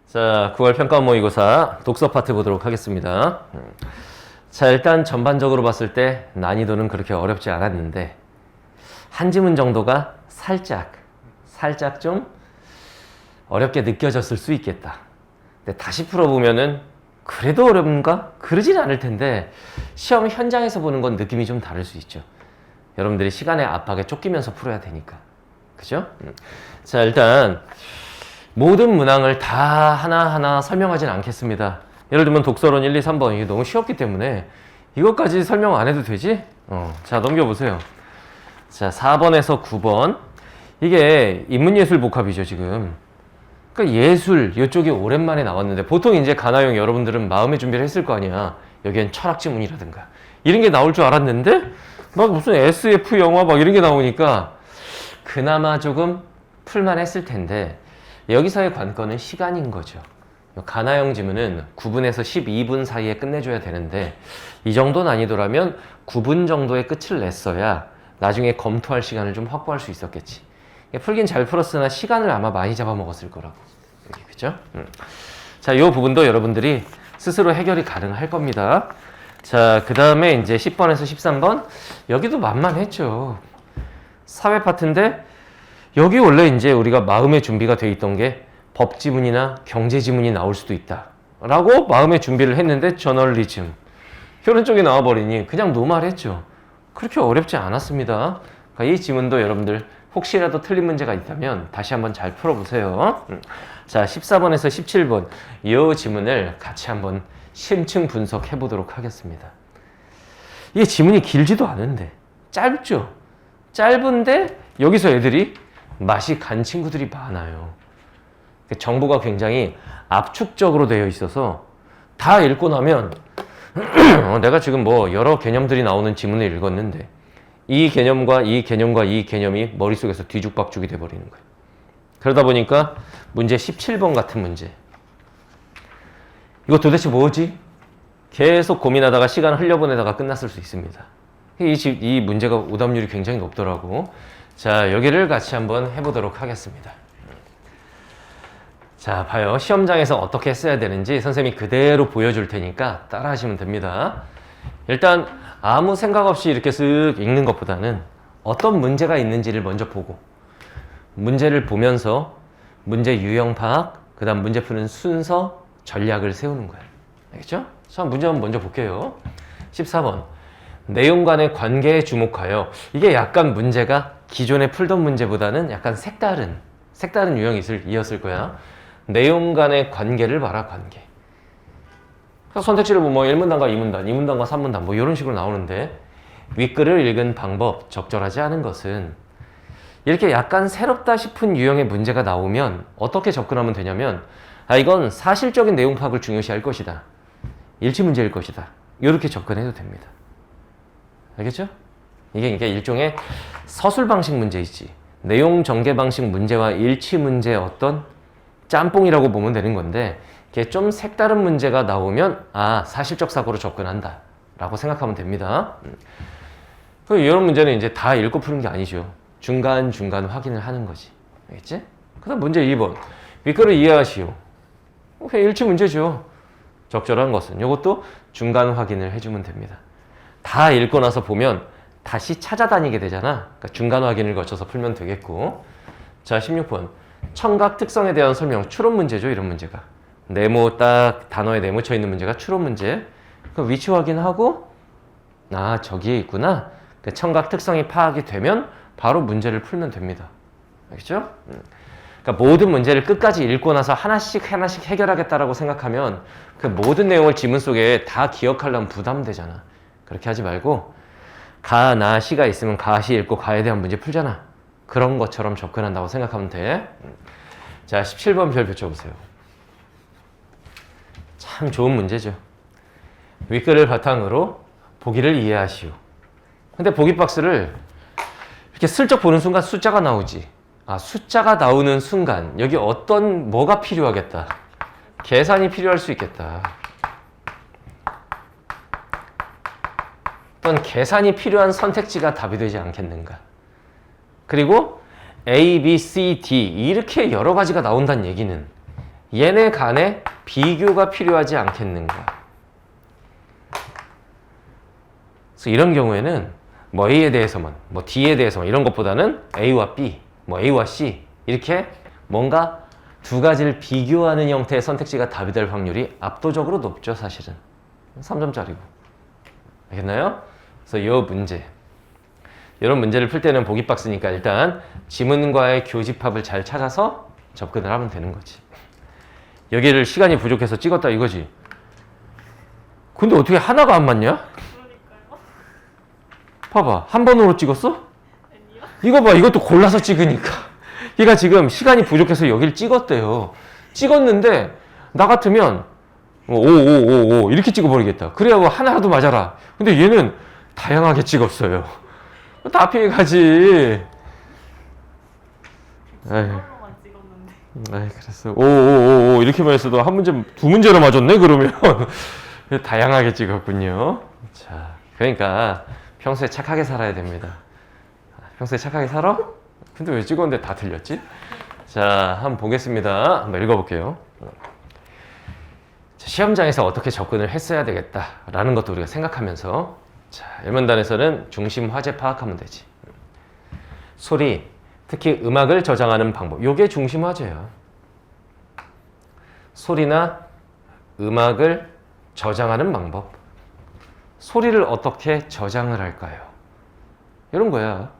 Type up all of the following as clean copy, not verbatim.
자, 9월 평가 모의고사 독서 파트 보도록 하겠습니다. 자, 일단 전반적으로 봤을 때 난이도는 그렇게 어렵지 않았는데 한 지문 정도가 살짝 좀 어렵게 느껴졌을 수 있겠다. 근데 다시 풀어보면은 그래도 어려운가? 그러진 않을 텐데 시험 현장에서 보는 건 느낌이 좀 다를 수 있죠. 여러분들이 시간의 압박에 쫓기면서 풀어야 되니까. 그죠? 자, 일단 모든 문항을 다 하나하나 설명하진 않겠습니다. 예를 들면 독서론 1, 2, 3번 이게 너무 쉬웠기 때문에 이것까지 설명 안 해도 되지? 자, 넘겨보세요. 자, 4번에서 9번 이게 인문예술 복합이죠, 지금. 그러니까 예술 이쪽이 오랜만에 나왔는데 보통 이제 가나용 여러분들은 마음의 준비를 했을 거 아니야. 여기엔 철학 지문이라든가 이런 게 나올 줄 알았는데 막 무슨 SF 영화 막 이런 게 나오니까 그나마 조금 풀만 했을 텐데 여기서의 관건은 시간인 거죠. 가나형 지문은 9분에서 12분 사이에 끝내줘야 되는데 이 정도 난이도라면 9분 정도의 끝을 냈어야 나중에 검토할 시간을 좀 확보할 수 있었겠지. 풀긴 잘 풀었으나 시간을 아마 많이 잡아먹었을 거라고. 그죠? 자, 이 부분도 여러분들이 스스로 해결이 가능할 겁니다. 자, 그 다음에 이제 10번에서 13번 여기도 만만했죠. 사회 파트인데 여기 원래 이제 우리가 마음의 준비가 돼 있던 게 법 지문이나 경제 지문이 나올 수도 있다 라고 마음의 준비를 했는데 저널리즘 이런 쪽이 나와버리니 그냥 노말했죠. 그렇게 어렵지 않았습니다. 그러니까 이 지문도 여러분들 혹시라도 틀린 문제가 있다면 다시 한번 잘 풀어보세요. 자, 14번에서 17번 이 지문을 같이 한번 심층 분석해 보도록 하겠습니다. 이게 지문이 길지도 않은데 짧죠. 짧은데 여기서 애들이 맛이 간 친구들이 많아요. 정보가 굉장히 압축적으로 되어 있어서 다 읽고 나면 내가 지금 뭐 여러 개념들이 나오는 지문을 읽었는데 이 개념과 이 개념과 이 개념이 머릿속에서 뒤죽박죽이 돼버리는 거예요. 그러다 보니까 문제 17번 같은 문제 이거 도대체 뭐지? 계속 고민하다가 시간 흘려보내다가 끝났을 수 있습니다. 이 문제가 오답률이 굉장히 높더라고. 자, 여기를 같이 한번 해보도록 하겠습니다. 자, 봐요. 시험장에서 어떻게 써야 되는지 선생님이 그대로 보여줄 테니까 따라 하시면 됩니다. 일단 아무 생각 없이 이렇게 쓱 읽는 것보다는 어떤 문제가 있는지를 먼저 보고 문제를 보면서 문제 유형 파악, 그 다음 문제 푸는 순서, 전략을 세우는 거예요. 알겠죠? 자, 문제 한번 먼저 볼게요. 14번. 내용 간의 관계에 주목하여 이게 약간 문제가 기존에 풀던 문제보다는 약간 색다른 유형이었을 거야. 내용 간의 관계를 봐라, 관계. 선택지를 보면 뭐 1문단과 2문단, 2문단과 3문단 뭐 이런 식으로 나오는데 윗글을 읽은 방법, 적절하지 않은 것은 이렇게 약간 새롭다 싶은 유형의 문제가 나오면 어떻게 접근하면 되냐면 이건 사실적인 내용 파악을 중요시할 것이다. 일치 문제일 것이다. 이렇게 접근해도 됩니다. 알겠죠? 이게 일종의 서술 방식 문제이지 내용 전개 방식 문제와 일치 문제의 어떤 짬뽕이라고 보면 되는 건데 이게 좀 색다른 문제가 나오면 사실적 사고로 접근한다 라고 생각하면 됩니다. 이런 문제는 이제 다 읽고 푸는 게 아니죠. 중간중간 확인을 하는 거지. 알겠지? 그 다음 문제 2번 윗글을 이해하시오. 일치 문제죠. 적절한 것은 이것도 중간 확인을 해주면 됩니다. 다 읽고 나서 보면 다시 찾아다니게 되잖아. 그러니까 중간 확인을 거쳐서 풀면 되겠고. 자, 16번. 청각 특성에 대한 설명. 추론 문제죠, 이런 문제가. 네모 딱 단어에 네모쳐 있는 문제가 추론 문제. 그럼 위치 확인하고 저기에 있구나. 그 청각 특성이 파악이 되면 바로 문제를 풀면 됩니다. 알겠죠? 그러니까 모든 문제를 끝까지 읽고 나서 하나씩 해결하겠다라고 생각하면 그 모든 내용을 지문 속에 다 기억하려면 부담되잖아. 그렇게 하지 말고 가, 나, 시가 있으면 가, 시 읽고 가에 대한 문제 풀잖아. 그런 것처럼 접근한다고 생각하면 돼. 자, 17번 별 펼쳐보세요. 참 좋은 문제죠. 윗글을 바탕으로 보기를 이해하시오. 근데 보기 박스를 이렇게 슬쩍 보는 순간 숫자가 나오지. 숫자가 나오는 순간 여기 뭐가 필요하겠다. 계산이 필요할 수 있겠다. 어떤 계산이 필요한 선택지가 답이 되지 않겠는가. 그리고 A, B, C, D 이렇게 여러 가지가 나온다는 얘기는 얘네 간에 비교가 필요하지 않겠는가. 그래서 이런 경우에는 뭐 A에 대해서만, 뭐 D에 대해서만 이런 것보다는 A와 B, 뭐 A와 C 이렇게 뭔가 두 가지를 비교하는 형태의 선택지가 답이 될 확률이 압도적으로 높죠, 사실은. 3점짜리고. 알겠나요? 그래서 이 문제. 이런 문제를 풀 때는 보기 박스니까 일단 지문과의 교집합을 잘 찾아서 접근을 하면 되는 거지. 여기를 시간이 부족해서 찍었다 이거지. 근데 어떻게 하나가 안 맞냐? 그러니까요. 봐봐. 한 번으로 찍었어? 이거 봐. 이것도 골라서 찍으니까. 얘가 지금 시간이 부족해서 여기를 찍었대요. 찍었는데 나 같으면 5 이렇게 찍어버리겠다. 그래야 뭐 하나라도 맞아라. 근데 얘는 다양하게 찍었어요. 다 피해가지. 하나만 찍었는데. 아이, 그랬어. 5 이렇게만 했어도 한 문제, 두 문제로 맞았네, 그러면. 다양하게 찍었군요. 자, 그러니까 평소에 착하게 살아야 됩니다. 평소에 착하게 살아? 근데 왜 찍었는데 다 틀렸지? 자, 한번 보겠습니다. 한번 읽어볼게요. 시험장에서 어떻게 접근을 했어야 되겠다라는 것도 우리가 생각하면서 자, 1문단에서는 중심 화제 파악하면 되지. 소리, 특히 음악을 저장하는 방법. 요게 중심 화제야. 소리나 음악을 저장하는 방법. 소리를 어떻게 저장을 할까요? 이런 거야.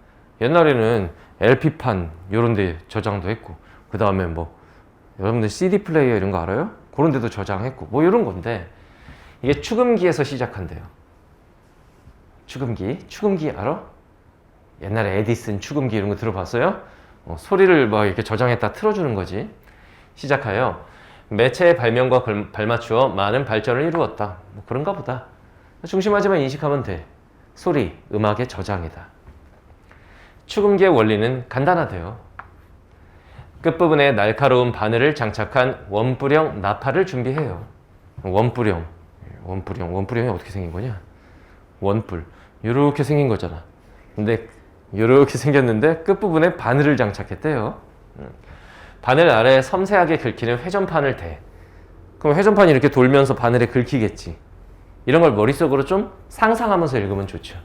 옛날에는 LP판 요런 데 저장도 했고 그 다음에 뭐 여러분들 CD 플레이어 이런 거 알아요? 그런 데도 저장했고 뭐 이런 건데 이게 축음기에서 시작한대요. 축음기 알아? 옛날에 에디슨 축음기 이런 거 들어봤어요? 소리를 막 이렇게 저장했다 틀어주는 거지. 시작하여 매체의 발명과 발맞추어 많은 발전을 이루었다. 뭐 그런가 보다. 중심하지만 인식하면 돼. 소리, 음악의 저장이다. 축음기의 원리는 간단하대요. 끝부분에 날카로운 바늘을 장착한 원뿔형 나팔을 준비해요. 원뿔형이 어떻게 생긴 거냐? 원뿔. 이렇게 생긴 거잖아. 근데 이렇게 생겼는데 끝부분에 바늘을 장착했대요. 바늘 아래에 섬세하게 긁히는 회전판을 대. 그럼 회전판이 이렇게 돌면서 바늘에 긁히겠지. 이런 걸 머릿속으로 좀 상상하면서 읽으면 좋죠.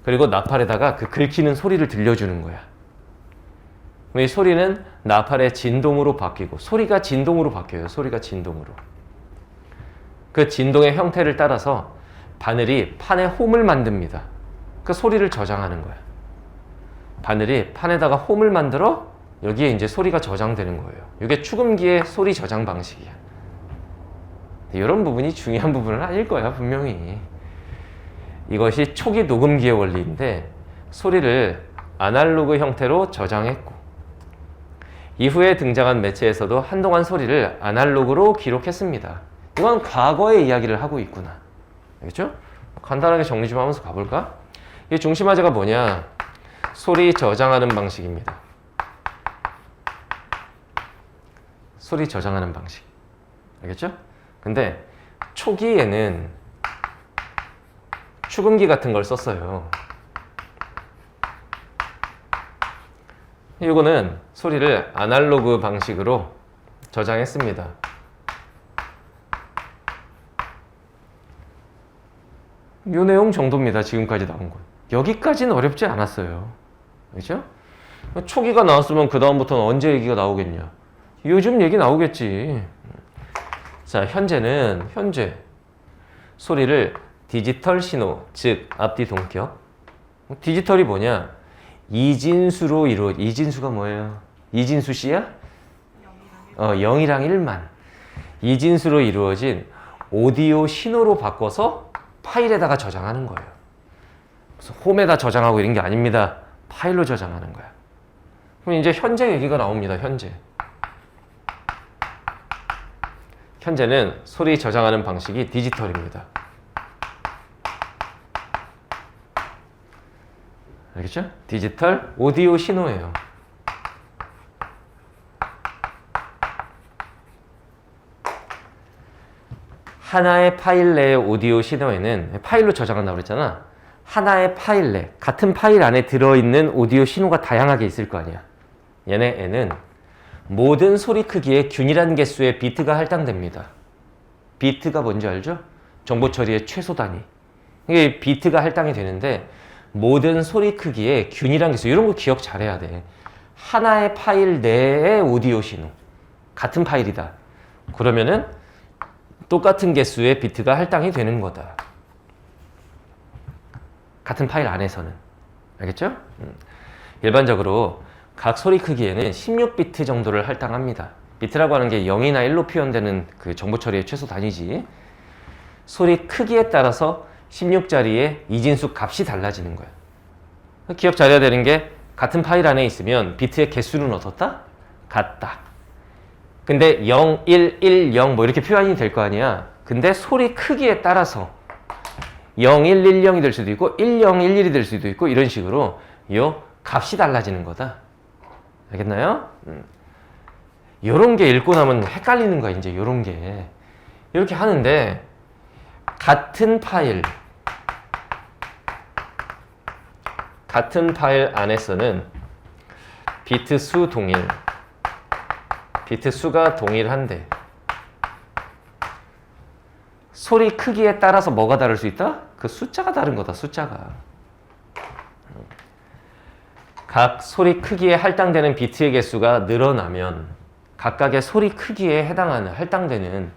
그리고 나팔에다가 그 긁히는 소리를 들려주는 거야. 이 소리는 나팔의 진동으로 바뀌고 소리가 진동으로 바뀌어요. 소리가 진동으로. 그 진동의 형태를 따라서 바늘이 판에 홈을 만듭니다. 그 소리를 저장하는 거야. 바늘이 판에다가 홈을 만들어 여기에 이제 소리가 저장되는 거예요. 이게 축음기의 소리 저장 방식이야. 이런 부분이 중요한 부분은 아닐 거야, 분명히. 이것이 초기 녹음기의 원리인데 소리를 아날로그 형태로 저장했고 이후에 등장한 매체에서도 한동안 소리를 아날로그로 기록했습니다. 이건 과거의 이야기를 하고 있구나. 알겠죠? 간단하게 정리 좀 하면서 가볼까? 이 중심화제가 뭐냐? 소리 저장하는 방식입니다. 소리 저장하는 방식. 알겠죠? 근데 초기에는 축음기 같은 걸 썼어요. 이거는 소리를 아날로그 방식으로 저장했습니다. 이 내용 정도입니다. 지금까지 나온 건. 여기까지는 어렵지 않았어요. 그렇죠? 초기가 나왔으면 그 다음부터는 언제 얘기가 나오겠냐? 요즘 얘기 나오겠지. 자, 현재 소리를 디지털 신호, 즉 앞뒤 동격. 디지털이 뭐냐? 이진수로 이진수가 뭐예요? 이진수 씨야? 0이랑 1만. 이진수로 이루어진 오디오 신호로 바꿔서 파일에다가 저장하는 거예요. 그래서 홈에다 저장하고 이런 게 아닙니다. 파일로 저장하는 거야. 그럼 이제 현재 얘기가 나옵니다. 현재는 소리 저장하는 방식이 디지털입니다. 알겠죠? 디지털 오디오 신호예요. 하나의 파일 내의 오디오 신호에는 파일로 저장한다고 그랬잖아. 하나의 파일 내, 같은 파일 안에 들어있는 오디오 신호가 다양하게 있을 거 아니야. 얘네에는 모든 소리 크기의 균일한 개수의 비트가 할당됩니다. 비트가 뭔지 알죠? 정보 처리의 최소 단위. 이게 비트가 할당이 되는데 모든 소리 크기의 균일한 개수, 이런 거 기억 잘해야 돼. 하나의 파일 내의 오디오 신호 같은 파일이다. 그러면은 똑같은 개수의 비트가 할당이 되는 거다. 같은 파일 안에서는. 알겠죠? 일반적으로 각 소리 크기에는 16비트 정도를 할당합니다. 비트라고 하는 게 0이나 1로 표현되는 그 정보 처리의 최소 단위지. 소리 크기에 따라서 16자리의 이진수 값이 달라지는 거야. 기억 잘해야 되는 게 같은 파일 안에 있으면 비트의 개수는 어떻다? 같다. 근데 0, 1, 1, 0 뭐 이렇게 표현이 될 거 아니야. 근데 소리 크기에 따라서 0, 1, 1, 0이 될 수도 있고 1, 0, 1, 1이 될 수도 있고 이런 식으로 요 값이 달라지는 거다. 알겠나요? 요런 게 읽고 나면 헷갈리는 거야. 이제 요런 게. 이렇게 하는데 같은 파일 안에서는 비트 수 동일, 비트 수가 동일한데 소리 크기에 따라서 뭐가 다를 수 있다? 그 숫자가 다른 거다. 숫자가. 각 소리 크기에 할당되는 비트의 개수가 늘어나면 각각의 소리 크기에 할당되는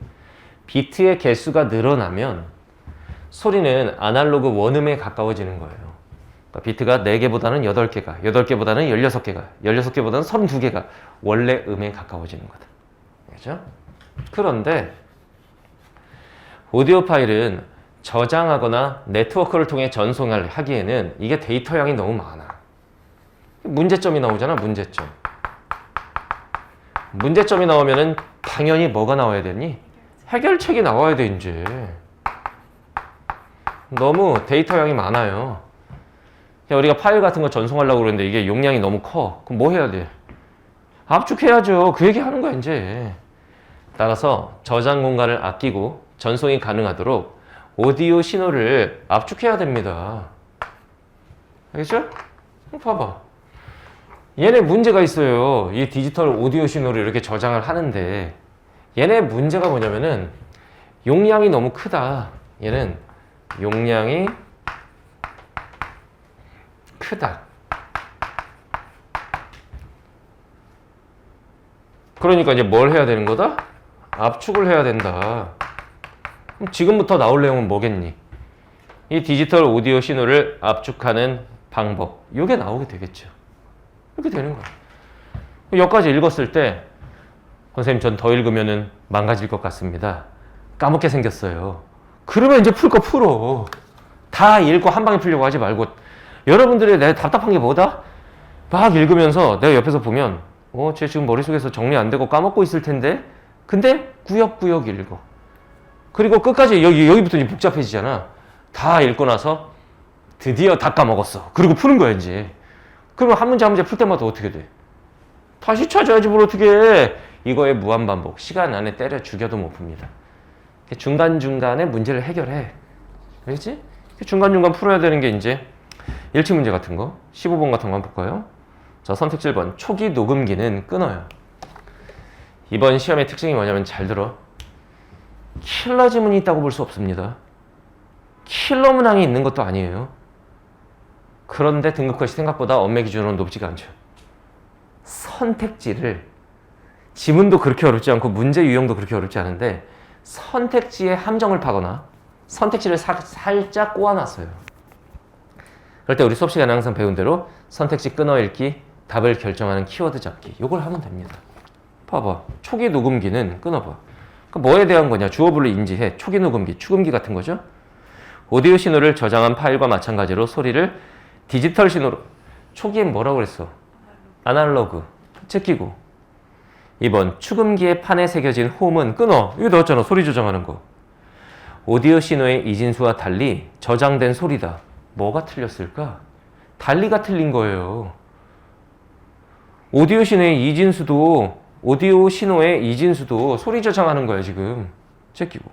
비트의 개수가 늘어나면 소리는 아날로그 원음에 가까워지는 거예요. 그러니까 비트가 4개보다는 8개가, 8개보다는 16개가, 16개보다는 32개가 원래 음에 가까워지는 거다. 알겠죠? 그런데 오디오 파일은 저장하거나 네트워크를 통해 전송을 하기에는 이게 데이터 양이 너무 많아. 문제점이 나오잖아. 문제점이 나오면은 당연히 뭐가 나와야 되니? 해결책이 나와야 돼. 이제 너무 데이터 양이 많아요. 우리가 파일 같은 거 전송하려고 그러는데 이게 용량이 너무 커. 그럼 뭐 해야 돼? 압축해야죠. 그 얘기 하는 거야 이제. 따라서 저장 공간을 아끼고 전송이 가능하도록 오디오 신호를 압축해야 됩니다. 알겠죠? 봐봐. 얘네 문제가 있어요. 이 디지털 오디오 신호를 이렇게 저장을 하는데 얘네 문제가 뭐냐면은 용량이 너무 크다. 얘는 용량이 크다. 그러니까 이제 뭘 해야 되는 거다? 압축을 해야 된다. 그럼 지금부터 나올 내용은 뭐겠니? 이 디지털 오디오 신호를 압축하는 방법. 이게 나오게 되겠죠. 이렇게 되는 거야. 여기까지 읽었을 때 선생님 전 더 읽으면은 망가질 것 같습니다. 까먹게 생겼어요. 그러면 이제 풀 거 풀어. 다 읽고 한 방에 풀려고 하지 말고. 여러분들이 내가 답답한 게 뭐다? 막 읽으면서 내가 옆에서 보면 쟤 지금 머릿속에서 정리 안 되고 까먹고 있을 텐데 근데 구역구역 읽어. 그리고 끝까지 여기부터 이제 복잡해지잖아. 다 읽고 나서 드디어 다 까먹었어. 그리고 푸는 거야 이제. 그러면 한 문제 풀 때마다 어떻게 돼? 다시 찾아야지 뭘 어떻게 해. 이거의 무한반복. 시간 안에 때려 죽여도 못 풉니다. 중간중간에 문제를 해결해. 알겠지? 중간중간 풀어야 되는 게 이제 일치 문제 같은 거. 15번 같은 거 한번 볼까요? 자, 선택 7번. 초기 녹음기는 끊어요. 이번 시험의 특징이 뭐냐면 잘 들어. 킬러 지문이 있다고 볼 수 없습니다. 킬러 문항이 있는 것도 아니에요. 그런데 등급컷이 생각보다 엄매 기준으로는 높지가 않죠. 선택지를 지문도 그렇게 어렵지 않고 문제 유형도 그렇게 어렵지 않은데 선택지에 함정을 파거나 선택지를 살짝 꼬아놨어요. 그럴 때 우리 수업 시간에 항상 배운 대로 선택지 끊어읽기, 답을 결정하는 키워드 잡기. 이걸 하면 됩니다. 봐봐. 초기 녹음기는 끊어봐. 그러니까 뭐에 대한 거냐? 주어블로 인지해. 초기 녹음기, 축음기 같은 거죠. 오디오 신호를 저장한 파일과 마찬가지로 소리를 디지털 신호로. 초기엔 뭐라고 그랬어? 아날로그. 제끼고. 2번 축음기의 판에 새겨진 홈은 끊어. 이거 나왔잖아. 소리 저장하는 거. 오디오 신호의 이진수와 달리 저장된 소리다. 뭐가 틀렸을까? 달리가 틀린 거예요. 오디오 신호의 이진수도 소리 저장하는 거야 지금. 제끼고.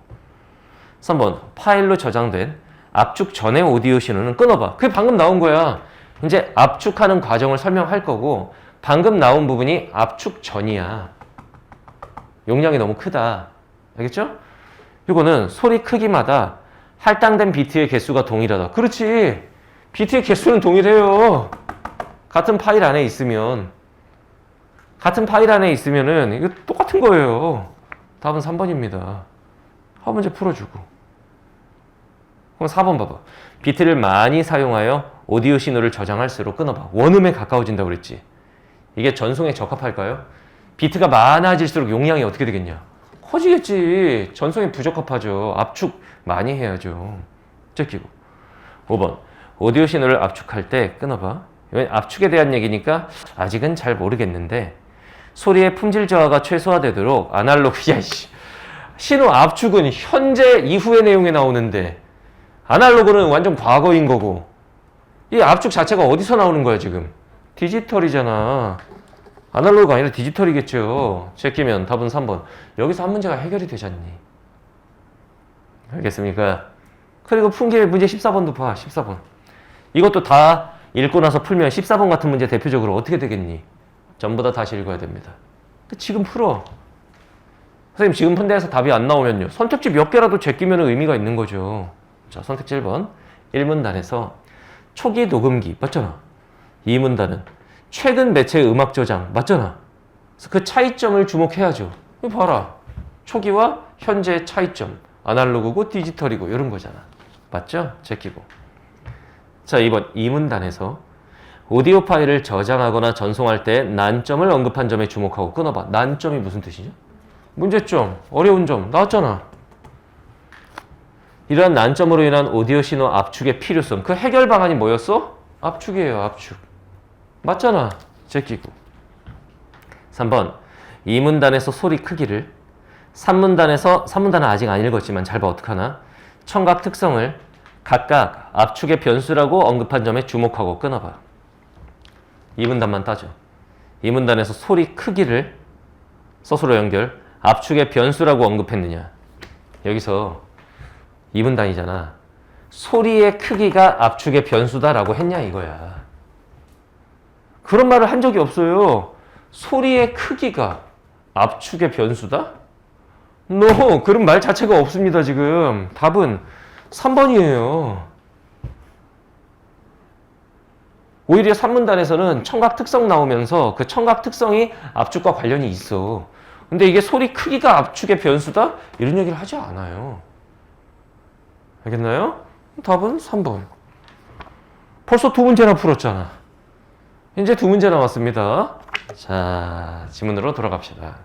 3번 파일로 저장된 압축 전의 오디오 신호는 끊어봐. 그게 방금 나온 거야. 이제 압축하는 과정을 설명할 거고 방금 나온 부분이 압축 전이야. 용량이 너무 크다. 알겠죠? 이거는 소리 크기마다 할당된 비트의 개수가 동일하다. 그렇지. 비트의 개수는 동일해요. 같은 파일 안에 있으면은 이거 똑같은 거예요. 답은 3번입니다. 한 문제 풀어주고. 그럼 4번 봐봐. 비트를 많이 사용하여 오디오 신호를 저장할수록 끊어봐. 원음에 가까워진다고 그랬지. 이게 전송에 적합할까요? 비트가 많아질수록 용량이 어떻게 되겠냐? 커지겠지. 전송에 부적합하죠. 압축 많이 해야죠. 제끼고. 5번. 오디오 신호를 압축할 때 끊어봐. 이건 압축에 대한 얘기니까 아직은 잘 모르겠는데 소리의 품질 저하가 최소화되도록 아날로그 신호 압축은 현재 이후의 내용에 나오는데 아날로그는 완전 과거인 거고 이 압축 자체가 어디서 나오는 거야 지금? 디지털이잖아. 아날로그가 아니라 디지털이겠죠. 제끼면 답은 3번. 여기서 한 문제가 해결이 되잖니. 알겠습니까? 그리고 푼김에 문제 14번도 봐. 14번. 이것도 다 읽고 나서 풀면 14번 같은 문제 대표적으로 어떻게 되겠니? 전부 다 다시 읽어야 됩니다. 지금 풀어. 선생님 지금 푼 데에서 답이 안 나오면요. 선택지 몇 개라도 제끼면 의미가 있는 거죠. 자, 선택지 1번. 1문단에서 초기 녹음기 맞잖아. 2문단은 최근 매체 음악 저장 맞잖아. 그래서 그 차이점을 주목해야죠. 이거 봐라. 초기와 현재의 차이점. 아날로그고 디지털이고 이런 거잖아. 맞죠? 제끼고. 자, 2번 2문단에서 오디오 파일을 저장하거나 전송할 때 난점을 언급한 점에 주목하고 끊어봐. 난점이 무슨 뜻이죠? 문제점, 어려운 점 나왔잖아. 이러한 난점으로 인한 오디오 신호 압축의 필요성. 그 해결 방안이 뭐였어? 압축이에요. 압축. 맞잖아. 제끼고. 3번 2문단에서 소리 크기를 3문단은 아직 안 읽었지만 잘 봐. 어떡하나? 청각 특성을 각각 압축의 변수라고 언급한 점에 주목하고 끊어봐. 2문단만 따져. 2문단에서 소리 크기를 서술어 연결 압축의 변수라고 언급했느냐. 여기서 2문단이잖아. 소리의 크기가 압축의 변수다라고 했냐 이거야. 그런 말을 한 적이 없어요. 소리의 크기가 압축의 변수다? No, 그런 말 자체가 없습니다 지금. 답은 3번이에요. 오히려 3문단에서는 청각 특성 나오면서 그 청각 특성이 압축과 관련이 있어. 근데 이게 소리 크기가 압축의 변수다? 이런 얘기를 하지 않아요. 알겠나요? 답은 3번. 벌써 2문제나 풀었잖아. 이제 2문제 남았습니다. 자, 지문으로 돌아갑시다.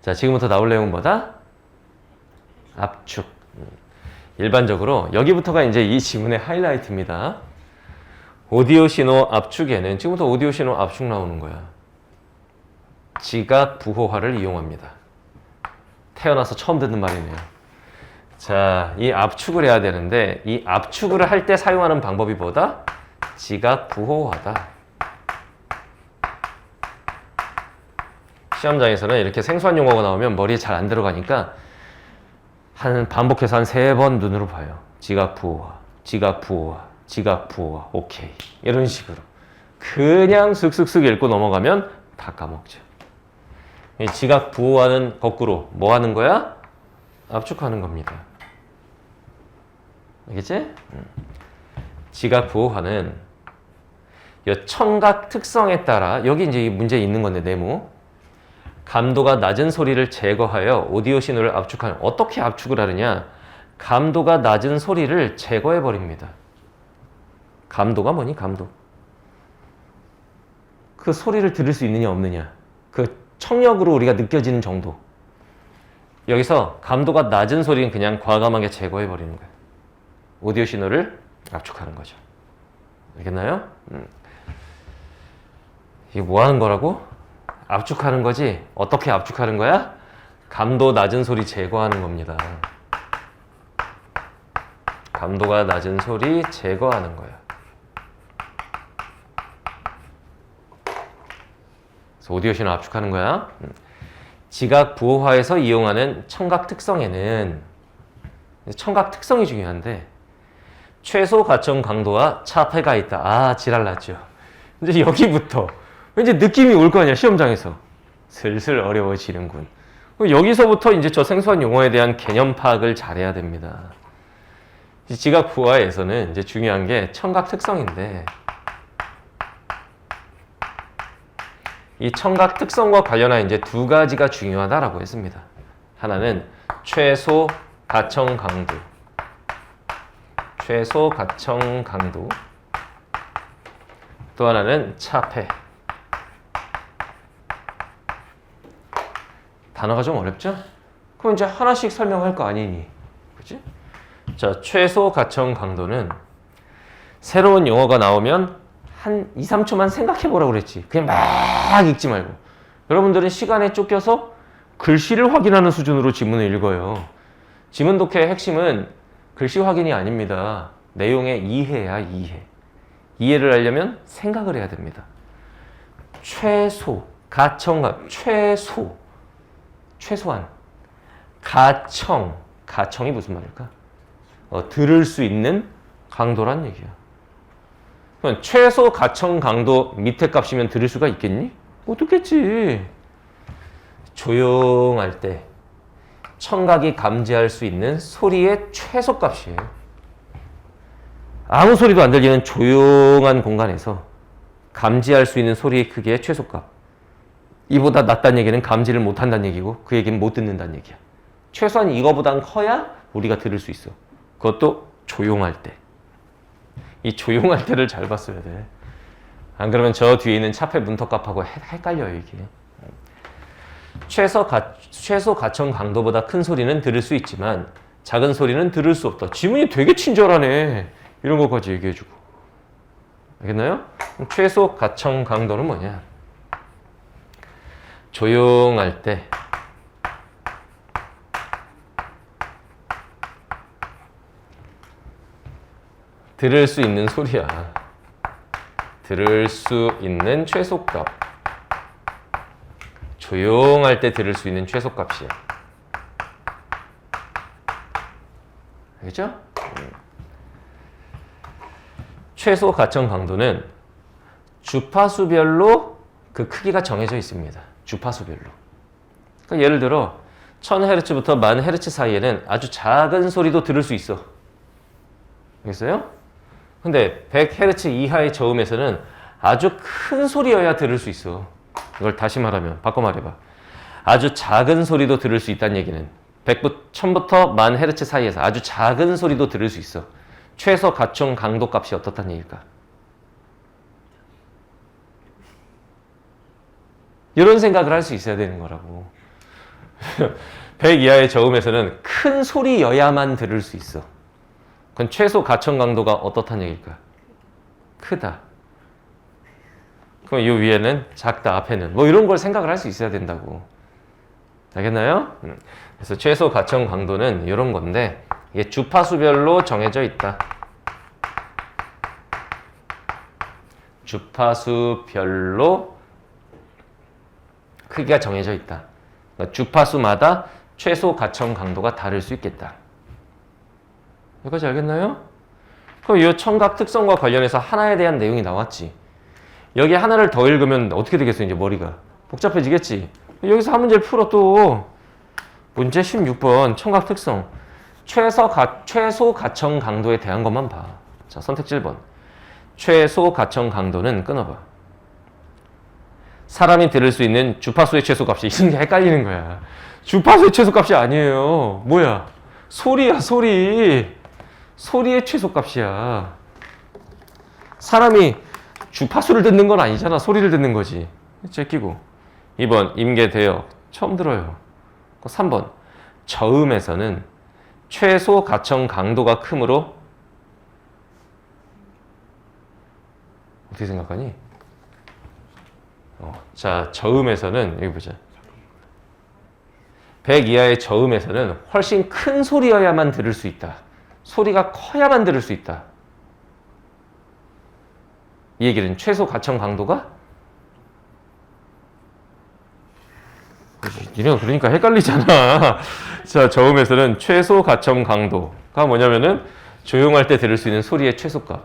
자, 지금부터 나올 내용은 뭐다? 압축. 일반적으로 여기부터가 이제 이 지문의 하이라이트입니다. 오디오 신호 압축에는 지금부터 오디오 신호 압축 나오는 거야. 지각 부호화를 이용합니다. 태어나서 처음 듣는 말이네요. 자, 이 압축을 해야 되는데 이 압축을 할 때 사용하는 방법이 뭐다? 지각 부호화다. 시험장에서는 이렇게 생소한 용어가 나오면 머리에 잘 안 들어가니까 반복해서 한 3번 눈으로 봐요. 지각 부호화, 지각 부호화, 지각 부호화, 오케이. 이런 식으로. 그냥 슥슥슥 읽고 넘어가면 다 까먹죠. 이 지각 부호화는 거꾸로 뭐 하는 거야? 압축하는 겁니다. 알겠지? 지각 부호화는 이 청각 특성에 따라 여기 이제 이 문제 있는 건데 네모. 감도가 낮은 소리를 제거하여 오디오 신호를 압축하는. 어떻게 압축을 하느냐? 감도가 낮은 소리를 제거해 버립니다. 감도가 뭐니? 감도. 그 소리를 들을 수 있느냐 없느냐. 그 청력으로 우리가 느껴지는 정도. 여기서 감도가 낮은 소리는 그냥 과감하게 제거해 버리는 거예요. 오디오 신호를 압축하는 거죠. 알겠나요? 이게 뭐 하는 거라고? 압축하는 거지. 어떻게 압축하는 거야? 감도 낮은 소리 제거하는 겁니다. 감도가 낮은 소리 제거하는 거야. 그래서 오디오 신호 압축하는 거야. 지각 부호화에서 이용하는 청각 특성에는 청각 특성이 중요한데 최소 가점 강도와 차폐가 있다. 아, 지랄났죠. 이제 여기부터 왠지 느낌이 올 거 아니야, 시험장에서. 슬슬 어려워지는군. 여기서부터 이제 저 생소한 용어에 대한 개념 파악을 잘해야 됩니다. 지각 부하에서는 이제 중요한 게 청각 특성인데, 이 청각 특성과 관련한 이제 두 가지가 중요하다라고 했습니다. 하나는 최소 가청 강도. 최소 가청 강도. 또 하나는 차폐. 단어가 좀 어렵죠? 그럼 이제 하나씩 설명할 거 아니니? 그치? 자, 최소 가청 강도는 새로운 용어가 나오면 한 2, 3초만 생각해 보라고 그랬지. 그냥 막 읽지 말고. 여러분들은 시간에 쫓겨서 글씨를 확인하는 수준으로 지문을 읽어요. 지문 독해의 핵심은 글씨 확인이 아닙니다. 내용의 이해야, 이해. 이해를 하려면 생각을 해야 됩니다. 최소, 가청, 최소한. 가청이 무슨 말일까? 들을 수 있는 강도란 얘기야. 그럼 최소 가청 강도 밑에 값이면 들을 수가 있겠니? 못 듣겠지. 조용할 때 청각이 감지할 수 있는 소리의 최소 값이에요. 아무 소리도 안 들리는 조용한 공간에서 감지할 수 있는 소리의 크기의 최소값. 이보다 낮다는 얘기는 감지를 못한다는 얘기고 그 얘기는 못 듣는다는 얘기야. 최소한 이거보단 커야 우리가 들을 수 있어. 그것도 조용할 때. 이 조용할 때를 잘 봤어야 돼. 안 그러면 저 뒤에 있는 차폐 문턱값하고 헷갈려요, 이게. 최소 가청 강도보다 큰 소리는 들을 수 있지만 작은 소리는 들을 수 없다. 지문이 되게 친절하네. 이런 것까지 얘기해주고. 알겠나요? 최소 가청 강도는 뭐냐? 조용할 때 들을 수 있는 소리야. 들을 수 있는 최소값. 조용할 때 들을 수 있는 최소값이야. 알겠죠? 최소 가청 강도는 주파수별로 그 크기가 정해져 있습니다. 주파수별로. 그러니까 예를 들어 1000Hz부터 10,000Hz 사이에는 아주 작은 소리도 들을 수 있어. 알겠어요? 근데 100Hz 이하의 저음에서는 아주 큰 소리여야 들을 수 있어. 이걸 다시 말하면, 바꿔 말해봐. 아주 작은 소리도 들을 수 있다는 얘기는 1000부터 10,000Hz 사이에서 아주 작은 소리도 들을 수 있어. 최소 가청 강도 값이 어떻다는 얘기일까? 이런 생각을 할 수 있어야 되는 거라고. 100 이하의 저음에서는 큰 소리여야만 들을 수 있어. 그건 최소 가청 강도가 어떻다는 얘기일까? 크다. 그럼 이 위에는 작다, 앞에는. 뭐 이런 걸 생각을 할 수 있어야 된다고. 알겠나요? 그래서 최소 가청 강도는 이런 건데 이게 주파수별로 정해져 있다. 주파수별로 크기가 정해져 있다. 그러니까 주파수마다 최소 가청 강도가 다를 수 있겠다. 여기까지 알겠나요? 그럼 이 청각 특성과 관련해서 하나에 대한 내용이 나왔지. 여기 하나를 더 읽으면 어떻게 되겠어? 이제 머리가 복잡해지겠지. 여기서 한 문제를 풀어 또. 문제 16번 청각 특성. 최소 가청 강도에 대한 것만 봐. 자, 선택지 1번. 최소 가청 강도는 끊어봐. 사람이 들을 수 있는 주파수의 최소값이. 이게 헷갈리는 거야. 주파수의 최소값이 아니에요. 뭐야? 소리야, 소리. 소리의 최소값이야. 사람이 주파수를 듣는 건 아니잖아. 소리를 듣는 거지. 제끼고. 2번 임계대역. 처음 들어요. 3번 저음에서는 최소 가청 강도가 크므로 어떻게 생각하니? 자, 저음에서는 여기 보자. 100 이하의 저음에서는 훨씬 큰 소리여야만 들을 수 있다. 소리가 커야만 들을 수 있다. 이 얘기는 최소 가청 강도가? 니네가 그러니까 헷갈리잖아. 자, 저음에서는 최소 가청 강도가 뭐냐면은 조용할 때 들을 수 있는 소리의 최소값.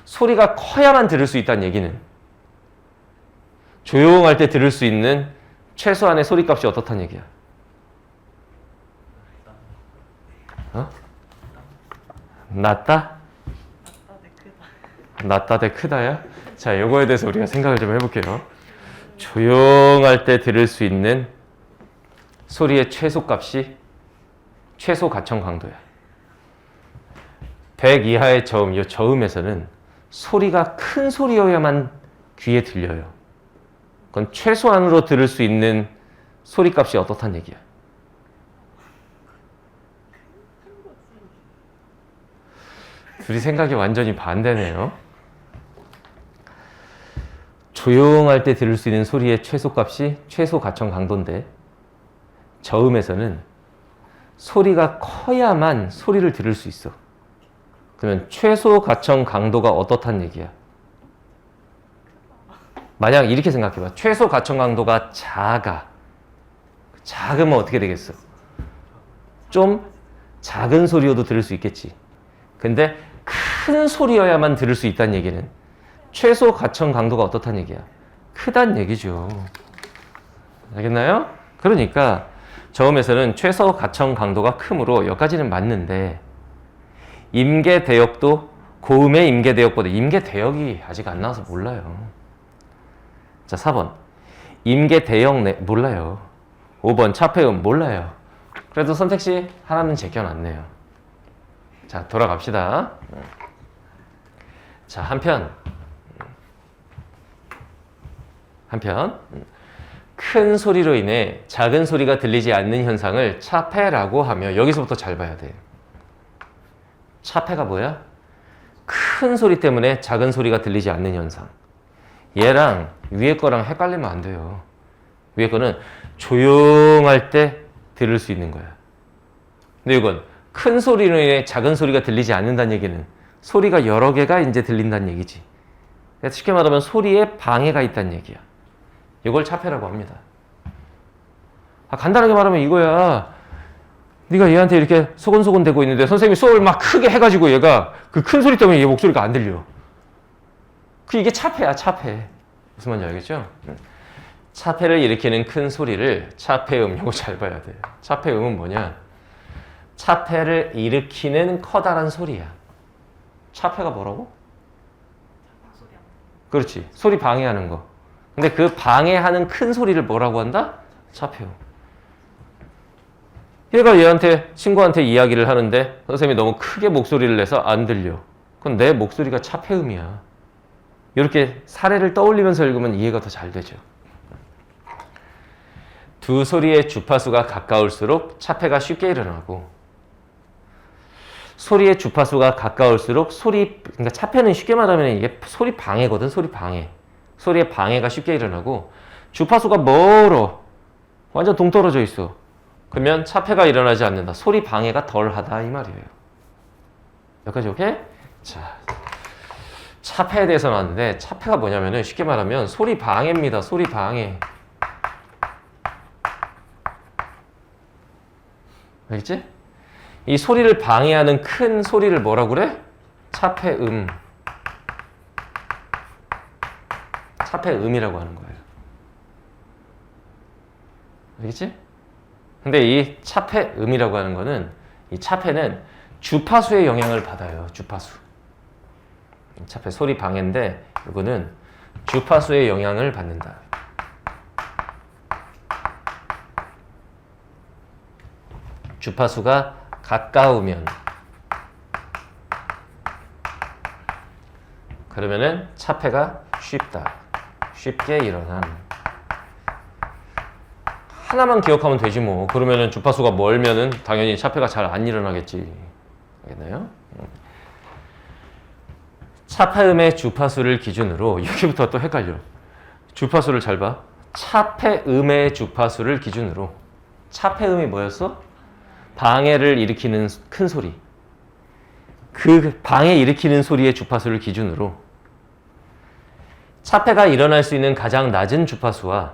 소리가 커야만 들을 수 있다는 얘기는 조용할 때 들을 수 있는 최소한의 소리값이 어떻다는 얘기야? 어? 낮다? 낮다 대 크다야? 자, 요거에 대해서 우리가 생각을 좀 해볼게요. 조용할 때 들을 수 있는 소리의 최소값이 최소 가청 강도야. 100 이하의 저음, 이 저음에서는 소리가 큰 소리여야만 귀에 들려요. 그건 최소한으로 들을 수 있는 소리값이 어떻단 얘기야? 둘이 생각이 완전히 반대네요. 조용할 때 들을 수 있는 소리의 최소값이 최소 가청 강도인데 저음에서는 소리가 커야만 소리를 들을 수 있어. 그러면 최소 가청 강도가 어떻단 얘기야? 만약 이렇게 생각해봐. 최소 가청 강도가 작아. 작으면 어떻게 되겠어? 좀 작은 소리여도 들을 수 있겠지. 근데 큰 소리여야만 들을 수 있다는 얘기는 최소 가청 강도가 어떻다는 얘기야? 크다는 얘기죠. 알겠나요? 그러니까 저음에서는 최소 가청 강도가 크므로 여기까지는 맞는데 임계대역도 고음의 임계대역보다 임계대역이 아직 안 나와서 몰라요. 자, 4번 임계대역 몰라요. 5번 차폐음 몰라요. 그래도 선택지 하나는 제껴놨네요. 자, 돌아갑시다. 자, 한편 큰 소리로 인해 작은 소리가 들리지 않는 현상을 차폐라고 하며 여기서부터 잘 봐야 돼. 차폐가 뭐야? 큰 소리 때문에 작은 소리가 들리지 않는 현상. 얘랑 위에 거랑 헷갈리면 안 돼요. 위에 거는 조용할 때 들을 수 있는 거야. 근데 이건 큰 소리로 인해 작은 소리가 들리지 않는다는 얘기는 소리가 여러 개가 이제 들린다는 얘기지. 쉽게 말하면 소리에 방해가 있다는 얘기야. 이걸 차폐라고 합니다. 간단하게 말하면 이거야. 네가 얘한테 이렇게 소곤소곤 대고 있는데 선생님이 수업을 막 크게 해가지고 얘가 그 큰 소리 때문에 얘 목소리가 안 들려. 이게 차폐야, 차폐. 무슨 말인지 알겠죠? 차폐를 일으키는 큰 소리를 차폐음, 이거 잘 봐야 돼. 차폐음은 뭐냐? 차폐를 일으키는 커다란 소리야. 차폐가 뭐라고? 그렇지. 소리 방해하는 거. 근데 그 방해하는 큰 소리를 뭐라고 한다? 차폐음. 얘가 얘한테, 친구한테 이야기를 하는데 선생님이 너무 크게 목소리를 내서 안 들려. 그건 내 목소리가 차폐음이야. 이렇게 사례를 떠올리면서 읽으면 이해가 더 잘 되죠. 두 소리의 주파수가 가까울수록 차폐가 쉽게 일어나고 소리의 주파수가 가까울수록 그러니까 차폐는 쉽게 말하면 이게 소리 방해거든, 소리 방해. 소리의 방해가 쉽게 일어나고 주파수가 멀어. 완전 동떨어져 있어. 그러면 차폐가 일어나지 않는다. 소리 방해가 덜하다 이 말이에요. 여기까지 오케이? 자, 차폐에 대해서 나왔는데 차폐가 뭐냐면은 쉽게 말하면 소리 방해입니다. 소리 방해. 알겠지? 이 소리를 방해하는 큰 소리를 뭐라고 그래? 차폐음. 차폐음이라고 하는 거예요. 알겠지? 근데 이 차폐음이라고 하는 거는 이 차폐는 주파수의 영향을 받아요. 주파수. 차폐 소리 방해인데 이거는 주파수의 영향을 받는다. 주파수가 가까우면 그러면은 차폐가 쉽다. 쉽게 일어남. 하나만 기억하면 되지 뭐. 그러면은 주파수가 멀면은 당연히 차폐가 잘 안 일어나겠지. 알겠나요? 차폐음의 주파수를 기준으로 여기부터 또 헷갈려. 주파수를 잘 봐. 차폐음의 주파수를 기준으로 차폐음이 뭐였어? 방해를 일으키는 큰 소리. 그 방해 일으키는 소리의 주파수를 기준으로 차폐가 일어날 수 있는 가장 낮은 주파수와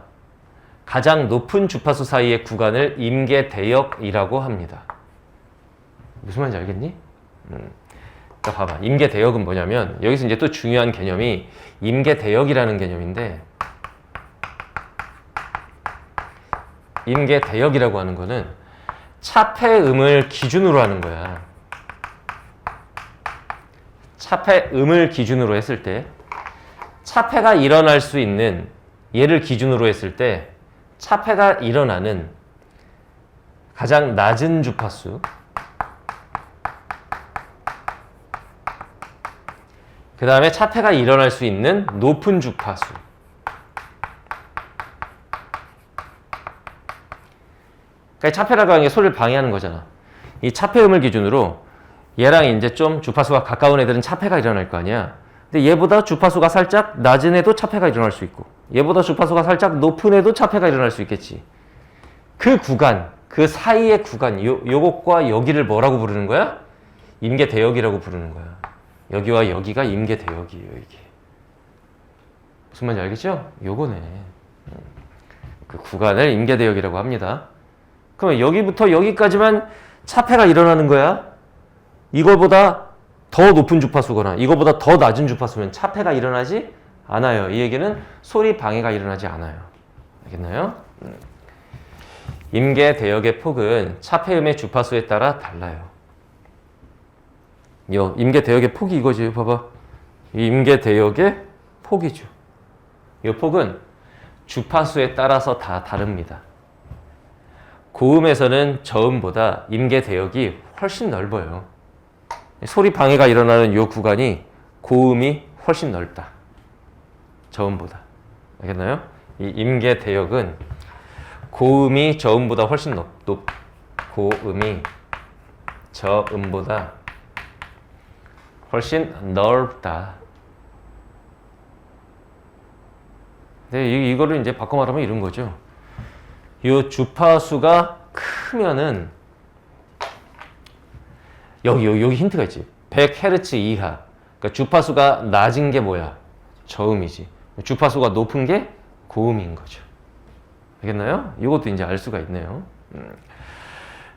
가장 높은 주파수 사이의 구간을 임계대역이라고 합니다. 무슨 말인지 알겠니? 그러니까 봐봐. 임계대역은 뭐냐면 여기서 이제 또 중요한 개념이 임계대역이라는 개념인데 임계대역이라고 하는 거는 차폐음을 기준으로 하는 거야. 차폐음을 기준으로 했을 때 차폐가 일어날 수 있는 얘를 기준으로 했을 때 차폐가 일어나는 가장 낮은 주파수 그 다음에 차폐가 일어날 수 있는 높은 주파수 그러니까 차폐라고 하는 게 소리를 방해하는 거잖아. 이 차폐음을 기준으로 얘랑 이제 좀 주파수가 가까운 애들은 차폐가 일어날 거 아니야. 근데 얘보다 주파수가 살짝 낮은 애도 차폐가 일어날 수 있고 얘보다 주파수가 살짝 높은 애도 차폐가 일어날 수 있겠지. 그 구간, 그 사이의 구간, 요것과 여기를 뭐라고 부르는 거야? 임계대역이라고 부르는 거야. 여기와 여기가 임계대역이에요, 이게. 무슨 말인지 알겠죠? 요거네. 그 구간을 임계대역이라고 합니다. 그러면 여기부터 여기까지만 차폐가 일어나는 거야. 이거보다 더 높은 주파수거나 이거보다 더 낮은 주파수면 차폐가 일어나지 않아요. 이 얘기는 소리 방해가 일어나지 않아요. 알겠나요? 임계대역의 폭은 차폐음의 주파수에 따라 달라요. 임계대역의 폭이 이거지. 봐봐. 이 임계대역의 폭이죠. 이 폭은 주파수에 따라서 다 다릅니다. 고음에서는 저음보다 임계대역이 훨씬 넓어요. 소리 방해가 일어나는 이 구간이 고음이 훨씬 넓다. 저음보다. 알겠나요? 이 임계대역은 고음이 저음보다 훨씬 고음이 저음보다 훨씬 넓다. 네, 이거를 이제 바꿔 말하면 이런 거죠. 이 주파수가 크면은 여기 힌트가 있지. 100Hz 이하. 그러니까 주파수가 낮은 게 뭐야? 저음이지. 주파수가 높은 게 고음인 거죠. 알겠나요? 이것도 이제 알 수가 있네요.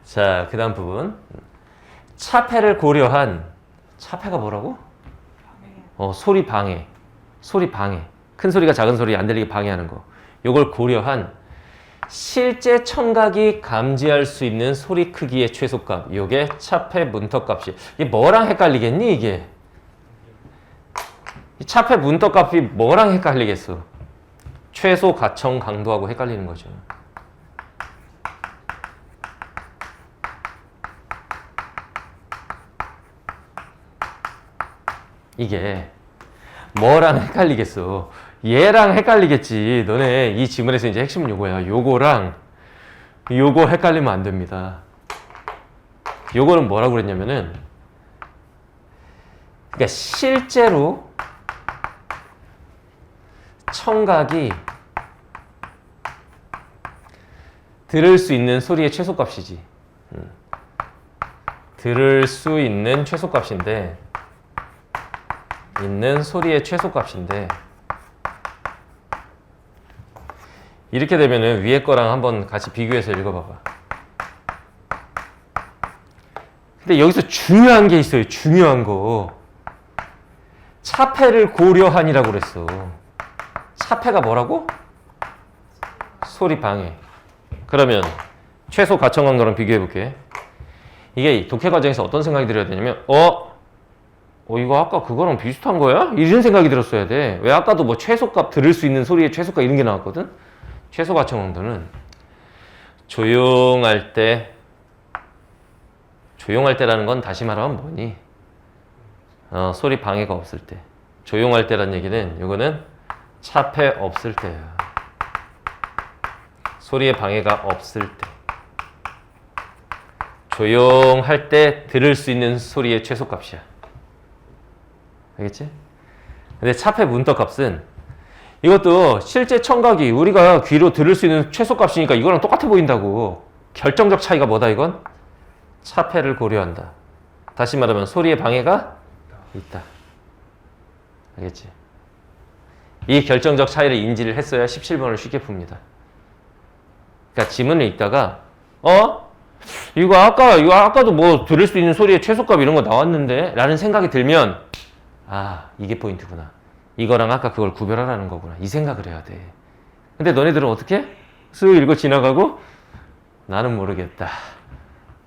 자, 그 다음 부분. 차폐를 고려한 차폐가 뭐라고? 소리 방해. 소리 방해. 큰 소리가 작은 소리 안 들리게 방해하는 거. 요걸 고려한 실제 청각이 감지할 수 있는 소리 크기의 최소값. 요게 차폐 문턱값이. 이게 뭐랑 헷갈리겠니, 이게? 이 차폐 문턱값이 뭐랑 헷갈리겠어? 최소 가청 강도하고 헷갈리는 거죠. 이게 뭐랑 헷갈리겠어? 얘랑 헷갈리겠지. 너네 이 지문에서 이제 핵심은 요거야. 요거랑 요거 헷갈리면 안 됩니다. 요거는 뭐라고 그랬냐면은 그러니까 실제로 청각이 들을 수 있는 소리의 최소값이지. 들을 수 있는 최소값인데 있는 소리의 최소값인데 이렇게 되면은 위에 거랑 한번 같이 비교해서 읽어봐봐. 근데 여기서 중요한 게 있어요. 중요한 거. 차폐를 고려한이라고 그랬어. 차폐가 뭐라고? 소리 방해. 그러면 최소 가청한 거랑 비교해볼게. 이게 독해 과정에서 어떤 생각이 들어야 되냐면 이거 아까 그거랑 비슷한 거야? 이런 생각이 들었어야 돼. 왜 아까도 뭐 최소값 들을 수 있는 소리의 최소값 이런 게 나왔거든? 최소 가청 강도는 조용할 때라는 건 다시 말하면 뭐니? 소리 방해가 없을 때. 조용할 때란 얘기는 이거는 차폐 없을 때야. 소리의 방해가 없을 때. 조용할 때 들을 수 있는 소리의 최소값이야. 알겠지? 근데 차폐 문턱값은 이것도 실제 청각이 우리가 귀로 들을 수 있는 최소값이니까 이거랑 똑같아 보인다고. 결정적 차이가 뭐다 이건? 차폐를 고려한다. 다시 말하면 소리의 방해가 있다. 알겠지? 이 결정적 차이를 인지를 했어야 17번을 쉽게 풉니다. 그러니까 지문을 읽다가 이거 아까도 뭐 들을 수 있는 소리의 최소값 이런 거 나왔는데? 라는 생각이 들면, 아, 이게 포인트구나. 이거랑 아까 그걸 구별하라는 거구나. 이 생각을 해야 돼. 근데 너네들은 어떻게? 쓱 읽고 지나가고, 나는 모르겠다.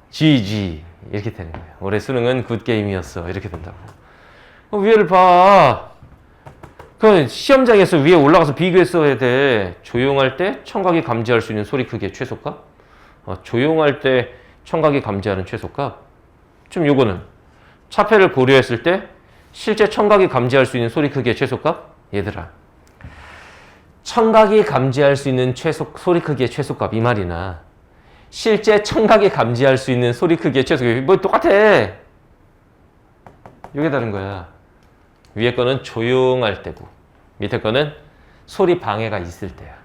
GG. 이렇게 되는 거예요. 올해 수능은 굿게임이었어. 이렇게 된다고. 위에를 봐. 그 시험장에서 위에 올라가서 비교했어야 돼. 조용할 때 청각이 감지할 수 있는 소리 크기의 최소값. 조용할 때 청각이 감지하는 최소값. 좀 요거는 차폐를 고려했을 때 실제 청각이 감지할 수 있는 소리 크기의 최소값. 얘들아, 청각이 감지할 수 있는 소리 크기의 최소값 이 말이나 실제 청각이 감지할 수 있는 소리 크기의 최소값 뭐 똑같아. 이게 다른 거야. 위에 거는 조용할 때고 밑에 거는 소리 방해가 있을 때야.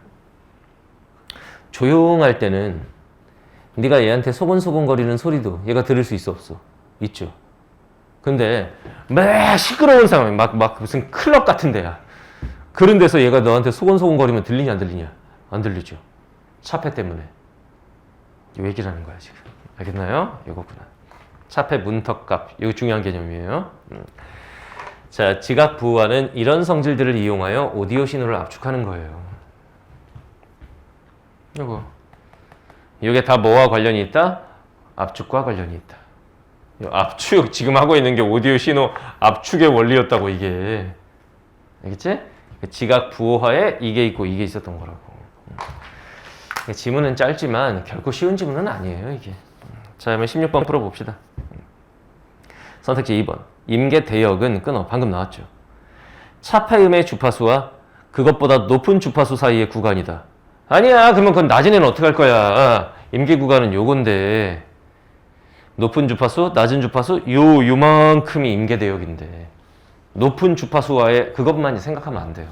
조용할 때는 네가 얘한테 소곤소곤거리는 소리도 얘가 들을 수 있어 없어? 있죠. 근데 막 시끄러운 상황, 막 무슨 클럽 같은 데야. 그런 데서 얘가 너한테 소곤소곤거리면 들리냐 안 들리냐? 안 들리죠. 차폐 때문에. 이 얘기라는 거야 지금. 알겠나요? 이거구나. 차폐 문턱값. 이거 중요한 개념이에요. 자, 지각 부호화는 이런 성질들을 이용하여 오디오 신호를 압축하는 거예요. 이게 다 뭐와 관련이 있다? 압축과 관련이 있다. 압축, 지금 하고 있는 게 오디오 신호 압축의 원리였다고 이게. 알겠지? 지각 부호화에 이게 있고 이게 있었던 거라고. 지문은 짧지만 결코 쉬운 지문은 아니에요 이게. 자, 그러면 16번 풀어봅시다. 선택지 2번. 임계 대역은 끊어. 방금 나왔죠. 차폐음의 주파수와 그것보다 높은 주파수 사이의 구간이다. 아니야. 그러면 그건 낮은 애는 어떻게 할 거야? 임계 구간은 요건데 높은 주파수, 낮은 주파수 요만큼이 임계 대역인데 높은 주파수와의 그것만 생각하면 안 돼요.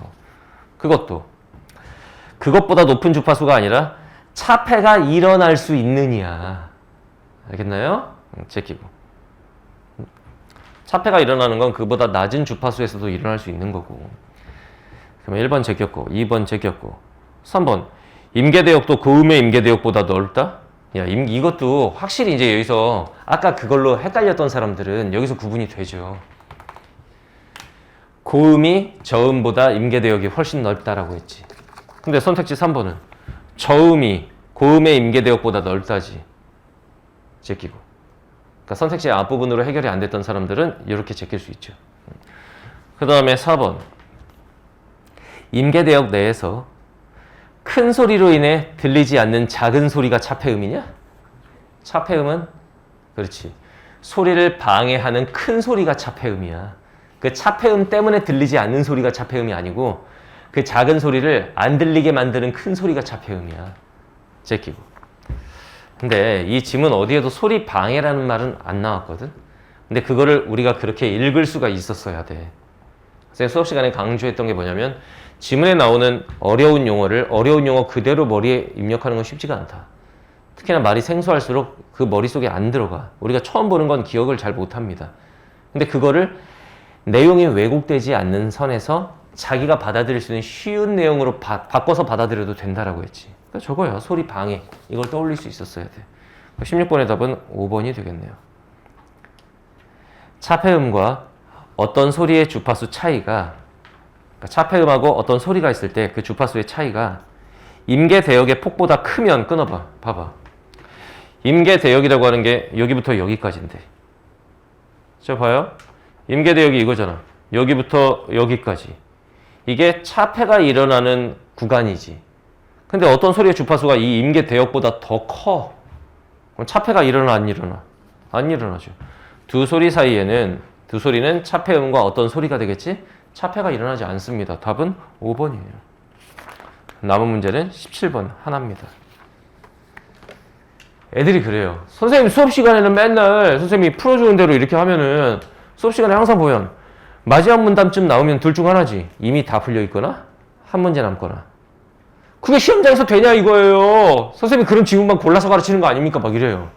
그것보다 높은 주파수가 아니라 차폐가 일어날 수 있느냐. 알겠나요? 제끼고. 차폐가 일어나는 건 그보다 낮은 주파수에서도 일어날 수 있는 거고. 그러면 1번 제꼈고 2번 제꼈고 3번 임계대역도 고음의 임계대역보다 넓다? 야, 이것도 확실히 이제 여기서 아까 그걸로 헷갈렸던 사람들은 여기서 구분이 되죠. 고음이 저음보다 임계대역이 훨씬 넓다라고 했지. 근데 선택지 3번은 저음이 고음의 임계대역보다 넓다지. 제끼고. 그러니까 선택지의 앞부분으로 해결이 안 됐던 사람들은 이렇게 제낄 수 있죠. 그 다음에 4번. 임계대역 내에서 큰 소리로 인해 들리지 않는 작은 소리가 차폐음이냐? 차폐음은 그렇지. 소리를 방해하는 큰 소리가 차폐음이야. 그 차폐음 때문에 들리지 않는 소리가 차폐음이 아니고 그 작은 소리를 안 들리게 만드는 큰 소리가 차폐음이야. 제끼고. 근데 이 지문 어디에도 소리 방해라는 말은 안 나왔거든. 근데 그거를 우리가 그렇게 읽을 수가 있었어야 돼. 선생님 수업 시간에 강조했던 게 뭐냐면 지문에 나오는 어려운 용어 그대로 머리에 입력하는 건 쉽지가 않다. 특히나 말이 생소할수록 그 머릿속에 안 들어가. 우리가 처음 보는 건 기억을 잘 못합니다. 근데 그거를 내용이 왜곡되지 않는 선에서 자기가 받아들일 수 있는 쉬운 내용으로 바꿔서 받아들여도 된다라고 했지. 그러니까 저거야. 소리 방해. 이걸 떠올릴 수 있었어야 돼. 16번의 답은 5번이 되겠네요. 차폐음과 어떤 소리의 주파수 차이가, 그러니까 차폐음하고 어떤 소리가 있을 때 그 주파수의 차이가 임계 대역의 폭보다 크면 끊어봐. 봐봐. 임계 대역이라고 하는 게 여기부터 여기까지인데. 저 봐요. 임계 대역이 이거잖아. 여기부터 여기까지. 이게 차폐가 일어나는 구간이지. 근데 어떤 소리의 주파수가 이 임계 대역보다 더 커. 그럼 차폐가 일어나 안 일어나? 안 일어나죠. 두 소리 사이에는 두 소리는 차폐음과 어떤 소리가 되겠지? 차폐가 일어나지 않습니다. 답은 5번이에요. 남은 문제는 17번 하나입니다. 애들이 그래요. 선생님 수업 시간에는 맨날 선생님이 풀어주는 대로 이렇게 하면은 수업 시간에 항상 보면 마지막 문단쯤 나오면 둘 중 하나지. 이미 다 풀려 있거나 한 문제 남거나. 그게 시험장에서 되냐 이거예요. 선생님이 그런 지문만 골라서 가르치는 거 아닙니까? 막 이래요.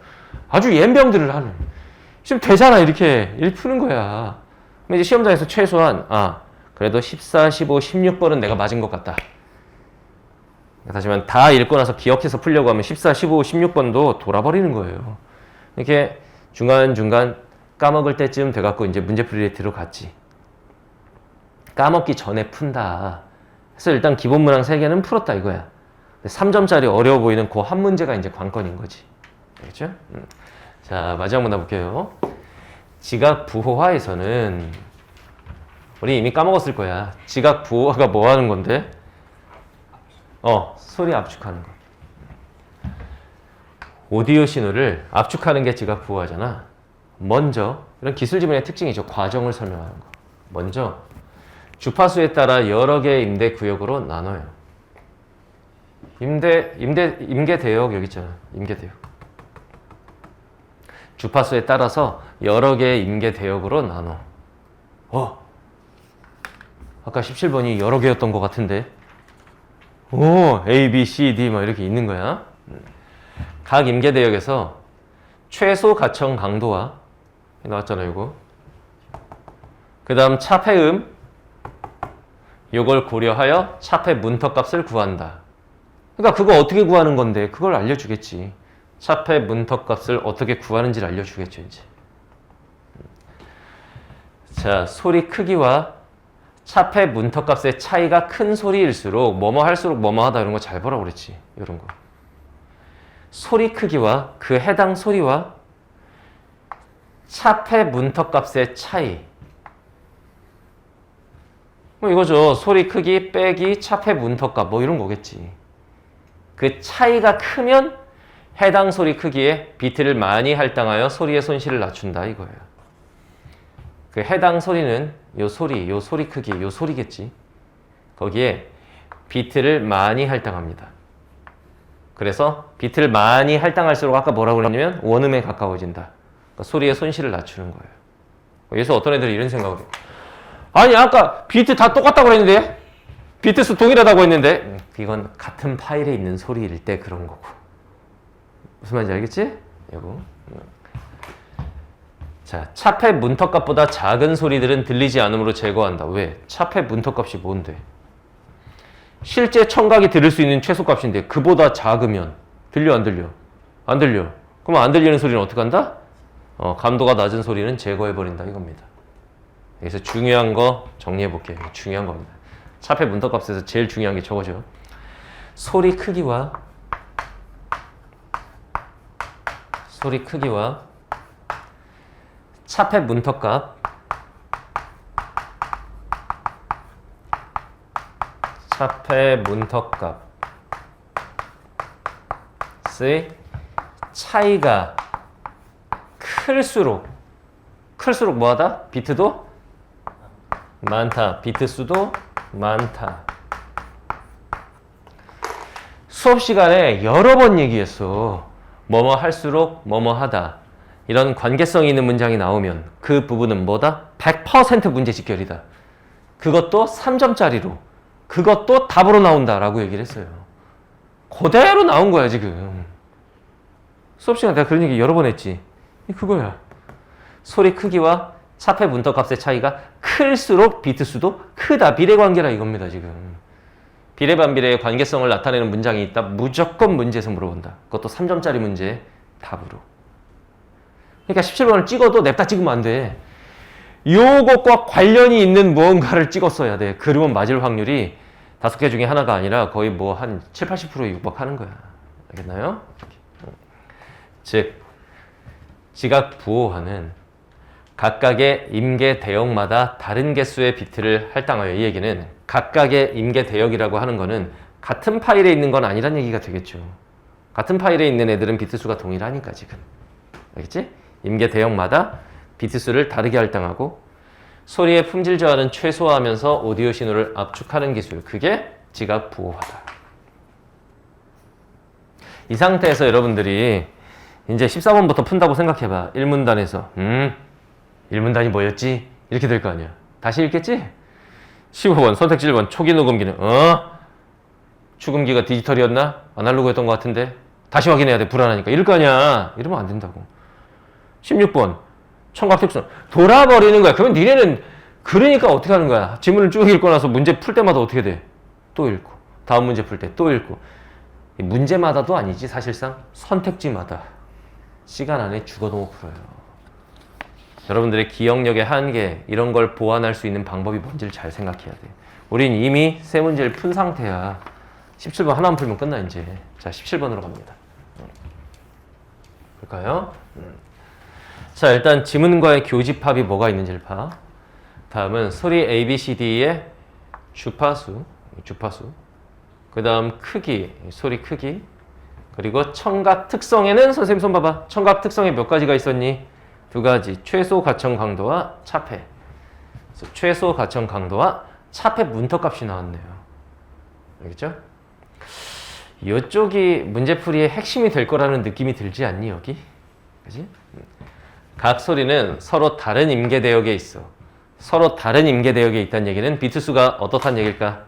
아주 옌병들을 하는. 지금 되잖아 이렇게 푸는 거야. 근데 이제 시험장에서 최소한 그래도 14, 15, 16번은 내가 맞은 것 같다. 다시 말하면 다 읽고 나서 기억해서 풀려고 하면 14, 15, 16번도 돌아버리는 거예요. 이렇게 중간중간 까먹을 때쯤 돼갖고 이제 문제풀이에 들어갔지. 까먹기 전에 푼다. 그래서 일단 기본 문항 3개는 풀었다 이거야. 3점짜리 어려워 보이는 그 한 문제가 이제 관건인 거지. 알겠죠? 자, 마지막 문제 볼게요. 지각 부호화에서는 우리 이미 까먹었을 거야. 지각 부호화가 뭐 하는 건데? 소리 압축하는 거. 오디오 신호를 압축하는 게 지각 부호화잖아. 먼저 이런 기술 지문의 특징이죠. 과정을 설명하는 거. 먼저 주파수에 따라 여러 개의 임대 구역으로 나눠요. 임계 대역 여기 있잖아. 임계 대역. 주파수에 따라서 여러 개의 임계 대역으로 나눠. 아까 17번이 여러 개였던 것 같은데. A, B, C, D 막 이렇게 있는 거야. 각 임계 대역에서 최소 가청 강도와 나왔잖아요, 이거. 그 다음 차폐음 요걸 고려하여 차폐 문턱값을 구한다. 그러니까 그거 어떻게 구하는 건데 그걸 알려주겠지. 차폐 문턱값을 어떻게 구하는지를 알려주겠죠, 이제. 자, 소리 크기와 차폐 문턱값의 차이가 큰 소리일수록 뭐뭐 할수록 뭐뭐 하다 이런 거 잘 보라고 그랬지. 이런 거. 소리 크기와 그 해당 소리와 차폐 문턱값의 차이. 뭐 이거죠. 소리 크기 빼기 차폐 문턱값 뭐 이런 거겠지. 그 차이가 크면 해당 소리 크기에 비트를 많이 할당하여 소리의 손실을 낮춘다 이거예요. 그 해당 소리는 요 소리 크기, 요 소리겠지. 거기에 비트를 많이 할당합니다. 그래서 비트를 많이 할당할수록 아까 뭐라고 그랬냐면 원음에 가까워진다. 그러니까 소리의 손실을 낮추는 거예요. 그래서 어떤 애들이 이런 생각을 해요. 아니 아까 비트 다 똑같다고 그랬는데 비트 수 동일하다고 했는데 이건 같은 파일에 있는 소리일 때 그런 거고. 무슨 말인지 알겠지? 이거. 자, 차폐 문턱값보다 작은 소리들은 들리지 않으므로 제거한다. 왜? 차폐 문턱값이 뭔데? 실제 청각이 들을 수 있는 최소값인데 그보다 작으면 들려 안 들려? 안 들려. 그럼 안 들리는 소리는 어떻게 한다? 감도가 낮은 소리는 제거해버린다 이겁니다. 여기서 중요한 거 정리해 볼게요. 중요한 겁니다. 차폐 문턱값에서 제일 중요한 게 저거죠. 소리 크기와 차폐 문턱값 의 차이가 클수록 뭐하다? 비트도 많다. 비트 수도 많다. 수업 시간에 여러 번 얘기했어. 뭐뭐 할수록 뭐뭐 하다. 이런 관계성이 있는 문장이 나오면 그 부분은 뭐다? 100% 문제 직결이다. 그것도 3점짜리로. 그것도 답으로 나온다라고 얘기를 했어요. 그대로 나온 거야 지금. 수업 시간에 내가 그런 얘기 여러 번 했지. 그거야. 소리 크기와 차폐 문턱값의 차이가 클수록 비트 수도 크다. 비례관계라 이겁니다 지금. 비례반비례의 관계성을 나타내는 문장이 있다. 무조건 문제에서 물어본다. 그것도 3점짜리 문제 답으로. 그러니까 17번을 찍어도 냅다 찍으면 안 돼. 요것과 관련이 있는 무언가를 찍었어야 돼. 그러면 맞을 확률이 5개 중에 하나가 아니라 거의 뭐 한 7, 80%에 육박하는 거야. 알겠나요? 즉 지각 부호화는 각각의 임계 대역마다 다른 개수의 비트를 할당하여, 이 얘기는 각각의 임계 대역이라고 하는 거는 같은 파일에 있는 건 아니란 얘기가 되겠죠. 같은 파일에 있는 애들은 비트 수가 동일하니까 지금. 알겠지? 임계 대역마다 비트 수를 다르게 할당하고 소리의 품질 저하는 최소화하면서 오디오 신호를 압축하는 기술. 그게 지각 부호화다. 이 상태에서 여러분들이 이제 14번부터 푼다고 생각해봐. 1문단에서 1문단이 뭐였지? 이렇게 될 거 아니야. 다시 읽겠지? 15번 선택지 1번 초기 녹음기는 축음기가 디지털이었나? 아날로그였던 것 같은데 다시 확인해야 돼. 불안하니까. 이럴 거 아니야. 이러면 안 된다고. 16번 청각 특성 돌아버리는 거야. 그러면 니네는 그러니까 어떻게 하는 거야? 지문을 쭉 읽고 나서 문제 풀 때마다 어떻게 돼? 또 읽고 다음 문제 풀 때 또 읽고 문제마다도 아니지 사실상 선택지마다 시간 안에 죽어도 풀어요. 여러분들의 기억력의 한계 이런 걸 보완할 수 있는 방법이 뭔지를 잘 생각해야 돼. 우린 이미 세 문제를 푼 상태야. 17번 하나만 풀면 끝나 이제. 자 17번으로 갑니다. 볼까요? 자 일단 지문과의 교집합이 뭐가 있는지를 봐. 다음은 소리 ABCD의 주파수 그 다음 크기, 소리 크기 그리고 청각 특성에는 선생님 손 봐봐. 청각 특성에 몇 가지가 있었니? 두 가지. 최소 가청 강도와 차폐. 그래서 최소 가청 강도와 차폐 문턱값이 나왔네요. 알겠죠? 이쪽이 문제풀이의 핵심이 될 거라는 느낌이 들지 않니 여기? 그지? 각 소리는 서로 다른 임계 대역에 있어. 서로 다른 임계 대역에 있다는 얘기는 비트 수가 어떻다는 얘기일까?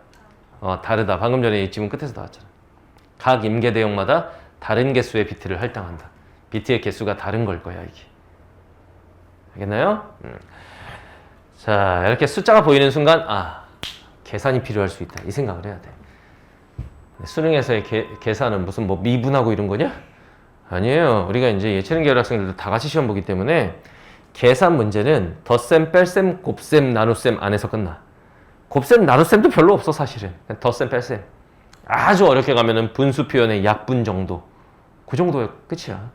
다르다. 방금 전에 이 지문 끝에서 나왔잖아. 각 임계 대역마다 다른 개수의 비트를 할당한다. 비트의 개수가 다른 걸 거야 이게. 알겠나요? 자 이렇게 숫자가 보이는 순간 계산이 필요할 수 있다. 이 생각을 해야 돼. 수능에서의 계산은 무슨 뭐 미분하고 이런 거냐? 아니에요. 우리가 이제 예체능 계열 학생들도 다 같이 시험 보기 때문에 계산 문제는 덧셈, 뺄셈, 곱셈, 나눗셈 안에서 끝나. 곱셈, 나눗셈도 별로 없어 사실은. 덧셈, 뺄셈. 아주 어렵게 가면은 분수 표현의 약분 정도. 그 정도의 끝이야.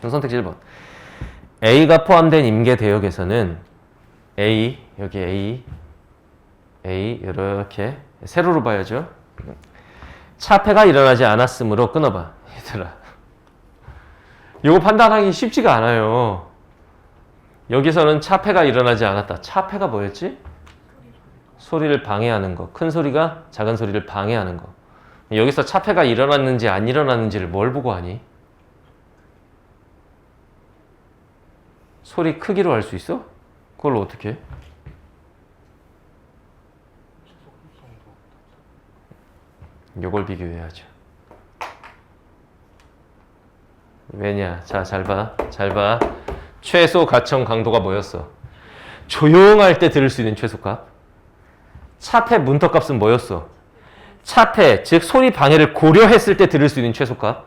선택지 1번. A가 포함된 임계 대역에서는 A, 여기 A 이렇게 세로로 봐야죠. 차폐가 일어나지 않았으므로 끊어봐. 얘들아. 이거 판단하기 쉽지가 않아요. 여기서는 차폐가 일어나지 않았다. 차폐가 뭐였지? 소리를 방해하는 거. 큰 소리가 작은 소리를 방해하는 거. 여기서 차폐가 일어났는지 안 일어났는지를 뭘 보고 하니? 소리 크기로 알 수 있어? 그걸로 어떻게 해? 요걸 비교해야죠. 왜냐? 자, 잘 봐. 최소 가청 강도가 뭐였어? 조용할 때 들을 수 있는 최소값. 차폐 문턱값은 뭐였어? 차폐, 즉 소리 방해를 고려했을 때 들을 수 있는 최소값.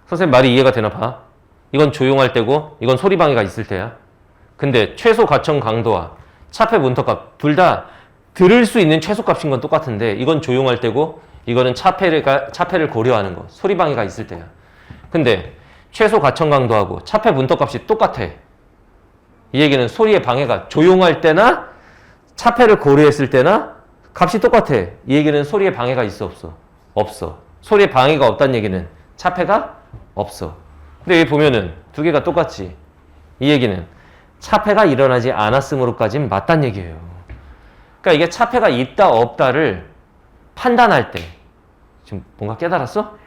선생님 말이 이해가 되나 봐. 이건 조용할 때고 이건 소리 방해가 있을 때야. 근데 최소 가청 강도와 차폐 문턱값 둘 다 들을 수 있는 최소값인 건 똑같은데 이건 조용할 때고 이거는 차폐를 고려하는 거. 소리 방해가 있을 때야. 근데 최소 가청 강도하고 차폐 문턱값이 똑같아. 이 얘기는 소리의 방해가 조용할 때나 차폐를 고려했을 때나 값이 똑같아. 이 얘기는 소리의 방해가 있어 없어? 없어. 소리의 방해가 없다는 얘기는 차폐가 없어. 근데 여기 보면은 두 개가 똑같지. 이 얘기는 차폐가 일어나지 않았으므로까지는 맞다는 얘기예요. 그러니까 이게 차폐가 있다 없다를 판단할 때 지금 뭔가 깨달았어?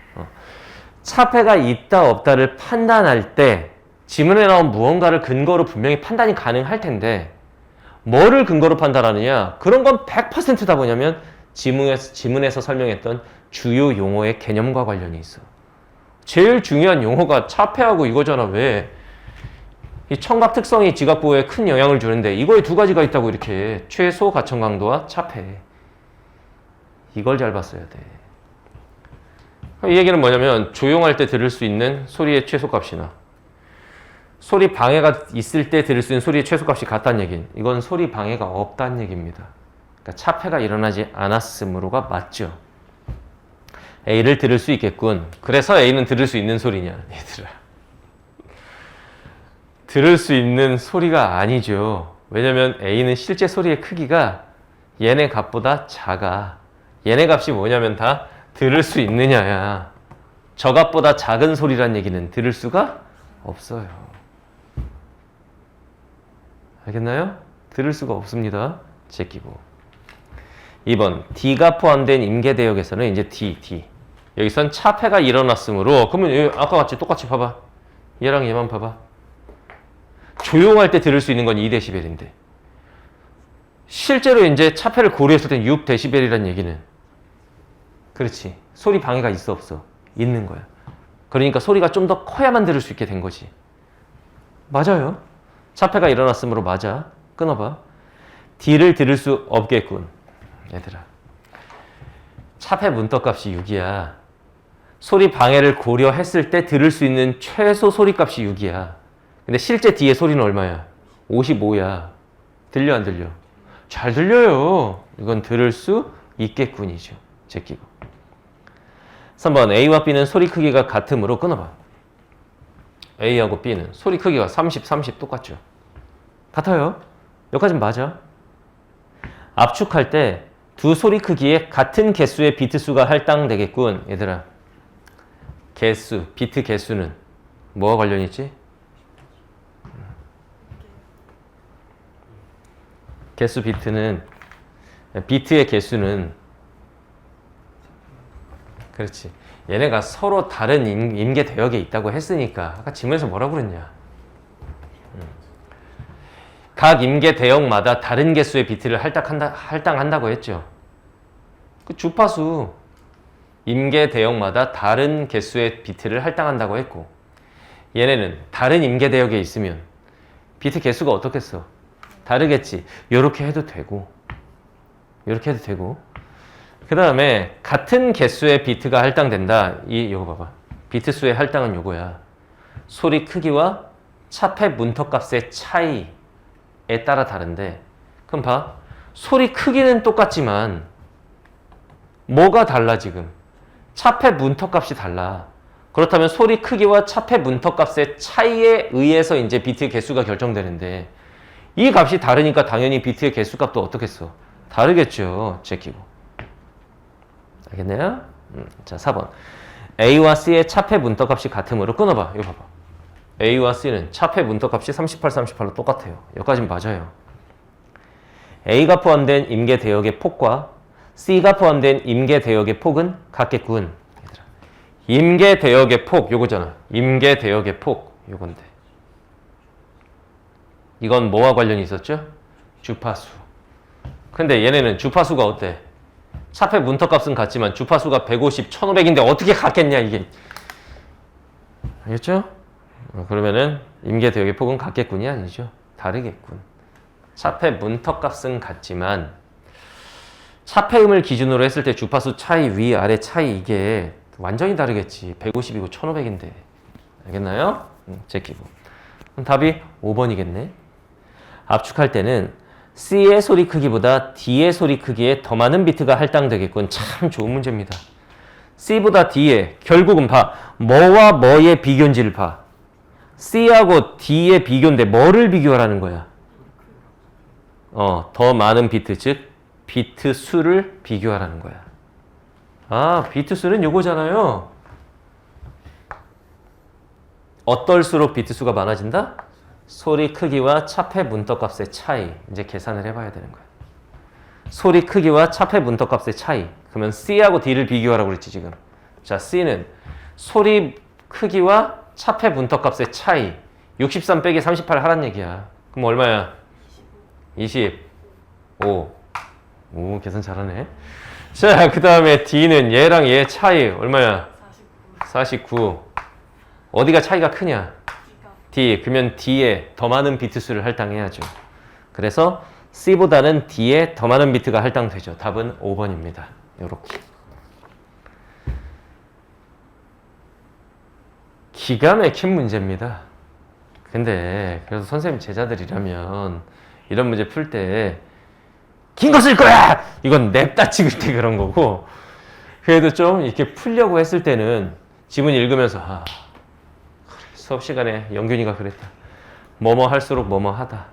차폐가 있다 없다를 판단할 때 지문에 나온 무언가를 근거로 분명히 판단이 가능할 텐데 뭐를 근거로 판단하느냐? 그런 건 100%다 뭐냐면 지문에서 설명했던 주요 용어의 개념과 관련이 있어. 제일 중요한 용어가 차폐하고 이거잖아. 왜? 이 청각 특성이 지각 보호에 큰 영향을 주는데 이거에 두 가지가 있다고 이렇게. 최소 가청 강도와 차폐. 이걸 잘 봤어야 돼. 이 얘기는 뭐냐면 조용할 때 들을 수 있는 소리의 최소값이나 소리 방해가 있을 때 들을 수 있는 소리의 최소값이 같다는 얘기는 이건 소리 방해가 없다는 얘기입니다. 그러니까 차폐가 일어나지 않았으므로가 맞죠. A를 들을 수 있겠군. 그래서 A는 들을 수 있는 소리냐 얘들아. 들을 수 있는 소리가 아니죠. 왜냐면 A는 실제 소리의 크기가 얘네 값보다 작아. 얘네 값이 뭐냐면 다 들을 수 있느냐야. 저 값보다 작은 소리란 얘기는 들을 수가 없어요. 알겠나요? 들을 수가 없습니다. 제끼고. 2번 D가 포함된 임계 대역에서는 이제 D 여기선 차폐가 일어났으므로 그러면 여기 아까 같이 똑같이 봐봐. 얘랑 얘만 봐봐. 조용할 때 들을 수 있는 건 2dB인데 실제로 이제 차폐를 고려했을 땐 6dB이란 얘기는 그렇지. 소리 방해가 있어 없어? 있는 거야. 그러니까 소리가 좀 더 커야만 들을 수 있게 된 거지. 맞아요. 차폐가 일어났으므로 맞아. 끊어봐. D를 들을 수 없겠군. 얘들아. 차폐 문턱값이 6이야. 소리 방해를 고려했을 때 들을 수 있는 최소 소리값이 6이야. 근데 실제 뒤에 소리는 얼마야? 55야. 들려 안 들려? 잘 들려요. 이건 들을 수 있겠군이죠. 제끼고. 3번 A와 B는 소리 크기가 같으므로 끊어봐. A하고 B는 소리 크기가 30, 30 똑같죠. 같아요. 여기까지는 맞아. 압축할 때 두 소리 크기에 같은 개수의 비트 수가 할당되겠군. 얘들아. 개수, 비트 개수는 뭐와 관련이 있지? 개수 비트는 비트의 개수는 그렇지. 얘네가 서로 다른 임계 대역에 있다고 했으니까 아까 지문에서 뭐라고 그랬냐? 각 임계 대역마다 다른 개수의 비트를 할당한다고 했죠. 그 주파수 임계 대역마다 다른 개수의 비트를 할당한다고 했고 얘네는 다른 임계 대역에 있으면 비트 개수가 어떻겠어? 다르겠지. 요렇게 해도 되고 요렇게 해도 되고 그 다음에 같은 개수의 비트가 할당된다. 요거 봐봐. 비트 수의 할당은 요거야. 소리 크기와 차폐 문턱값의 차이에 따라 다른데 그럼 봐. 소리 크기는 똑같지만 뭐가 달라 지금? 차폐 문턱값이 달라. 그렇다면 소리 크기와 차폐 문턱값의 차이에 의해서 이제 비트의 개수가 결정되는데 이 값이 다르니까 당연히 비트의 개수값도 어떻겠어? 다르겠죠. 제끼고. 알겠나요? 자, 4번. A와 C의 차폐 문턱값이 같으므로 끊어봐. 이거 봐봐. A와 C는 차폐 문턱값이 38, 38로 똑같아요. 여기까지는 맞아요. A가 포함된 임계 대역의 폭과 C가 포함된 임계 대역의 폭은 같겠군. 얘들아. 임계 대역의 폭, 요거잖아. 임계 대역의 폭, 요건데. 이건 뭐와 관련이 있었죠? 주파수. 근데 얘네는 주파수가 어때? 차폐 문턱값은 같지만 주파수가 150, 1500인데 어떻게 같겠냐 이게. 알겠죠? 그러면은 임계 대역의 폭은 같겠군이 아니죠. 다르겠군. 차폐 문턱값은 같지만 차폐음을 기준으로 했을 때 주파수 차이, 위, 아래 차이 이게 완전히 다르겠지. 150이고 1500인데. 알겠나요? 제끼고. 그럼 답이 5번이겠네. 압축할 때는 C의 소리 크기보다 D의 소리 크기에 더 많은 비트가 할당되겠군. 참 좋은 문제입니다. C보다 D에 결국은 봐. 뭐와 뭐의 비교인지를 봐. C하고 D의 비교인데 뭐를 비교하라는 거야? 더 많은 비트, 즉 비트 수를 비교하라는 거야. 아, 비트 수는 요거잖아요. 어떨수록 비트 수가 많아진다? 소리 크기와 차폐 문턱값의 차이. 이제 계산을 해봐야 되는 거야. 소리 크기와 차폐 문턱값의 차이. 그러면 C하고 D를 비교하라고 그랬지 지금. 자, C는 소리 크기와 차폐 문턱값의 차이. 63 빼기 38 하란 얘기야. 그럼 얼마야? 25. 오, 계산 잘하네. 자, 그 다음에 D는 얘랑 얘 차이 얼마야? 49. 어디가 차이가 크냐? D. 그러면 D에 더 많은 비트 수를 할당해야죠. 그래서 C보다는 D에 더 많은 비트가 할당되죠. 답은 5번입니다. 요렇게. 기가 막힌 문제입니다. 근데 그래서 선생님 제자들이라면 이런 문제 풀 때 긴 거 쓸 거야! 이건 냅다 찍을 때 그런 거고 그래도 좀 이렇게 풀려고 했을 때는 지문 읽으면서 수업 시간에 영균이가 그랬다. 뭐뭐 할수록 뭐뭐 하다.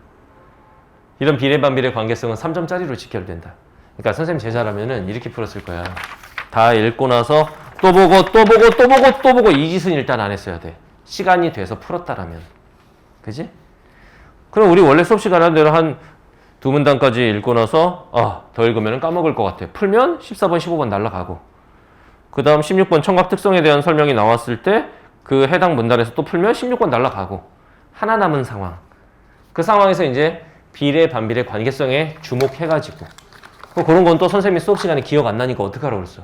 이런 비례반비례 관계성은 3점짜리로 직결된다. 그러니까 선생님 제자라면은 이렇게 풀었을 거야. 다 읽고 나서 또 보고 또 보고 또 보고 또 보고 이 짓은 일단 안 했어야 돼. 시간이 돼서 풀었다라면. 그지? 그럼 우리 원래 수업 시간 한 대로 한 두 문단까지 읽고 나서 더 읽으면 까먹을 것 같아. 풀면 14번, 15번 날라가고 그 다음 16번 청각 특성에 대한 설명이 나왔을 때 그 해당 문단에서 또 풀면 16번 날라가고 하나 남은 상황. 그 상황에서 이제 비례, 반비례 관계성에 주목해가지고 그런 건 또 선생님이 수업 시간에 기억 안 나니까 어떡하라고 그랬어?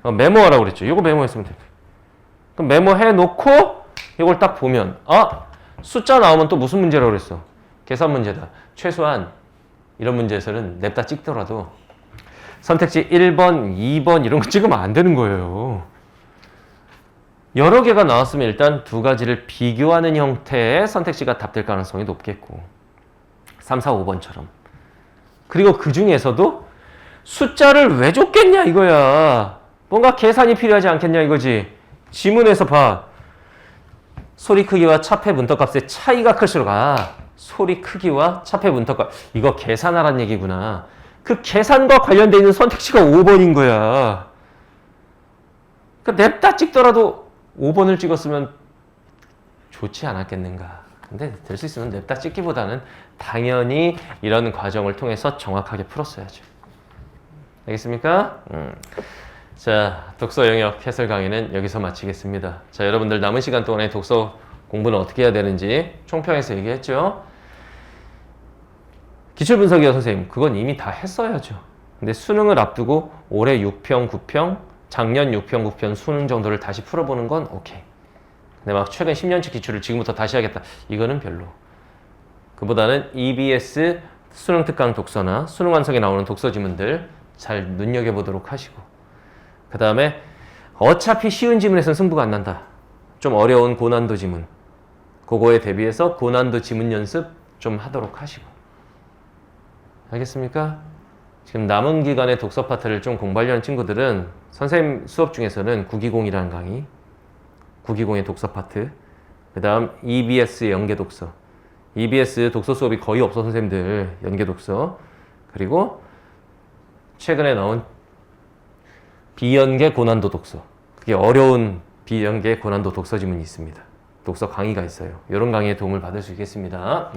메모하라고 그랬죠. 이거 메모했으면 돼. 그럼 메모해놓고 이걸 딱 보면 숫자 나오면 또 무슨 문제라고 그랬어? 계산 문제다. 최소한 이런 문제에서는 냅다 찍더라도 선택지 1번, 2번 이런 거 찍으면 안 되는 거예요. 여러 개가 나왔으면 일단 두 가지를 비교하는 형태의 선택지가 답될 가능성이 높겠고 3, 4, 5번처럼 그리고 그 중에서도 숫자를 왜 줬겠냐 이거야. 뭔가 계산이 필요하지 않겠냐 이거지. 지문에서 봐. 소리 크기와 차폐 문턱값의 차이가 클수록 소리 크기와 차폐 문턱값 이거 계산하란 얘기구나. 그 계산과 관련되어 있는 선택지가 5번인 거야. 그러니까 냅다 찍더라도 5번을 찍었으면 좋지 않았겠는가. 근데 될 수 있으면 냅다 찍기보다는 당연히 이런 과정을 통해서 정확하게 풀었어야죠. 알겠습니까? 자, 독서 영역 해설 강의는 여기서 마치겠습니다. 자, 여러분들 남은 시간 동안에 독서 공부는 어떻게 해야 되는지 총평해서 얘기했죠. 기출분석이요 선생님, 그건 이미 다 했어야죠. 근데 수능을 앞두고 올해 6평, 9평, 작년 6평, 9평 수능 정도를 다시 풀어보는 건 오케이. 근데 막 최근 10년치 기출을 지금부터 다시 하겠다. 이거는 별로. 그보다는 EBS 수능 특강 독서나 수능 완성에 나오는 독서 지문들 잘 눈여겨보도록 하시고 그 다음에 어차피 쉬운 지문에서는 승부가 안 난다. 좀 어려운 고난도 지문 그거에 대비해서 고난도 지문 연습 좀 하도록 하시고 알겠습니까? 지금 남은 기간의 독서 파트를 좀 공부하려는 친구들은 선생님 수업 중에서는 9기공이라는 강의 9기공의 독서 파트 그 다음 EBS 연계 독서 EBS 독서 수업이 거의 없어 선생님들 연계 독서 그리고 최근에 나온 비연계 고난도 독서 그게 어려운 비연계 고난도 독서 지문이 있습니다. 독서 강의가 있어요. 이런 강의에 도움을 받을 수 있겠습니다.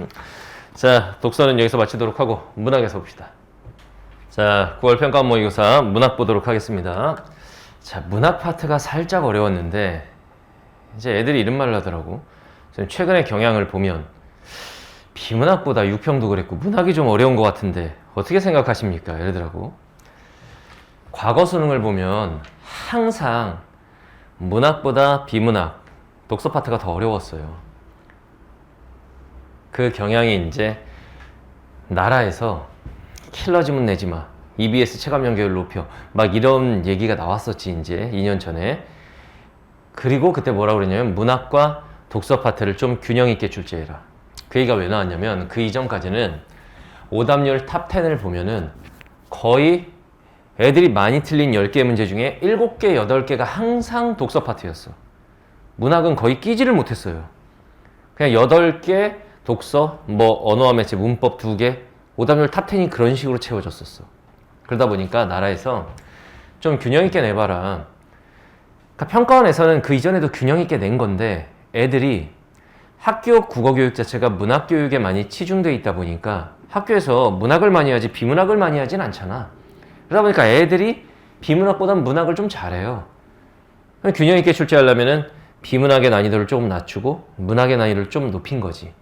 자, 독서는 여기서 마치도록 하고 문학에서 봅시다. 자, 9월 평가 모의고사 문학 보도록 하겠습니다. 자, 문학 파트가 살짝 어려웠는데 이제 애들이 이런 말을 하더라고. 최근에 경향을 보면 비문학보다 6평도 그랬고 문학이 좀 어려운 것 같은데 어떻게 생각하십니까? 이러더라고. 과거 수능을 보면 항상 문학보다 비문학 독서 파트가 더 어려웠어요. 그 경향이 이제 나라에서 킬러 지문 내지 마. EBS 체감 연계율 높여. 막 이런 얘기가 나왔었지 이제 2년 전에. 그리고 그때 뭐라고 그랬냐면 문학과 독서 파트를 좀 균형 있게 출제해라. 그 얘기가 왜 나왔냐면 그 이전까지는 오답률 탑 10을 보면은 거의 애들이 많이 틀린 10개 문제 중에 7개, 8개가 항상 독서 파트였어. 문학은 거의 끼지를 못했어요. 그냥 8개 독서, 뭐 언어와 매체, 문법 2개, 오답률 탑 10이 그런 식으로 채워졌었어. 그러다 보니까 나라에서 좀 균형 있게 내봐라. 그러니까 평가원에서는 그 이전에도 균형 있게 낸 건데 애들이 학교 국어교육 자체가 문학교육에 많이 치중되어 있다 보니까 학교에서 문학을 많이 하지 비문학을 많이 하진 않잖아. 그러다 보니까 애들이 비문학보단 문학을 좀 잘해요. 균형 있게 출제하려면은 비문학의 난이도를 조금 낮추고 문학의 난이도를 좀 높인 거지.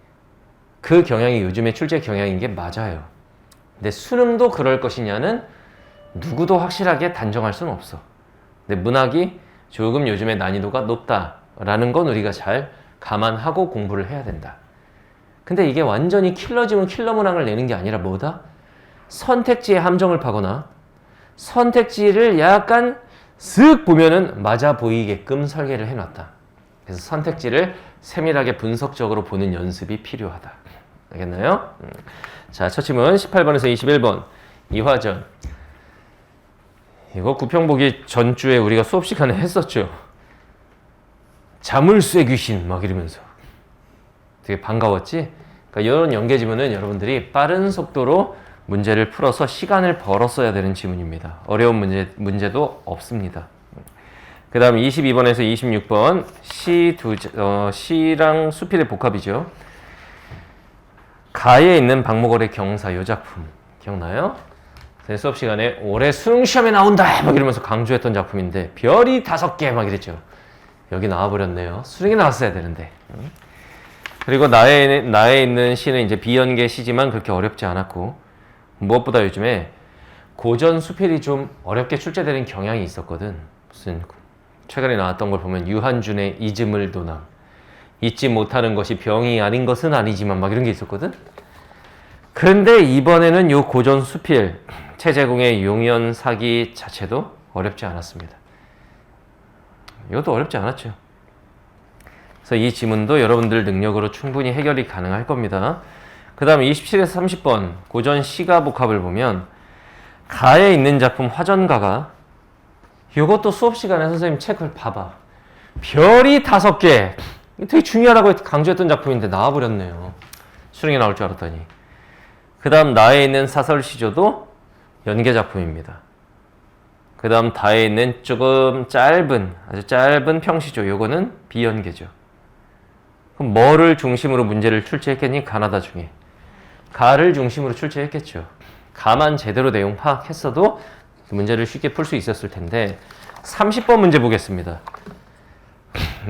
그 경향이 요즘의 출제 경향인 게 맞아요. 근데 수능도 그럴 것이냐는 누구도 확실하게 단정할 수는 없어. 근데 문학이 조금 요즘에 난이도가 높다라는 건 우리가 잘 감안하고 공부를 해야 된다. 근데 이게 완전히 킬러 지문 킬러 문항을 내는 게 아니라 뭐다? 선택지에 함정을 파거나 선택지를 약간 쓱 보면은 맞아 보이게끔 설계를 해놨다. 그래서 선택지를 세밀하게 분석적으로 보는 연습이 필요하다. 알겠나요? 자, 첫 질문 18번에서 21번 이화전. 이거 구평보기 전주에 우리가 수업 시간에 했었죠. 자물쇠 귀신 막 이러면서 되게 반가웠지? 그러니까 이런 연계 지문은 여러분들이 빠른 속도로 문제를 풀어서 시간을 벌었어야 되는 지문입니다. 어려운 문제도 없습니다. 그 다음 22번에서 26번 시랑 수필의 복합이죠. 가에 있는 박목월의 경사 이 작품 기억나요? 수업 시간에 올해 수능 시험에 나온다 막 이러면서 강조했던 작품인데 별이 5개 막 이랬죠. 여기 나와버렸네요. 수능에 나왔어야 되는데. 그리고 나에 있는 시는 이제 비연계 시지만 그렇게 어렵지 않았고 무엇보다 요즘에 고전 수필이 좀 어렵게 출제되는 경향이 있었거든. 무슨 최근에 나왔던 걸 보면 유한준의 이즘을 도남 잊지 못하는 것이 병이 아닌 것은 아니지만 막 이런 게 있었거든. 그런데 이번에는 요 고전 수필 최재공의 용연 사기 자체도 어렵지 않았습니다. 이것도 어렵지 않았죠. 그래서 이 지문도 여러분들 능력으로 충분히 해결이 가능할 겁니다. 그 다음에 27에서 30번 고전 시가 복합을 보면 가에 있는 작품 화전가가 이것도 수업 시간에 선생님 책을 봐봐. 별이 5개. 되게 중요하다고 강조했던 작품인데 나와버렸네요. 수능에 나올 줄 알았더니. 그 다음 나에 있는 사설시조도 연계 작품입니다. 그 다음 다에 있는 조금 짧은 아주 짧은 평시조 요거는 비연계죠. 그럼 뭐를 중심으로 문제를 출제했겠니? 가나다 중에. 가를 중심으로 출제했겠죠. 가만 제대로 내용 파악했어도 문제를 쉽게 풀 수 있었을 텐데 30번 문제 보겠습니다.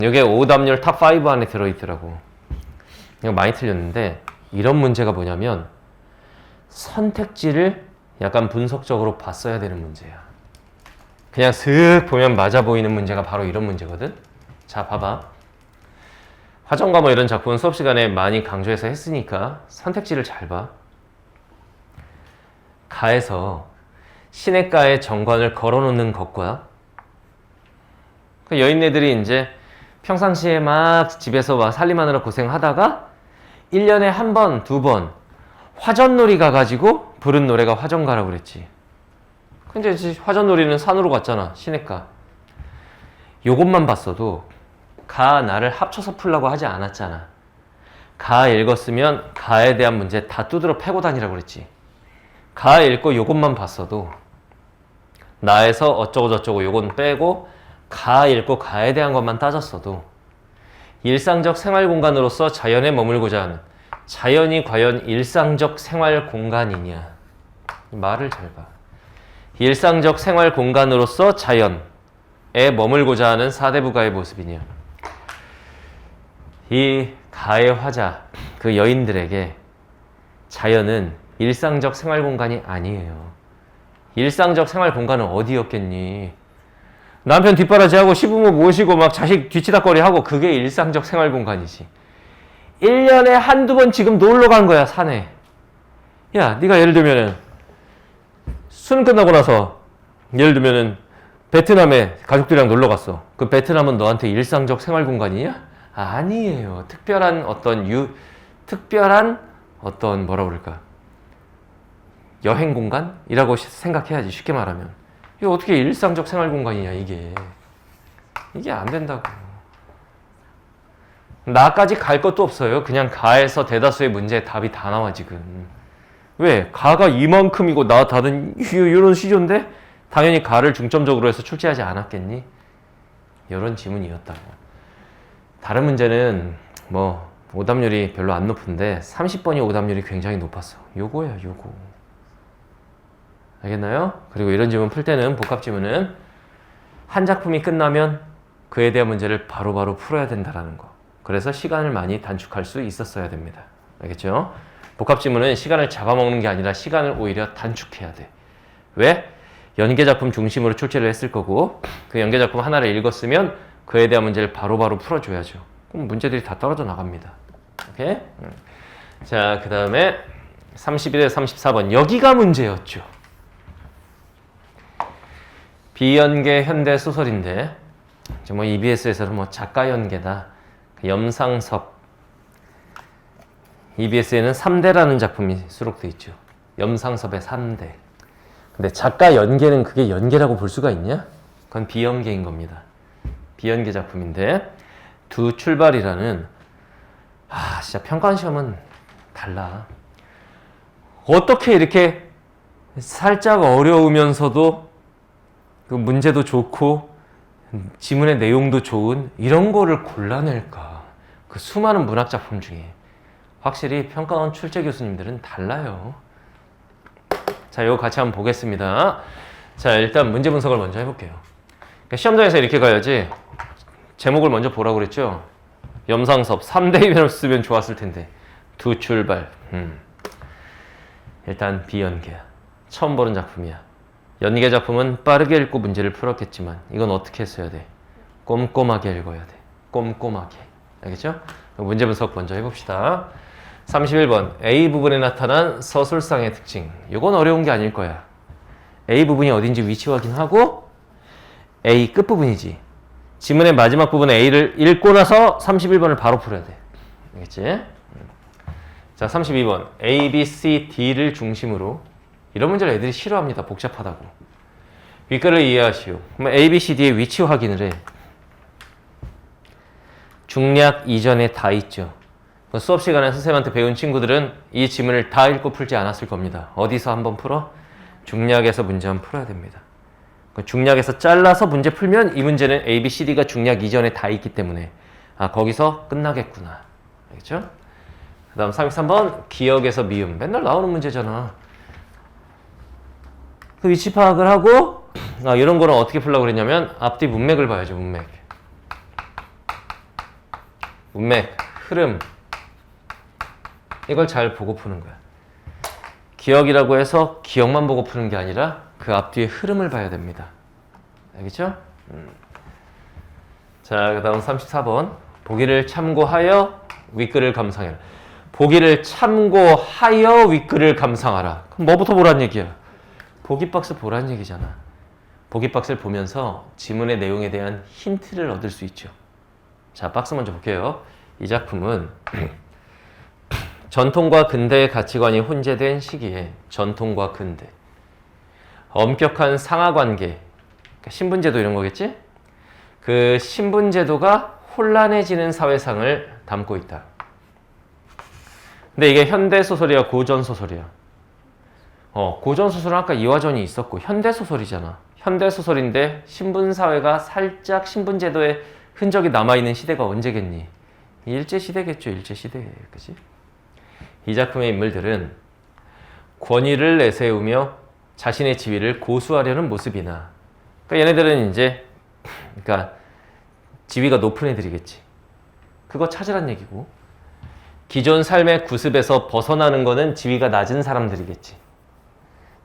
이게 오답률 탑5 안에 들어있더라고. 이거 많이 틀렸는데 이런 문제가 뭐냐면 선택지를 약간 분석적으로 봤어야 되는 문제야. 그냥 슥 보면 맞아 보이는 문제가 바로 이런 문제거든. 자, 봐봐. 화전가 뭐 이런 작품은 수업 시간에 많이 강조해서 했으니까 선택지를 잘 봐. 가에서 시냇가에 정관을 걸어놓는 것과 그 여인네들이 이제 평상시에 막 집에서 막 살림하느라 고생하다가 1년에 한 번, 2번 화전놀이 가가지고 부른 노래가 화전가라고 그랬지. 근데 화전놀이는 산으로 갔잖아. 시냇가. 요것만 봤어도 가, 나를 합쳐서 풀라고 하지 않았잖아. 가 읽었으면 가에 대한 문제 다 두드러 패고 다니라고 그랬지. 가 읽고 요것만 봤어도 나에서 어쩌고 저쩌고 요건 빼고 가 읽고 가에 대한 것만 따졌어도 일상적 생활 공간으로서 자연에 머물고자 하는 자연이 과연 일상적 생활 공간이냐. 말을 잘 봐. 일상적 생활 공간으로서 자연에 머물고자 하는 사대부가의 모습이냐. 이 가의 화자, 그 여인들에게 자연은 일상적 생활 공간이 아니에요. 일상적 생활 공간은 어디였겠니? 남편 뒷바라지하고 시부모 모시고 막 자식 뒤치다꺼리하고 그게 일상적 생활 공간이지. 1년에 한두 번 지금 놀러 간 거야, 산에. 야, 네가 예를 들면은 수능 끝나고 나서 예를 들면은 베트남에 가족들이랑 놀러 갔어. 그 베트남은 너한테 일상적 생활 공간이냐? 아니에요. 특별한 어떤 뭐라 그럴까? 여행 공간이라고 생각해야지. 쉽게 말하면. 이게 어떻게 일상적 생활 공간이냐, 이게. 이게 안 된다고. 나까지 갈 것도 없어요. 그냥 가에서 대다수의 문제의 답이 다 나와, 지금. 왜? 가가 이만큼이고 나 다른 이런 시조인데 당연히 가를 중점적으로 해서 출제하지 않았겠니? 이런 지문이었다고. 다른 문제는 뭐 오답률이 별로 안 높은데 30번이 오답률이 굉장히 높았어. 요거야, 요거. 알겠나요? 그리고 이런 지문 풀 때는 복합 지문은 한 작품이 끝나면 그에 대한 문제를 바로바로 풀어야 된다라는 거. 그래서 시간을 많이 단축할 수 있었어야 됩니다. 알겠죠? 복합 지문은 시간을 잡아먹는 게 아니라 시간을 오히려 단축해야 돼. 왜? 연계 작품 중심으로 출제를 했을 거고 그 연계 작품 하나를 읽었으면 그에 대한 문제를 바로바로 풀어줘야죠. 그럼 문제들이 다 떨어져 나갑니다. 오케이? 자, 그 다음에 31에서 34번. 여기가 문제였죠. 비연계 현대 소설인데 뭐 EBS에서는 뭐 작가 연계다. 염상섭. EBS에는 3대라는 작품이 수록되어 있죠. 염상섭의 3대. 근데 작가 연계는 그게 연계라고 볼 수가 있냐? 그건 비연계인 겁니다. 비연계 작품인데 두 출발이라는 진짜 평가원 시험은 달라. 어떻게 이렇게 살짝 어려우면서도 그 문제도 좋고 지문의 내용도 좋은 이런 거를 골라낼까? 그 수많은 문학 작품 중에 확실히 평가원 출제 교수님들은 달라요. 자, 이거 같이 한번 보겠습니다. 자, 일단 문제 분석을 먼저 해볼게요. 그러니까 시험장에서 이렇게 가야지. 제목을 먼저 보라고 그랬죠? 염상섭 3대이면 쓰면 좋았을 텐데. 두 출발. 일단 비연계야. 처음 보는 작품이야. 연계 작품은 빠르게 읽고 문제를 풀었겠지만 이건 어떻게 했어야 돼? 꼼꼼하게 읽어야 돼. 꼼꼼하게. 알겠죠? 문제 분석 먼저 해봅시다. 31번. A 부분에 나타난 서술상의 특징. 이건 어려운 게 아닐 거야. A 부분이 어딘지 위치 확인하고 A 끝부분이지. 지문의 마지막 부분에 A를 읽고 나서 31번을 바로 풀어야 돼. 알겠지? 자, 32번. A, B, C, D를 중심으로 이런 문제를 애들이 싫어합니다. 복잡하다고. 윗글을 이해하시오. 그럼 A, B, C, D의 위치 확인을 해. 중략 이전에 다 있죠. 수업 시간에 선생님한테 배운 친구들은 이 지문을 다 읽고 풀지 않았을 겁니다. 어디서 한번 풀어? 중략에서 문제 한번 풀어야 됩니다. 중략에서 잘라서 문제 풀면 이 문제는 A, B, C, D가 중략 이전에 다 있기 때문에 거기서 끝나겠구나. 알겠죠? 그 다음 33번 기역에서 미음. 맨날 나오는 문제잖아. 그 위치 파악을 하고 이런 거는 어떻게 풀려고 그랬냐면 앞뒤 문맥을 봐야죠. 문맥, 흐름 이걸 잘 보고 푸는 거야. 기역이라고 해서 기역만 보고 푸는 게 아니라 그 앞뒤의 흐름을 봐야 됩니다. 알겠죠? 자, 그 다음 34번 보기를 참고하여 윗글을 감상해라. 보기를 참고하여 윗글을 감상하라. 그럼 뭐부터 보란 얘기야? 보기 박스 보란 얘기잖아. 보기 박스를 보면서 지문의 내용에 대한 힌트를 얻을 수 있죠. 자, 박스 먼저 볼게요. 이 작품은 전통과 근대의 가치관이 혼재된 시기에 전통과 근대, 엄격한 상하관계, 그러니까 신분제도 이런 거겠지? 그 신분제도가 혼란해지는 사회상을 담고 있다. 근데 이게 현대소설이야, 고전소설이야? 고전소설은 아까 이화전이 있었고 현대소설이잖아. 현대소설인데 신분사회가 살짝 신분제도의 흔적이 남아있는 시대가 언제겠니? 일제시대겠죠. 일제시대. 그치? 이 작품의 인물들은 권위를 내세우며 자신의 지위를 고수하려는 모습이나, 그러니까 얘네들은 이제 그러니까 지위가 높은 애들이겠지. 그거 찾으란 얘기고, 기존 삶의 구습에서 벗어나는 거는 지위가 낮은 사람들이겠지.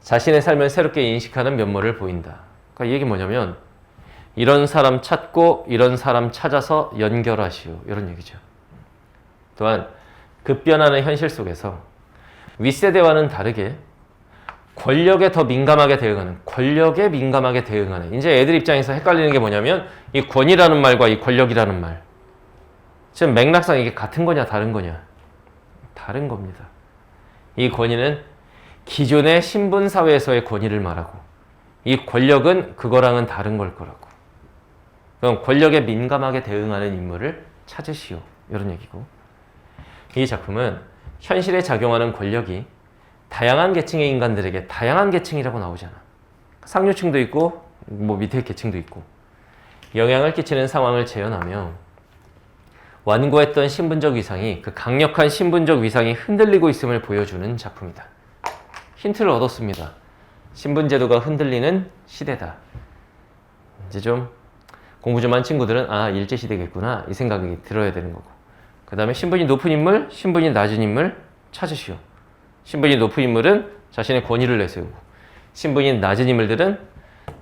자신의 삶을 새롭게 인식하는 면모를 보인다. 그러니까 이 얘기 뭐냐면 이런 사람 찾고 이런 사람 찾아서 연결하시오. 이런 얘기죠. 또한 급변하는 현실 속에서 윗세대와는 다르게 권력에 민감하게 대응하는 이제 애들 입장에서 헷갈리는 게 뭐냐면 이 권위라는 말과 이 권력이라는 말, 지금 맥락상 이게 같은 거냐 다른 거냐? 다른 겁니다. 이 권위는 기존의 신분사회에서의 권위를 말하고 이 권력은 그거랑은 다른 걸 거라고. 그럼 권력에 민감하게 대응하는 인물을 찾으시오. 이런 얘기고, 이 작품은 현실에 작용하는 권력이 다양한 계층의 인간들에게, 다양한 계층이라고 나오잖아. 상류층도 있고 밑에 계층도 있고 영향을 끼치는 상황을 재현하며 완고했던 신분적 위상이, 그 강력한 신분적 위상이 흔들리고 있음을 보여주는 작품이다. 힌트를 얻었습니다. 신분제도가 흔들리는 시대다. 이제 좀 공부 좀 한 친구들은 일제시대겠구나 이 생각이 들어야 되는 거고, 그 다음에 신분이 높은 인물, 신분이 낮은 인물 찾으시오. 신분이 높은 인물은 자신의 권위를 내세우고, 신분이 낮은 인물들은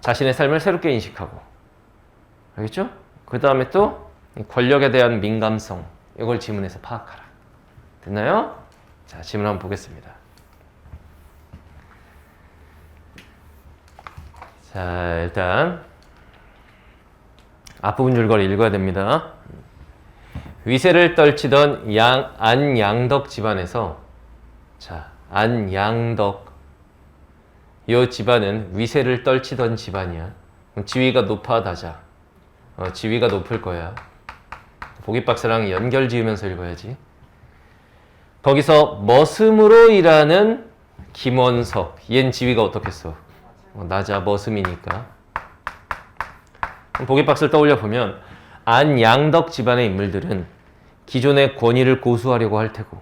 자신의 삶을 새롭게 인식하고. 알겠죠? 그 다음에 또 권력에 대한 민감성, 이걸 지문에서 파악하라. 됐나요? 자, 지문 한번 보겠습니다. 자, 일단 앞부분 줄거리 읽어야 됩니다. 위세를 떨치던 안양덕 집안에서, 자, 안양덕, 이 집안은 위세를 떨치던 집안이야. 지위가 높아 낮아? 지위가 높을 거야. 보기박스랑 연결 지으면서 읽어야지. 거기서 머슴으로 일하는 김원석, 얜 지위가 어떻겠어? 낮아, 머슴이니까. 보기박스를 떠올려 보면 안양덕 집안의 인물들은 기존의 권위를 고수하려고 할 테고,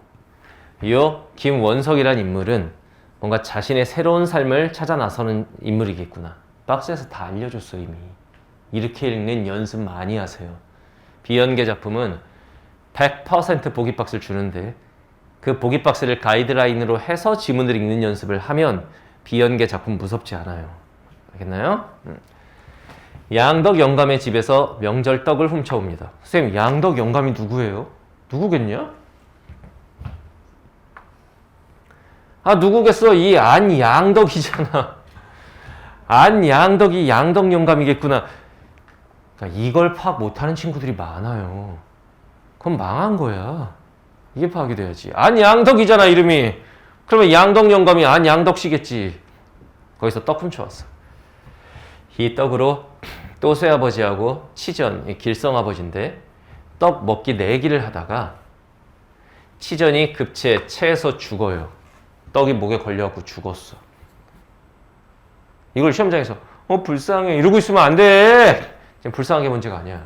요 김원석이란 인물은 뭔가 자신의 새로운 삶을 찾아 나서는 인물이겠구나. 박스에서 다 알려줬어 이미. 이렇게 읽는 연습 많이 하세요. 비연계 작품은 100% 보기박스를 주는데 그 보기박스를 가이드라인으로 해서 지문을 읽는 연습을 하면 비연계 작품 무섭지 않아요. 알겠나요? 양덕 영감의 집에서 명절 떡을 훔쳐옵니다. 선생님, 양덕 영감이 누구예요? 누구겠냐? 누구겠어? 이 안양덕이잖아. 안양덕이 양덕 영감이겠구나. 그러니까 이걸 파악 못하는 친구들이 많아요. 그럼 망한 거야. 이게 파악이 돼야지. 안양덕이잖아 이름이. 그러면 양덕 영감이 안양덕씨겠지. 거기서 떡 훔쳐왔어. 이 떡으로 또 새아버지하고 치전, 길성아버지인데 떡 먹기 내기를 하다가 치전이 급체 체해서 죽어요. 떡이 목에 걸려갖고 죽었어. 이걸 시험장에서 불쌍해 이러고 있으면 안 돼. 지금 불쌍한 게 문제가 아니야.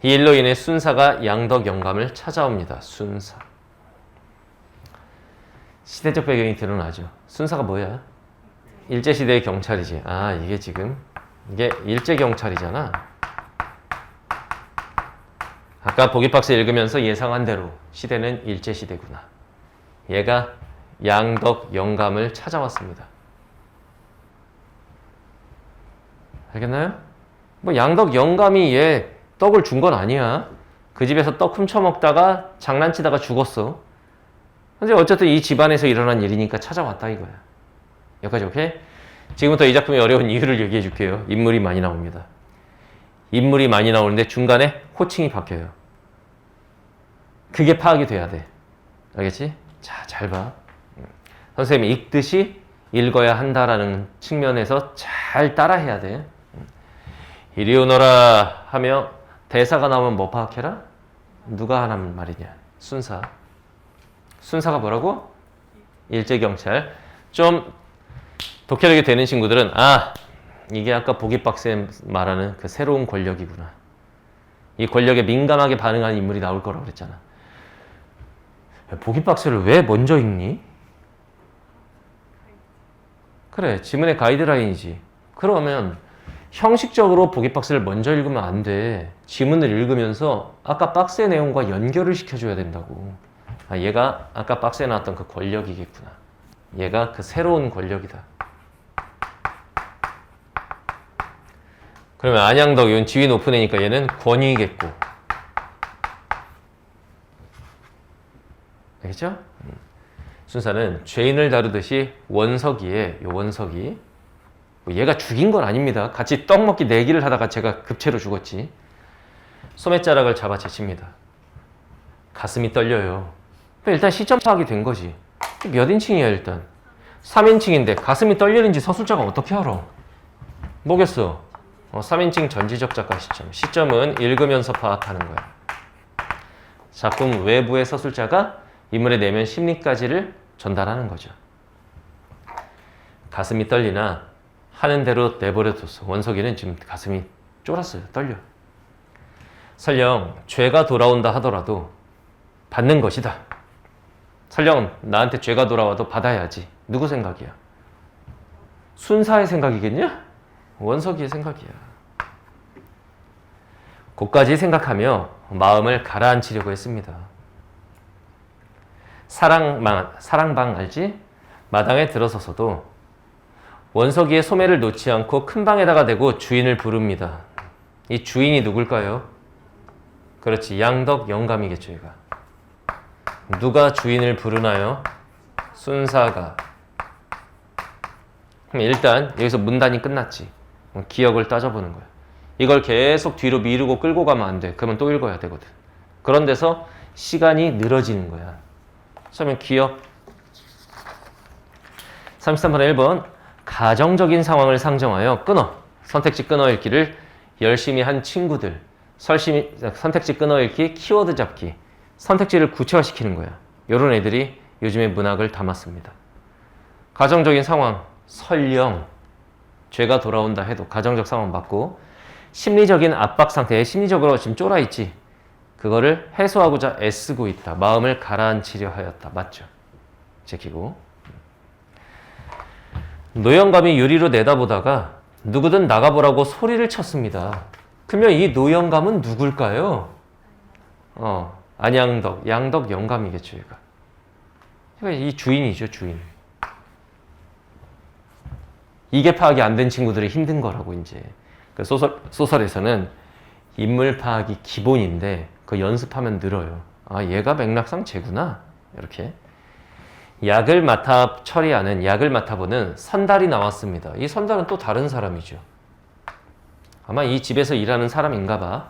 이 일로 인해 순사가 양덕 영감을 찾아옵니다. 순사. 시대적 배경이 드러나죠. 순사가 뭐야? 일제시대의 경찰이지. 아, 이게 지금 이게 일제경찰이잖아. 아까 보기박스 읽으면서 예상한 대로 시대는 일제시대구나. 얘가 양덕 영감을 찾아왔습니다. 알겠나요? 뭐 양덕 영감이 얘 떡을 준 건 아니야. 그 집에서 떡 훔쳐 먹다가 장난치다가 죽었어. 근데 어쨌든 이 집안에서 일어난 일이니까 찾아왔다 이거야. 여기까지 오케이? 지금부터 이 작품의 어려운 이유를 얘기해 줄게요. 인물이 많이 나옵니다. 인물이 많이 나오는데 중간에 호칭이 바뀌어요. 그게 파악이 돼야 돼. 알겠지? 자, 잘 봐. 선생님이 읽듯이 읽어야 한다라는 측면에서 잘 따라해야 돼. 이리 오너라 하며 대사가 나오면 뭐 파악해라? 누가 하는 말이냐? 순사. 순사가 뭐라고? 일제경찰. 좀 독해력이 되는 친구들은 이게 아까 보기박스에 말하는 그 새로운 권력이구나. 이 권력에 민감하게 반응하는 인물이 나올 거라고 그랬잖아. 보기박스를 왜 먼저 읽니? 그래, 지문의 가이드라인이지. 그러면 형식적으로 보기박스를 먼저 읽으면 안 돼. 지문을 읽으면서 아까 박스의 내용과 연결을 시켜줘야 된다고. 얘가 아까 박스에 나왔던 그 권력이겠구나. 얘가 그 새로운 권력이다. 그러면 안양덕, 이건 지위 높은 애니까 얘는 권위겠고. 알겠죠? 순사는 죄인을 다루듯이 원석이에, 요 원석이, 얘가 죽인 건 아닙니다. 같이 떡 먹기 내기를 하다가 제가 급체로 죽었지. 소매자락을 잡아 제칩니다. 가슴이 떨려요. 일단 시점 파악이 된 거지. 몇 인칭이야 일단? 3인칭인데 가슴이 떨리는지 서술자가 어떻게 알아? 뭐겠어? 3인칭 전지적 작가 시점. 시점은 읽으면서 파악하는 거야. 작품 외부의 서술자가 인물의 내면 심리까지를 전달하는 거죠. 가슴이 떨리나 하는 대로 내버려뒀어. 원석이는 지금 가슴이 쫄았어요. 떨려. 설령 죄가 돌아온다 하더라도 받는 것이다. 설령 나한테 죄가 돌아와도 받아야지. 누구 생각이야? 순사의 생각이겠냐? 원석이의 생각이야. 고까지 생각하며 마음을 가라앉히려고 했습니다. 사랑방 알지? 마당에 들어서서도 원석이의 소매를 놓지 않고 큰 방에다가 대고 주인을 부릅니다. 이 주인이 누굴까요? 그렇지, 양덕 영감이겠죠. 얘가. 누가 주인을 부르나요? 순사가. 그럼 일단 여기서 문단이 끝났지. 기억을 따져보는 거야. 이걸 계속 뒤로 미루고 끌고 가면 안 돼. 그러면 또 읽어야 되거든. 그런 데서 시간이 늘어지는 거야. 그러면 기억. 33번에 1번. 가정적인 상황을 상정하여 끊어. 선택지 끊어 읽기를 열심히 한 친구들. 선택지 끊어 읽기, 키워드 잡기. 선택지를 구체화시키는 거야. 이런 애들이 요즘에 문학을 담았습니다. 가정적인 상황, 설령 죄가 돌아온다 해도 가정적 상황 맞고, 심리적인 압박 상태에 심리적으로 지금 쫄아있지. 그거를 해소하고자 애쓰고 있다. 마음을 가라앉히려 하였다. 맞죠? 제키고. 노영감이 유리로 내다보다가 누구든 나가보라고 소리를 쳤습니다. 그러면 이 노영감은 누굴까요? 안양덕, 양덕 영감이겠죠, 얘가. 그러니까 이 주인이죠, 주인. 이게 파악이 안 된 친구들이 힘든 거라고, 이제. 그 소설에서는 인물 파악이 기본인데, 그 연습하면 늘어요. 얘가 맥락상 쟤구나. 이렇게. 약을 맡아 처리하는, 약을 맡아보는 선달이 나왔습니다. 이 선달은 또 다른 사람이죠. 아마 이 집에서 일하는 사람인가 봐.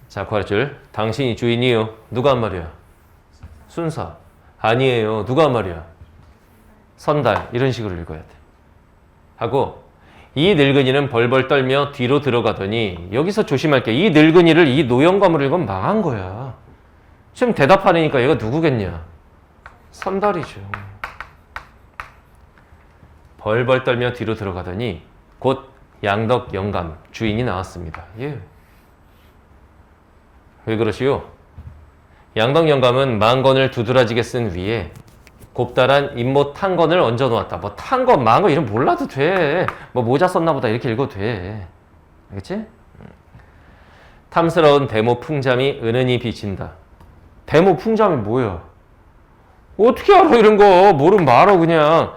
자, 구할 당신이 주인이요. 누가 한 말이야? 순사. 아니에요. 누가 한 말이야? 선달. 이런 식으로 읽어야 돼. 하고 이 늙은이는 벌벌 떨며 뒤로 들어가더니 여기서 조심할 게 이 늙은이를 이 노영감으로 읽으면 망한 거야. 지금 대답하려니까 얘가 누구겠냐? 선달이죠. 벌벌 떨며 뒤로 들어가더니 곧 양덕 영감 주인이 나왔습니다. 예. 왜 그러시오? 양덕 영감은 망건을 두드러지게 쓴 위에 곱다란 잇못 탄건을 얹어 놓았다. 뭐 탄건, 망건 이름 몰라도 돼. 뭐 모자 썼나 보다 이렇게 읽어도 돼. 알겠지? 탐스러운 대모 풍잠이 은은히 비친다. 대모 풍잠이 뭐야? 어떻게 알아 이런 거? 모르면 말어 그냥.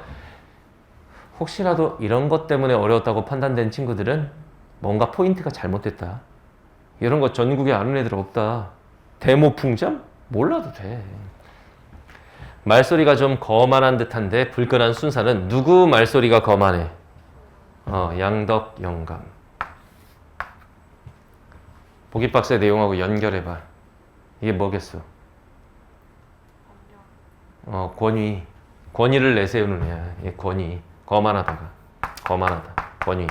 혹시라도 이런 것 때문에 어려웠다고 판단된 친구들은 뭔가 포인트가 잘못됐다. 이런 거 전국에 아는 애들 없다. 대모 풍잠? 몰라도 돼. 말소리가 좀 거만한 듯한데 불끈한 순사는 누구 말소리가 거만해? 양덕 영감. 보기 박스의 내용하고 연결해봐. 이게 뭐겠어? 권위. 권위를 내세우는 애야. 이 권위. 거만하다가. 거만하다. 권위.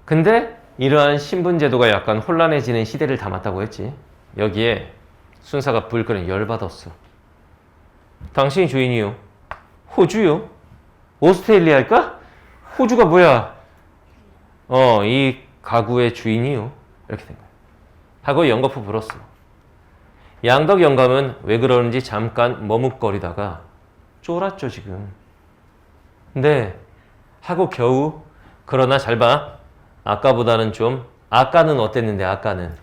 근데 이러한 신분제도가 약간 혼란해지는 시대를 담았다고 했지. 여기에 순사가 불끈히 열받았어. 당신이 주인이요. 호주요? 오스트레일리아일까? 호주가 뭐야? 이 가구의 주인이요. 이렇게 된 거야. 하고 연거푸 불었어. 양덕 영감은 왜 그러는지 잠깐 머뭇거리다가 쫄았죠 지금. 근데 하고 겨우 그러나 잘 봐. 아까보다는 좀 아까는 어땠는데 아까는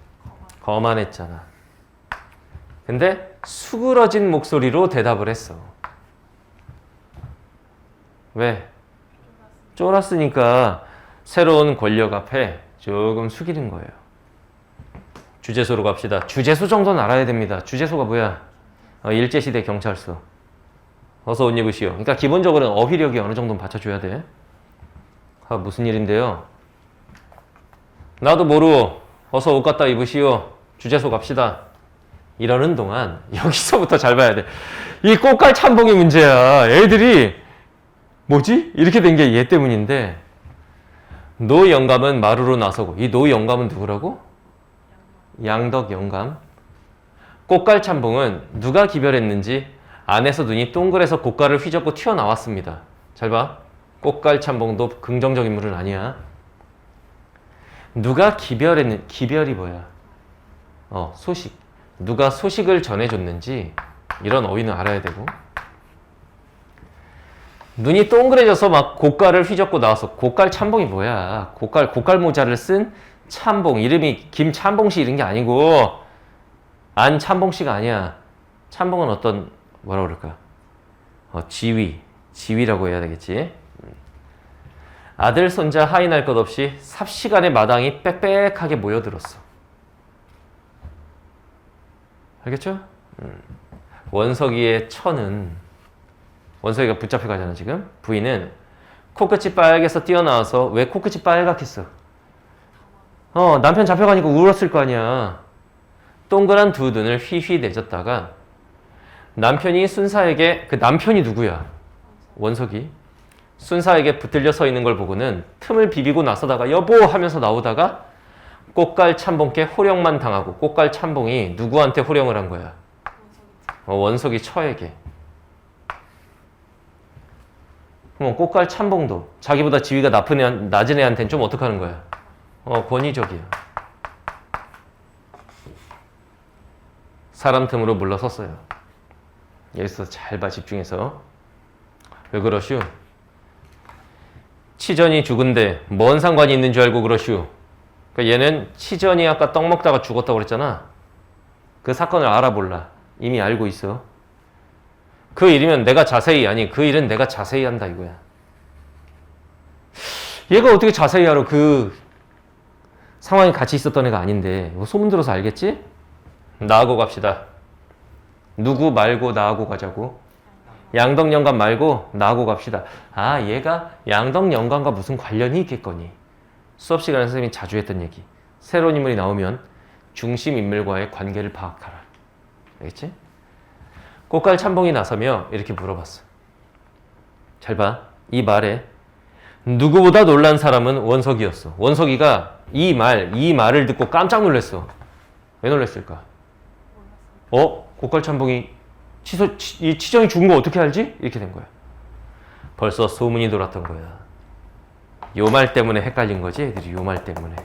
거만했잖아. 근데 수그러진 목소리로 대답을 했어. 왜? 쫄았으니까 새로운 권력 앞에 조금 숙이는 거예요. 주재소로 갑시다. 주재소 정도는 알아야 됩니다. 주재소가 뭐야? 일제시대 경찰서. 어서 옷 입으시오. 그러니까 기본적으로는 어휘력이 어느 정도는 받쳐줘야 돼. 무슨 일인데요? 나도 모르. 어서 옷 갖다 입으시오. 주재소 갑시다. 이러는 동안 여기서부터 잘 봐야 돼. 이 꽃갈 참봉이 문제야. 애들이 뭐지? 이렇게 된 게 얘 때문인데 노 영감은 마루로 나서고 이 노 영감은 누구라고? 양덕 영감. 꽃갈 참봉은 누가 기별했는지 안에서 눈이 동그래서 꽃갈을 휘젓고 튀어나왔습니다. 잘 봐. 꽃갈 참봉도 긍정적 인물은 아니야. 누가 기별했는 기별이 뭐야? 소식. 누가 소식을 전해줬는지 이런 어휘는 알아야 되고 눈이 동그래져서 막 고깔을 휘젓고 나와서 고깔 참봉이 뭐야? 고깔 모자를 쓴 참봉. 이름이 김참봉씨 이런 게 아니고 안참봉씨가 아니야. 참봉은 어떤 뭐라 그럴까? 지위라고 해야 되겠지. 아들 손자 하인할 것 없이 삽시간에 마당이 빽빽하게 모여들었어. 알겠죠? 원석이의 처는 원석이가 붙잡혀 가잖아 지금. 부인은 코끝이 빨개서 뛰어나와서 왜 코끝이 빨갛겠어? 남편 잡혀가니까 울었을 거 아니야. 동그란 두 눈을 휘휘 내줬다가 남편이 순사에게 그 남편이 누구야? 원석이. 순사에게 붙들려 서 있는 걸 보고는 틈을 비비고 나서다가 여보 하면서 나오다가 꽃갈 참봉께 호령만 당하고 꽃갈 참봉이 누구한테 호령을 한 거야? 원석이 처에게. 그럼 꽃갈 참봉도 자기보다 지위가 낮은 애한테는 좀 어떡하는 거야? 권위적이야. 사람 틈으로 물러섰어요. 여기서 잘 봐, 집중해서. 왜 그러시오? 치전이 죽은데 뭔 상관이 있는 줄 알고 그러시오? 그러니까 얘는 치전이 아까 떡 먹다가 죽었다고 그랬잖아. 그 사건을 알아볼라. 이미 알고 있어. 그 일이면 내가 자세히, 아니 그 일은 내가 자세히 한다 이거야. 얘가 어떻게 자세히 알아? 그 상황이 같이 있었던 애가 아닌데. 소문 들어서 알겠지? 나하고 갑시다. 누구 말고 나하고 가자고? 양덕 영감 말고 나하고 갑시다. 아, 얘가 양덕 영감과 무슨 관련이 있겠거니. 수업 시간에 선생님이 자주 했던 얘기. 새로운 인물이 나오면 중심 인물과의 관계를 파악하라. 알겠지? 꽃갈 참봉이 나서며 이렇게 물어봤어. 잘 봐. 이 말에 누구보다 놀란 사람은 원석이었어. 원석이가 이 말을 듣고 깜짝 놀랐어. 왜 놀랐을까? 꽃갈 참봉이 이 치정이 죽은 거 어떻게 알지? 이렇게 된 거야. 벌써 소문이 돌았던 거야. 요 말 때문에 헷갈린 거지, 애들이 요 말 때문에.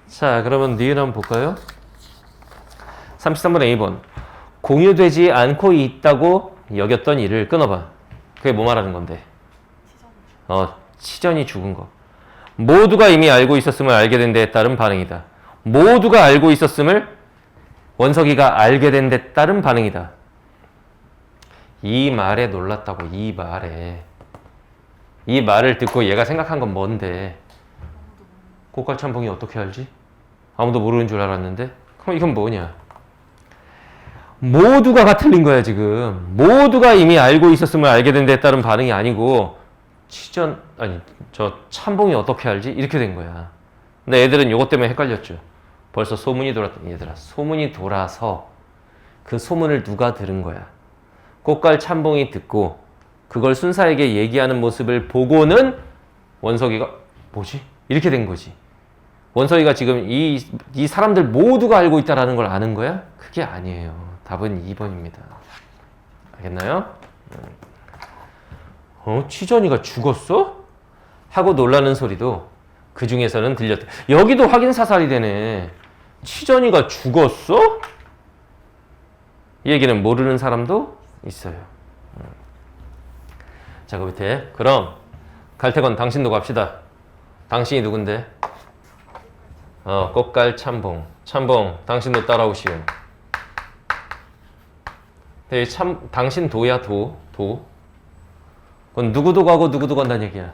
자, 그러면 니은 한번 볼까요? 33번 A번. 공유되지 않고 있다고 여겼던 일을 끊어봐. 그게 뭐 말하는 건데? 치전이 죽은 거. 모두가 이미 알고 있었음을 알게 된 데에 따른 반응이다. 모두가 알고 있었음을 원석이가 알게 된 데 따른 반응이다. 이 말에 놀랐다고. 이 말을 듣고 얘가 생각한 건 뭔데? 꽃갈 참봉이 어떻게 알지? 아무도 모르는 줄 알았는데? 그럼 이건 뭐냐? 모두가가 틀린 거야 지금. 모두가 이미 알고 있었음을 알게 된 데에 따른 반응이 아니고 저 참봉이 어떻게 알지? 이렇게 된 거야. 근데 애들은 이것 때문에 헷갈렸죠. 벌써 소문이 돌았더니 얘들아, 소문이 돌아서 그 소문을 누가 들은 거야? 꽃갈 참봉이 듣고 그걸 순사에게 얘기하는 모습을 보고는 원석이가 뭐지? 이렇게 된 거지. 원석이가 지금 이 사람들 모두가 알고 있다라는 걸 아는 거야? 그게 아니에요. 답은 2번입니다. 알겠나요? 치전이가 죽었어? 하고 놀라는 소리도 그 중에서는 들렸다. 여기도 확인 사살이 되네. 치전이가 죽었어? 이 얘기는 모르는 사람도 있어요. 자, 그 밑에 그럼 갈태건 당신도 갑시다. 당신이 누군데? 꽃갈 참봉. 참봉 당신도 따라오시오. 당신 도야 도. 그건 누구도 가고 누구도 간다는 얘기야.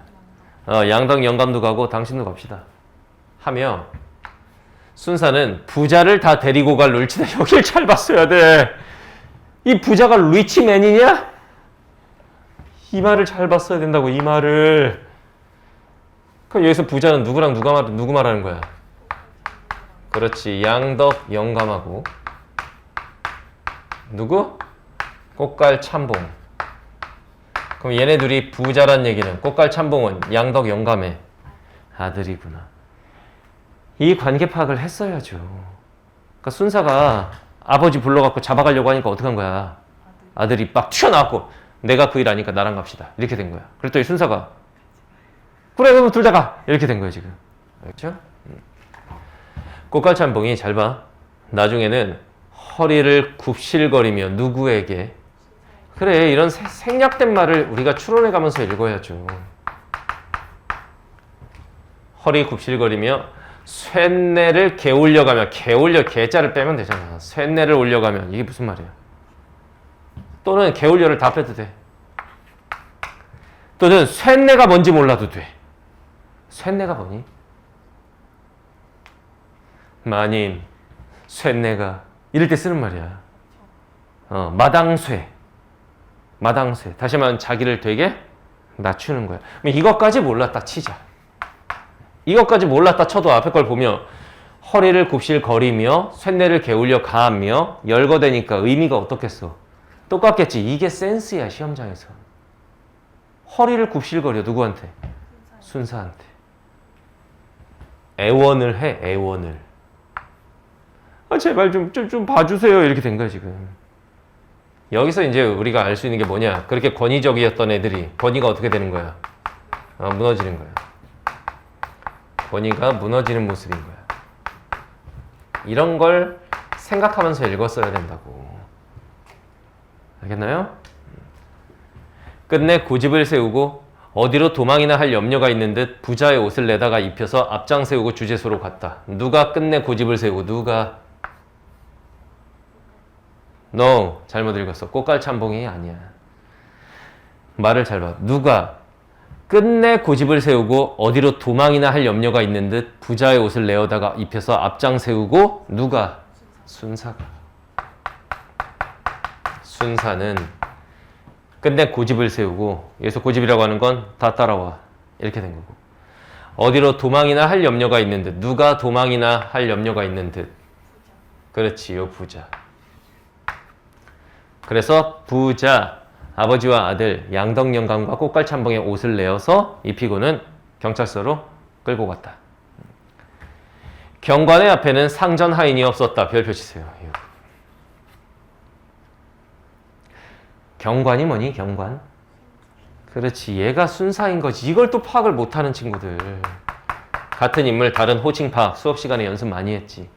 양덕 영감도 가고 당신도 갑시다. 하며 순사는 부자를 다 데리고 갈 룰치다. 여길 잘 봤어야 돼. 이 부자가 리치맨이냐? 이 말을 잘 봤어야 된다고. 이 말을. 그럼 여기서 부자는 누구랑 누구 말하는 거야? 그렇지. 양덕 영감하고 누구? 꽃갈 참봉. 그럼 얘네 둘이 부자란 얘기는 꽃갈 참봉은 양덕 영감의 아들이구나. 이 관계 파악을 했어야죠. 그러니까 순사가 아버지 불러갖고 잡아가려고 하니까 어떡한 거야? 아들이 막 튀어나왔고 내가 그 일 아니까 나랑 갑시다. 이렇게 된 거야. 그랬더니 순사가 그래 그럼 둘 다 가. 이렇게 된 거야 지금. 알겠죠? 꽃갈 참봉이 잘 봐. 나중에는 허리를 굽실거리며 누구에게 그래 이런 생략된 말을 우리가 추론해가면서 읽어야죠. 허리 굽실거리며 쇳내를 개올려가며 개자를 빼면 되잖아. 쇳내를 올려가면 이게 무슨 말이야? 또는 개올려를 다 빼도 돼. 또는 쇳내가 뭔지 몰라도 돼. 쇳내가 뭐니? 마님 쇳내가 이럴 때 쓰는 말이야. 마당쇠. 다시 말하면 자기를 되게 낮추는 거야. 이것까지 몰랐다 치자. 이것까지 몰랐다 쳐도 앞에 걸 보면 허리를 굽실거리며 쇳내를 게을려 가하며 열거되니까 의미가 어떻겠어? 똑같겠지. 이게 센스야 시험장에서. 허리를 굽실거려 누구한테? 순사한테. 애원을 해. 애원을. 제발 좀 봐주세요. 이렇게 된 거야 지금. 여기서 이제 우리가 알 수 있는 게 뭐냐. 그렇게 권위적이었던 애들이 권위가 어떻게 되는 거야? 무너지는 거야. 권위가 무너지는 모습인 거야. 이런 걸 생각하면서 읽었어야 된다고. 알겠나요? 끝내 고집을 세우고 어디로 도망이나 할 염려가 있는 듯 부자의 옷을 내다가 입혀서 앞장 세우고 주제소로 갔다. 누가 끝내 고집을 세우고 누가? No, 잘못 읽었어. 꽃갈 참봉이 아니야. 말을 잘 봐. 누가 끝내 고집을 세우고 어디로 도망이나 할 염려가 있는 듯 부자의 옷을 내어다가 입혀서 앞장 세우고 누가? 순사가. 순사는 근데 고집을 세우고 여기서 고집이라고 하는 건 다 따라와 이렇게 된 거고 어디로 도망이나 할 염려가 있는 듯 누가 도망이나 할 염려가 있는 듯 그렇지요 부자 그래서 부자 아버지와 아들 양덕영감과 꽃갈참봉에 옷을 내어서 입히고는 경찰서로 끌고 갔다. 경관의 앞에는 상전 하인이 없었다. 별표 치세요. 경관이 뭐니? 경관? 그렇지. 얘가 순사인 거지. 이걸 또 파악을 못하는 친구들. 같은 인물 다른 호칭 파악 수업 시간에 연습 많이 했지.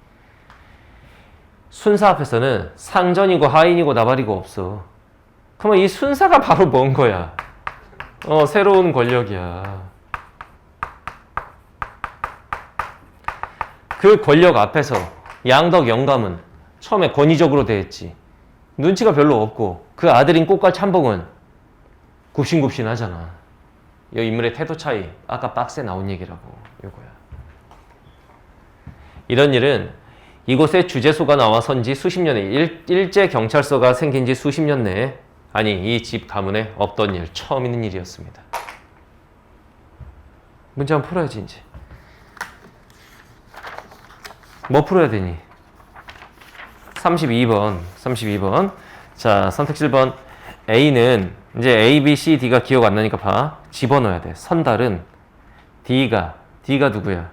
순사 앞에서는 상전이고 하인이고 나발이고 없어. 그러면 이 순사가 바로 뭔 거야? 새로운 권력이야. 그 권력 앞에서 양덕 영감은 처음에 권위적으로 대했지. 눈치가 별로 없고 그 아들인 꽃갈 참봉은 굽신굽신하잖아. 이 인물의 태도 차이 아까 박스에 나온 얘기라고 요거야. 이런 일은 이곳에 주재소가 나와선 지 수십 년에 일제 경찰서가 생긴 지 수십 년 내에 아니 이 집 가문에 없던 일 처음 있는 일이었습니다. 문제 한번 풀어야지 이제. 뭐 풀어야 되니? 32번. 자, 선택 7번. A는 이제 A, B, C, D가 기억 안 나니까 봐. 집어넣어야 돼. 선달은 D가 누구야?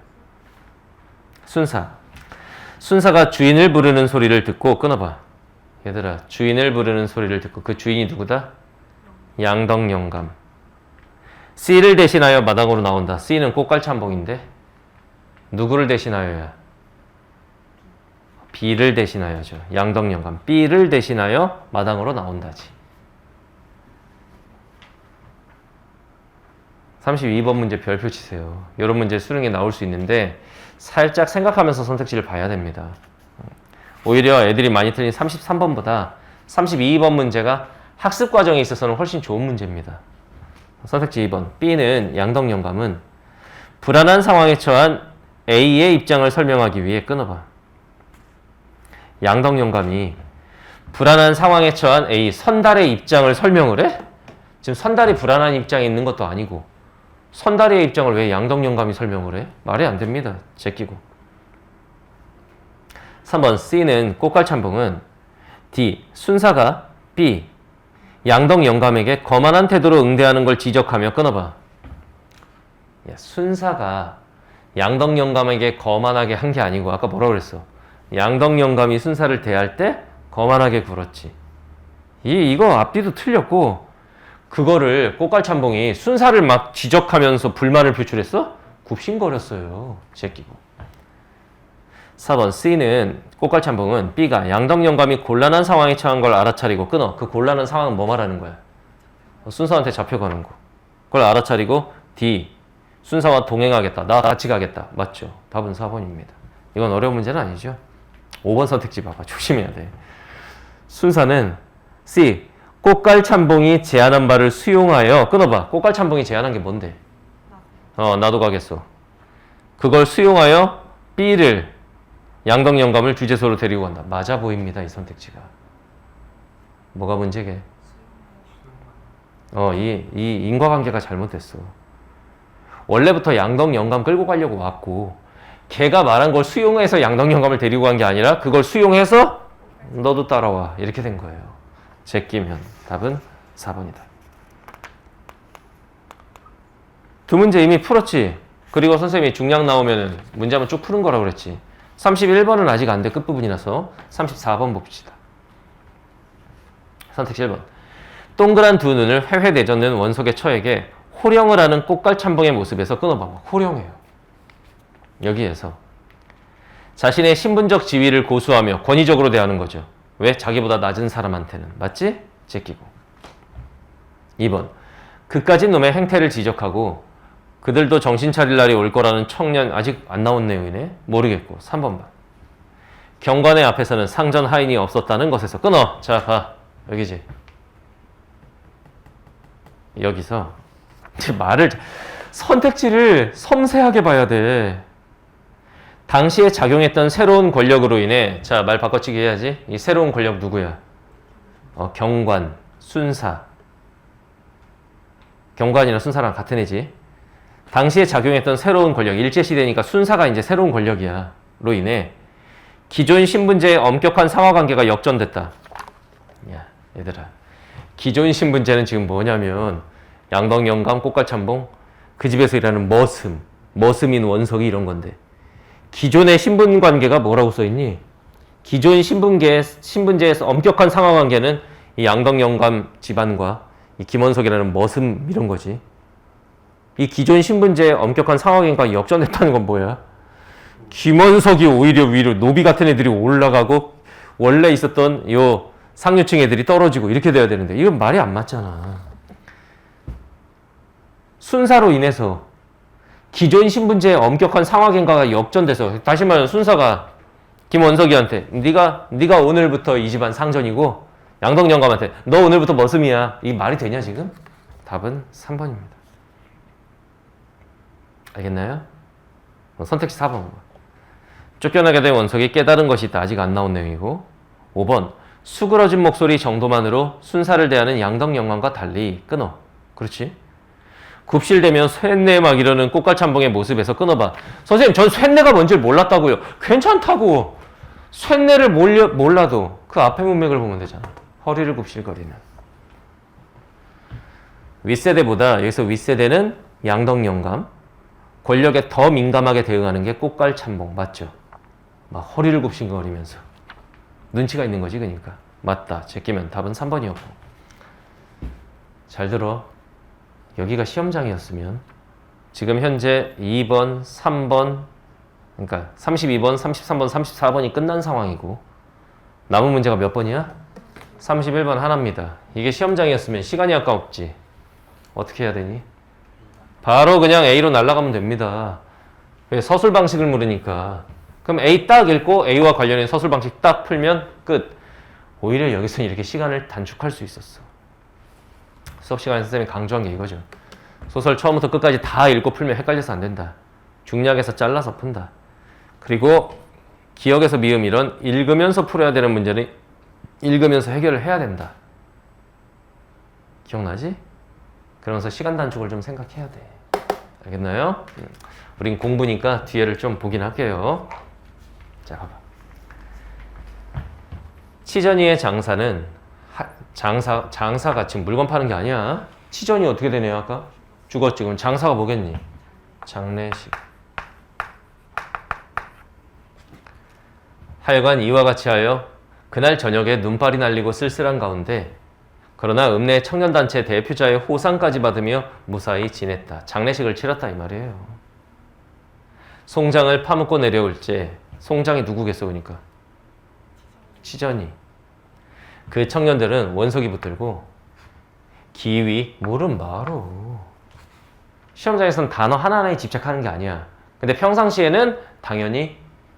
순사. 순사가 주인을 부르는 소리를 듣고 끊어봐. 얘들아, 주인을 부르는 소리를 듣고 그 주인이 누구다? 양덕영감. C를 대신하여 마당으로 나온다. C는 꽃갈참봉인데 누구를 대신하여야? B를 대신하여죠. 양덕영감. B를 대신하여 마당으로 나온다지. 32번 문제 별표 치세요. 이런 문제 수능에 나올 수 있는데 살짝 생각하면서 선택지를 봐야 됩니다. 오히려 애들이 많이 틀린 33번보다 32번 문제가 학습 과정에 있어서는 훨씬 좋은 문제입니다. 선택지 2번. B는 양덕영감은 불안한 상황에 처한 A의 입장을 설명하기 위해 끊어봐. 양덕영감이 불안한 상황에 처한 A, 선달의 입장을 설명을 해? 지금 선달이 불안한 입장에 있는 것도 아니고 선달의 입장을 왜 양덕영감이 설명을 해? 말이 안 됩니다. 제끼고. 3번 C는 꽃갈참봉은 D, 순사가 B, 양덕영감에게 거만한 태도로 응대하는 걸 지적하며 끊어봐. 순사가 양덕영감에게 거만하게 한 게 아니고 아까 뭐라고 그랬어? 양덕영감이 순사를 대할 때 거만하게 굴었지. 이거 앞뒤도 틀렸고 그거를 꽃갈참봉이 순사를 막 지적하면서 불만을 표출했어? 굽신거렸어요. 제끼고. 4번 C는 꽃갈참봉은 B가 양덕영감이 곤란한 상황에 처한 걸 알아차리고 끊어. 그 곤란한 상황은 뭐 말하는 거야? 순사한테 잡혀가는 거. 그걸 알아차리고 D, 순사와 동행하겠다. 나 같이 가겠다. 맞죠? 답은 4번입니다. 이건 어려운 문제는 아니죠? 5번 선택지 봐봐. 조심해야 돼. 순사는 C, 꽃갈참봉이 제안한 바를 수용하여 끊어봐. 꽃갈참봉이 제안한 게 뭔데? 나도 가겠어. 그걸 수용하여 B를 양덕영감을 주재소로 데리고 간다. 맞아 보입니다. 이 선택지가. 뭐가 문제게? 이 인과관계가 잘못됐어. 원래부터 양덕영감 끌고 가려고 왔고 걔가 말한 걸 수용해서 양덕영감을 데리고 간 게 아니라 그걸 수용해서 너도 따라와. 이렇게 된 거예요. 제끼면 답은 4번이다. 두 문제 이미 풀었지? 그리고 선생님이 중량 나오면 문제 한번 쭉 푸는 거라고 그랬지. 31번은 아직 안 돼. 끝부분이라서 34번 봅시다. 선택 7번. 동그란 두 눈을 회회 내젓는 원석의 처에게 호령을 하는 꽃갈참봉의 모습에서 끊어봐. 호령해요. 여기에서 자신의 신분적 지위를 고수하며 권위적으로 대하는 거죠. 왜? 자기보다 낮은 사람한테는. 맞지? 제끼고. 2번. 그까짓 놈의 행태를 지적하고 그들도 정신 차릴 날이 올 거라는 청년. 아직 안 나온 내용이네. 모르겠고. 3번 봐. 경관의 앞에서는 상전 하인이 없었다는 것에서 끊어. 자, 봐. 여기지. 여기서 말을 선택지를 섬세하게 봐야 돼. 당시에 작용했던 새로운 권력으로 인해 자, 말 바꿔치기 해야지. 이 새로운 권력 누구야? 경관, 순사. 경관이랑 순사랑 같은 애지. 당시에 작용했던 새로운 권력, 일제시대니까 순사가 이제 새로운 권력이야. 로 인해 기존 신분제의 엄격한 상하관계가 역전됐다. 야, 얘들아. 기존 신분제는 지금 뭐냐면 양덕, 영감, 꽃갈참봉, 그 집에서 일하는 머슴인 원석이 이런 건데 기존의 신분관계가 뭐라고 써있니? 기존 신분제에서 엄격한 상하관계는 이 양덕, 영감 집안과 이 김원석이라는 머슴 이런 거지. 이 기존 신분제의 엄격한 상하관계가 역전됐다는 건 뭐야? 김원석이 오히려 위로 노비 같은 애들이 올라가고 원래 있었던 요 상류층 애들이 떨어지고 이렇게 돼야 되는데 이건 말이 안 맞잖아. 순사로 인해서 기존 신분제의 엄격한 상하관계가 역전돼서 다시 말하면 순사가 김원석이한테 네가 오늘부터 이 집안 상전이고 양덕 영감한테 너 오늘부터 머슴이야. 이게 말이 되냐 지금? 답은 3번입니다. 알겠나요? 선택지 4번. 쫓겨나게 된 원석이 깨달은 것이 있다. 아직 안 나온 내용이고 5번 수그러진 목소리 정도만으로 순사를 대하는 양덕 영감과 달리 끊어. 그렇지? 굽실대면 쇳내 막 이러는 꽃갈참봉의 모습에서 끊어봐. 선생님 전 쇳내가 뭔지를 몰랐다고요. 괜찮다고. 쇳내를 몰라도 그 앞에 문맥을 보면 되잖아. 허리를 굽실거리는. 윗세대보다 여기서 윗세대는 양덕 영감, 권력에 더 민감하게 대응하는 게 꽃갈참봉. 맞죠? 막 허리를 굽신거리면서 눈치가 있는 거지. 그러니까 맞다. 제끼면 답은 3번이었고. 잘 들어. 여기가 시험장이었으면 지금 현재 2번, 3번 그러니까 32번, 33번, 34번이 끝난 상황이고 남은 문제가 몇 번이야? 31번 하나입니다. 이게 시험장이었으면 시간이 아까웠지. 어떻게 해야 되니? 바로 그냥 A로 날아가면 됩니다. 서술 방식을 물으니까. 그럼 A 딱 읽고 A와 관련된 서술 방식 딱 풀면 끝. 오히려 여기서는 이렇게 시간을 단축할 수 있었어. 수업 시간에 선생님이 강조한 게 이거죠. 소설 처음부터 끝까지 다 읽고 풀면 헷갈려서 안 된다. 중략에서 잘라서 푼다. 그리고 기억에서 미음 이런 읽으면서 풀어야 되는 문제는 읽으면서 해결을 해야 된다. 기억나지? 그러면서 시간 단축을 좀 생각해야 돼. 알겠나요? 우린 공부니까 뒤에를 좀 보긴 할게요. 자, 봐봐. 치전이의 장사는 장사가 지금 물건 파는 게 아니야. 치전이 어떻게 되네요, 아까? 죽었지. 그럼 장사가 뭐겠니? 장례식. 하여간 이와 같이 하여 그날 저녁에 눈발이 날리고 쓸쓸한 가운데 그러나 읍내 청년단체 대표자의 호상까지 받으며 무사히 지냈다. 장례식을 치렀다 이 말이에요. 송장을 파묻고 내려올 때 송장이 누구겠어 그러니까? 치전이. 그 청년들은 원석이 붙들고 기위 물은 마로. 시험장에서는 단어 하나하나에 집착하는 게 아니야. 근데 평상시에는 당연히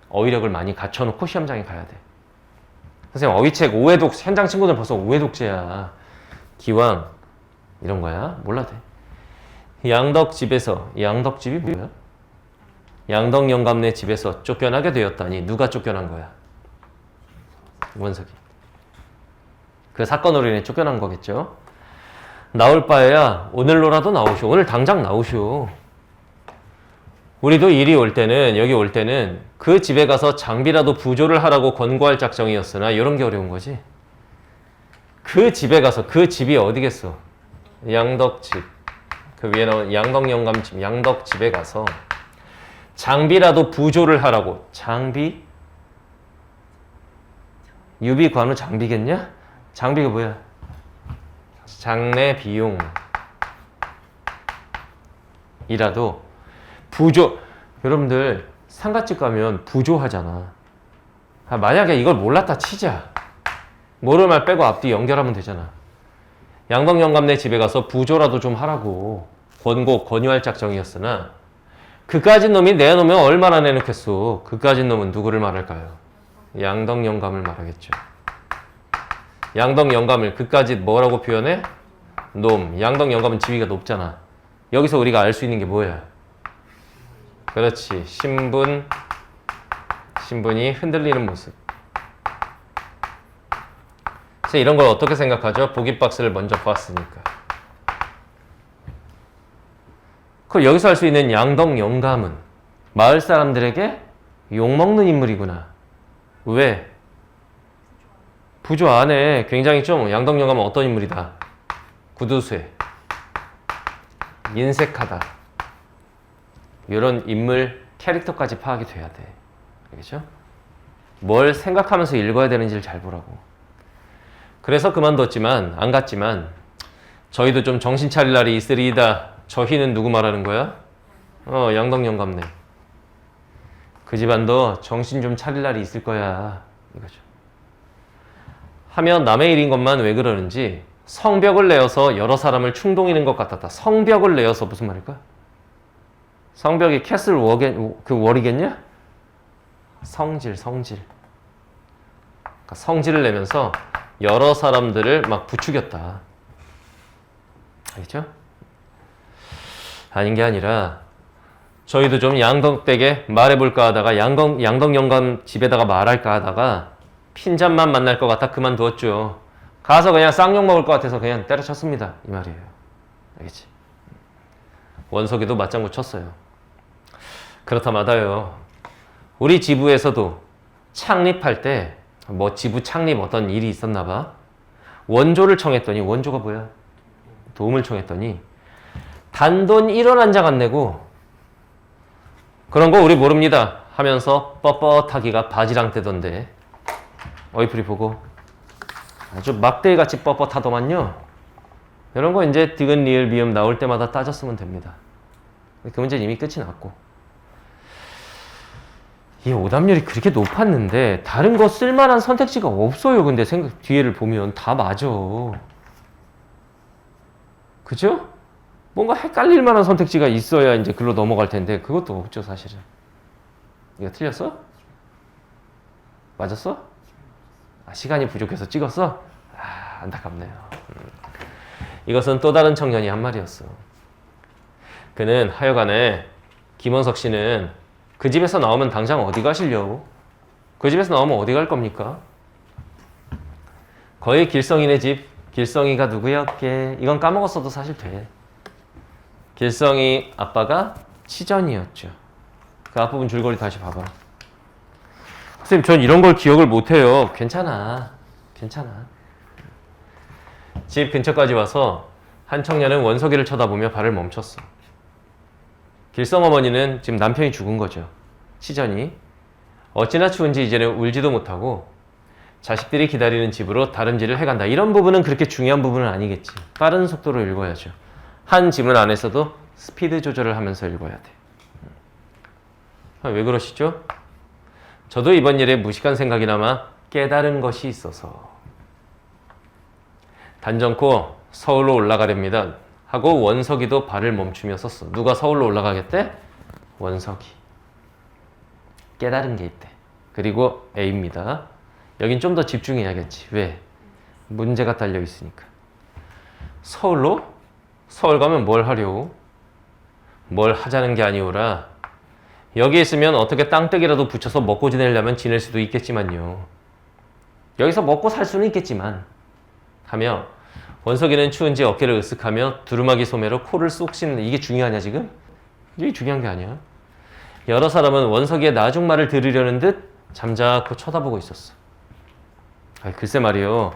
어휘력을 많이 갖춰놓고 시험장에 가야 돼. 선생님 어휘책 오해독 현장 친구들 벌써 오해독제야. 기왕 이런 거야. 몰라도 돼. 양덕집에서 양덕집이 뭐야? 양덕 영감네 집에서 쫓겨나게 되었다니 누가 쫓겨난 거야? 원석이. 그 사건으로 인해 쫓겨난 거겠죠. 나올 바에야 오늘로라도 나오쇼. 오늘 당장 나오쇼. 우리도 일이 올 때는 여기 올 때는 그 집에 가서 장비라도 부조를 하라고 권고할 작정이었으나 이런 게 어려운 거지. 그 집에 가서 그 집이 어디겠어? 양덕집. 그 위에 나온 양덕 영감집 양덕집에 가서 장비라도 부조를 하라고. 장비? 유비 관우 장비겠냐? 장비가 뭐야? 장례 비용 이라도 부조. 여러분들 상가집 가면 부조하잖아. 만약에 이걸 몰랐다 치자. 모를 말 빼고 앞뒤 연결하면 되잖아. 양덕 영감네 집에 가서 부조라도 좀 하라고 권유할 작정이었으나 그까진 놈이 내놓으면 얼마나 내놓겠소. 그까진 놈은 누구를 말할까요? 양덕 영감을 말하겠죠. 양덕 영감을 그까지 뭐라고 표현해? 놈. 양덕 영감은 지위가 높잖아. 여기서 우리가 알 수 있는 게 뭐야? 그렇지. 신분이 흔들리는 모습. 그래서 이런 걸 어떻게 생각하죠? 보기 박스를 먼저 봤으니까. 그럼 여기서 할 수 있는 양덕 영감은 마을 사람들에게 욕먹는 인물이구나. 왜? 부조 안에 굉장히 좀 양덕 영감은 어떤 인물이다? 구두쇠, 인색하다. 이런 인물 캐릭터까지 파악이 돼야 돼. 알겠죠? 뭘 생각하면서 읽어야 되는지를 잘 보라고. 그래서 그만뒀지만 안 갔지만 저희도 좀 정신 차릴 날이 있으리이다. 저희는 누구 말하는 거야? 양덕 영감네. 그 집안도 정신 좀 차릴 날이 있을 거야. 이거죠. 하면 남의 일인 것만 왜 그러는지 성벽을 내어서 여러 사람을 충동이는 것 같았다. 성벽을 내어서 무슨 말일까? 성벽이 캐슬 월이겠냐? 성질. 그러니까 성질을 내면서 여러 사람들을 막 부추겼다. 알겠죠? 아닌 게 아니라 저희도 좀 양덕댁에 말해볼까 하다가 양덕 영감 집에다가 말할까 하다가 핀잔만 만날 것 같아 그만두었죠. 가서 그냥 쌍욕 먹을 것 같아서 그냥 때려쳤습니다. 이 말이에요. 알겠지? 원석이도 맞장구 쳤어요. 그렇다 마다요. 우리 지부에서도 창립할 때 뭐 지부 창립 어떤 일이 있었나 봐. 원조를 청했더니 원조가 뭐야? 도움을 청했더니 단돈 1원 한 장 안 내고 그런 거 우리 모릅니다 하면서 뻣뻣하기가 바지랑 떼던데 어이프리 보고 아주 막대기같이 뻣뻣하더만요. 이런 거 이제 디귿 리을 미음 나올 때마다 따졌으면 됩니다. 그 문제는 이미 끝이 났고 이 오답률이 그렇게 높았는데 다른 거 쓸만한 선택지가 없어요. 근데 뒤에를 보면 다 맞아. 그죠? 뭔가 헷갈릴 만한 선택지가 있어야 이제 글로 넘어갈 텐데 그것도 없죠 사실은. 이거 틀렸어? 맞았어? 시간이 부족해서 찍었어? 안타깝네요. 이것은 또 다른 청년이 한 말이었어. 그는 하여간에 김원석 씨는 그 집에서 나오면 당장 어디 가시려고? 그 집에서 나오면 어디 갈 겁니까? 거의 길성이네 집. 길성이가 누구였게? 이건 까먹었어도 사실 돼. 길성이 아빠가 치전이었죠. 그 앞부분 줄거리 다시 봐봐. 선생님 전 이런 걸 기억을 못해요. 괜찮아. 집 근처까지 와서 한 청년은 원석이를 쳐다보며 발을 멈췄어. 길성 어머니는 지금 남편이 죽은 거죠. 치전이. 어찌나 추운지 이제는 울지도 못하고 자식들이 기다리는 집으로 다름질을 해간다. 이런 부분은 그렇게 중요한 부분은 아니겠지. 빠른 속도로 읽어야죠. 한 지문 안에서도 스피드 조절을 하면서 읽어야 돼. 왜 그러시죠? 저도 이번 일에 무식한 생각이 남아 깨달은 것이 있어서 단정코 서울로 올라가렵니다. 하고 원석이도 발을 멈추며 섰어. 누가 서울로 올라가겠대? 원석이. 깨달은 게 있대. 그리고 A입니다. 여긴 좀 더 집중해야겠지. 왜? 문제가 달려 있으니까. 서울로? 서울 가면 뭘 하려고? 뭘 하자는 게 아니오라. 여기 있으면 어떻게 땅떼기라도 붙여서 먹고 지내려면 지낼 수도 있겠지만요. 여기서 먹고 살 수는 있겠지만 하며 원석이는 추운지 어깨를 으쓱하며 두루마기 소매로 코를 쏙 씹는. 이게 중요하냐 지금? 이게 중요한 게 아니야. 여러 사람은 원석이의 나중말을 들으려는 듯 잠자코 쳐다보고 있었어. 글쎄 말이요.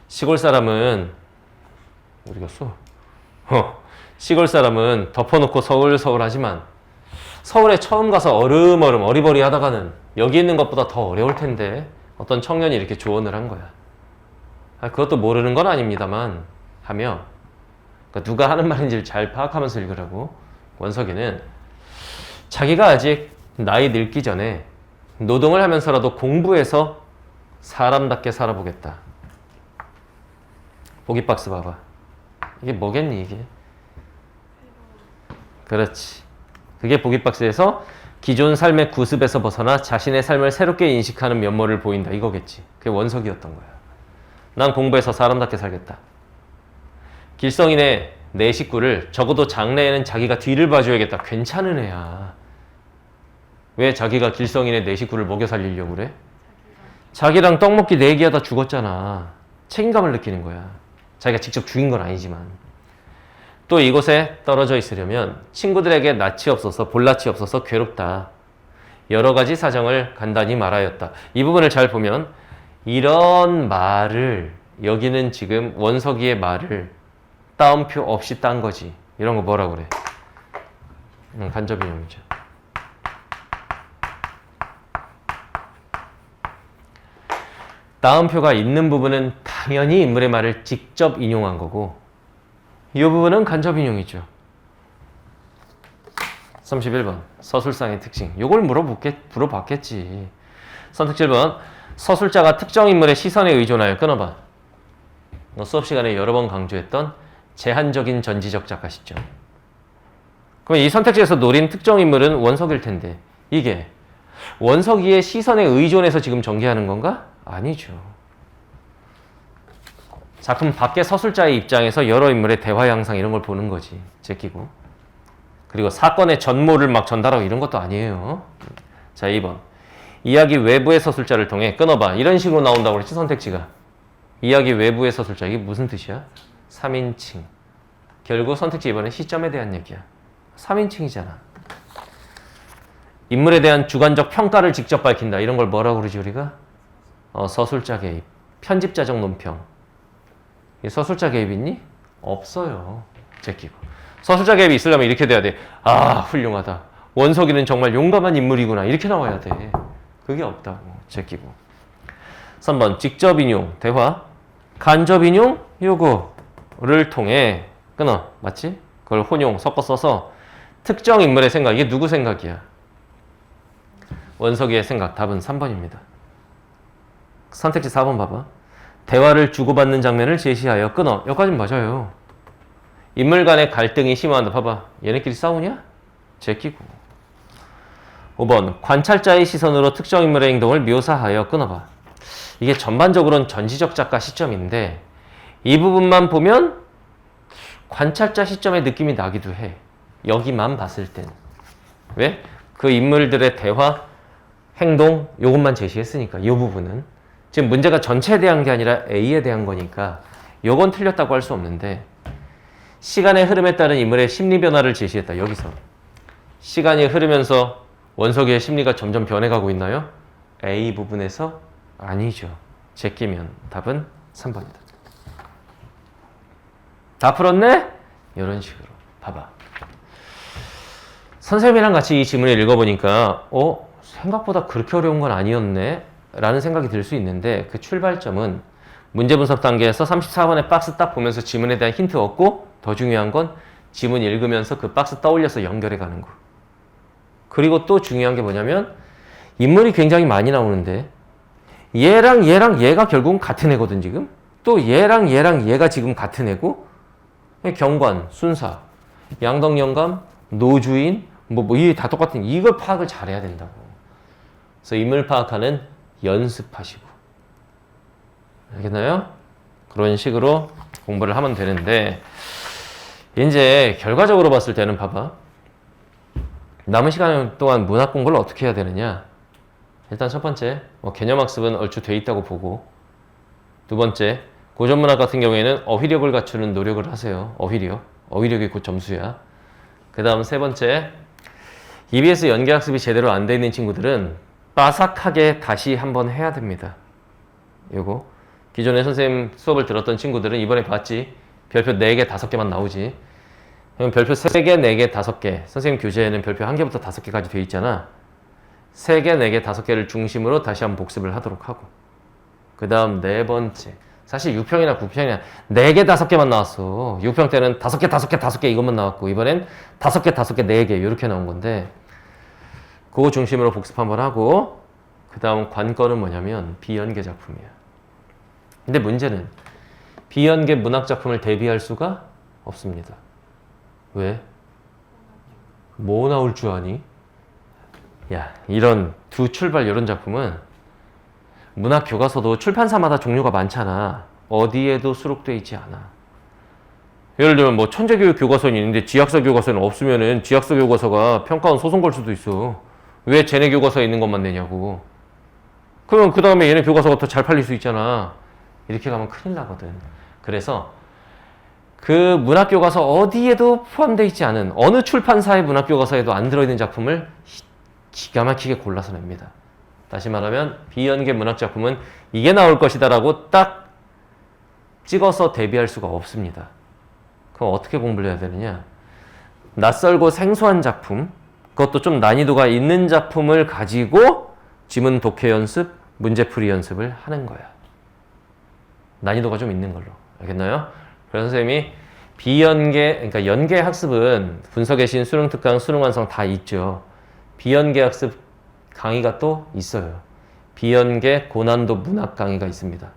시골 사람은 어디 갔어? 시골 사람은 덮어놓고 서울 하지만 서울에 처음 가서 얼음얼음 어리버리 하다가는 여기 있는 것보다 더 어려울 텐데 어떤 청년이 이렇게 조언을 한 거야. 그것도 모르는 건 아닙니다만 하며 그러니까 누가 하는 말인지를 잘 파악하면서 읽으라고. 원석이는 자기가 아직 나이 늙기 전에 노동을 하면서라도 공부해서 사람답게 살아보겠다. 보기 박스 봐봐. 이게 뭐겠니 이게? 그렇지. 그게 보기 박스에서 기존 삶의 구습에서 벗어나 자신의 삶을 새롭게 인식하는 면모를 보인다 이거겠지. 그게 원석이었던 거야. 난 공부해서 사람답게 살겠다. 길성이네 내 식구를 적어도 장래에는 자기가 뒤를 봐줘야겠다. 괜찮은 애야. 왜 자기가 길성이네 내 식구를 먹여 살리려고 그래? 자기랑 떡 먹기 내기하다 죽었잖아. 책임감을 느끼는 거야. 자기가 직접 죽인 건 아니지만. 또 이곳에 떨어져 있으려면 친구들에게 낯이 없어서 볼낯이 없어서 괴롭다. 여러 가지 사정을 간단히 말하였다. 이 부분을 잘 보면 이런 말을 여기는 지금 원석이의 말을 따옴표 없이 딴 거지. 이런 거 뭐라 그래? 간접인용이죠. 따옴표가 있는 부분은 당연히 인물의 말을 직접 인용한 거고 이 부분은 간접인용이죠. 31번 서술상의 특징. 이걸 물어봤겠지. 선택 7번 서술자가 특정 인물의 시선에 의존하여 끊어봐. 너 수업 시간에 여러 번 강조했던 제한적인 전지적 작가 시점. 그럼 이 선택지에서 노린 특정 인물은 원석일 텐데 이게 원석이의 시선에 의존해서 지금 전개하는 건가? 아니죠. 작품 밖의 서술자의 입장에서 여러 인물의 대화 양상 이런 걸 보는 거지. 제끼고. 그리고 사건의 전모를 막 전달하고 이런 것도 아니에요. 자, 2번. 이야기 외부의 서술자를 통해 끊어봐. 이런 식으로 나온다고 그랬지, 선택지가. 이야기 외부의 서술자. 이게 무슨 뜻이야? 3인칭. 결국 선택지 2번은 시점에 대한 얘기야. 3인칭이잖아. 인물에 대한 주관적 평가를 직접 밝힌다. 이런 걸 뭐라고 그러지, 우리가? 서술자 개입. 편집자적 논평. 서술자 개입 있니? 없어요. 제끼고. 서술자 개입이 있으려면 이렇게 돼야 돼. 아, 훌륭하다. 원석이는 정말 용감한 인물이구나. 이렇게 나와야 돼. 그게 없다고. 제끼고. 3번 직접 인용, 대화. 간접 인용, 요거를 통해 끊어. 맞지? 그걸 혼용, 섞어 써서 특정 인물의 생각. 이게 누구 생각이야? 원석이의 생각. 답은 3번입니다. 선택지 4번 봐봐. 대화를 주고받는 장면을 제시하여 끊어. 여기까지는 맞아요. 인물 간의 갈등이 심화한다. 봐봐. 얘네끼리 싸우냐? 제끼고. 5번. 관찰자의 시선으로 특정 인물의 행동을 묘사하여 끊어봐. 이게 전반적으로는 전지적 작가 시점인데 이 부분만 보면 관찰자 시점의 느낌이 나기도 해. 여기만 봤을 땐. 왜? 그 인물들의 대화, 행동 요것만 제시했으니까 이 부분은. 지금 문제가 전체에 대한 게 아니라 A에 대한 거니까 요건 틀렸다고 할 수 없는데 시간의 흐름에 따른 인물의 심리 변화를 제시했다. 여기서. 시간이 흐르면서 원석이의 심리가 점점 변해가고 있나요? A 부분에서 아니죠. 제끼면 답은 3번이다. 다 풀었네? 이런 식으로. 봐봐. 선생님이랑 같이 이 지문을 읽어보니까 생각보다 그렇게 어려운 건 아니었네? 라는 생각이 들 수 있는데 그 출발점은 문제 분석 단계에서 34번의 박스 딱 보면서 지문에 대한 힌트 얻고 더 중요한 건 지문 읽으면서 그 박스 떠올려서 연결해 가는 거. 그리고 또 중요한 게 뭐냐면 인물이 굉장히 많이 나오는데 얘랑 얘가 결국은 같은 애거든 지금. 또 얘랑 얘가 지금 같은 애고 경관, 순사, 양덕영감, 노주인 이게 다 똑같은 이걸 파악을 잘해야 된다고. 그래서 인물 파악하는 연습하시고. 알겠나요? 그런 식으로 공부를 하면 되는데 이제 결과적으로 봤을 때는 봐봐. 남은 시간 동안 문학 공부를 어떻게 해야 되느냐. 일단 첫 번째 개념학습은 얼추 돼 있다고 보고 두 번째 고전문학 같은 경우에는 어휘력을 갖추는 노력을 하세요. 어휘력이 곧 점수야. 그 다음 세 번째 EBS 연계학습이 제대로 안 돼 있는 친구들은 빠삭하게 다시 한번 해야 됩니다. 요거 기존에 선생님 수업을 들었던 친구들은 이번에 봤지. 별표 4개, 5개만 나오지. 그럼 별표 3개, 4개, 5개. 선생님 교재에는 별표 1개부터 5개까지 돼 있잖아. 3개, 4개, 5개를 중심으로 다시 한번 복습을 하도록 하고. 그 다음 네 번째. 사실 6평이나 9평이나 4개, 5개만 나왔어. 6평 때는 5개, 5개, 5개 이것만 나왔고 이번엔 5개, 5개, 4개 이렇게 나온 건데 그거 중심으로 복습 한번 하고 그 다음 관건은 뭐냐면 비연계 작품이야. 근데 문제는 비연계 문학 작품을 대비할 수가 없습니다. 왜? 뭐 나올 줄 아니? 야, 이런 두 출발 이런 작품은 문학 교과서도 출판사마다 종류가 많잖아. 어디에도 수록되어 있지 않아. 예를 들면 뭐 천재교육 교과서는 있는데 지학서 교과서는 없으면은 지학서 교과서가 평가원 소송 걸 수도 있어. 왜 쟤네 교과서에 있는 것만 내냐고. 그러면 그 다음에 얘네 교과서가 더 잘 팔릴 수 있잖아. 이렇게 가면 큰일 나거든. 그래서 그 문학교과서 어디에도 포함되어 있지 않은 어느 출판사의 문학교과서에도 안 들어있는 작품을 기가 막히게 골라서 냅니다. 다시 말하면 비연계 문학작품은 이게 나올 것이다 라고 딱 찍어서 대비할 수가 없습니다. 그럼 어떻게 공부를 해야 되느냐? 낯설고 생소한 작품, 그것도 좀 난이도가 있는 작품을 가지고 지문 독해 연습, 문제풀이 연습을 하는 거야. 난이도가 좀 있는 걸로. 알겠나요? 그래서 선생님이 비연계, 그러니까 연계 학습은 분석의 신, 수능 특강, 수능 완성 다 있죠. 비연계 학습 강의가 또 있어요. 비연계 고난도 문학 강의가 있습니다.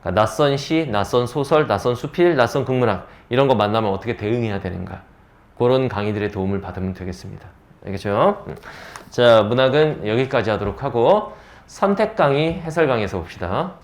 그러니까 낯선 시, 낯선 소설, 낯선 수필, 낯선 국문학 이런 거 만나면 어떻게 대응해야 되는가. 그런 강의들의 도움을 받으면 되겠습니다. 알겠죠? 자, 문학은 여기까지 하도록 하고 선택 강의, 해설 강의에서 봅시다.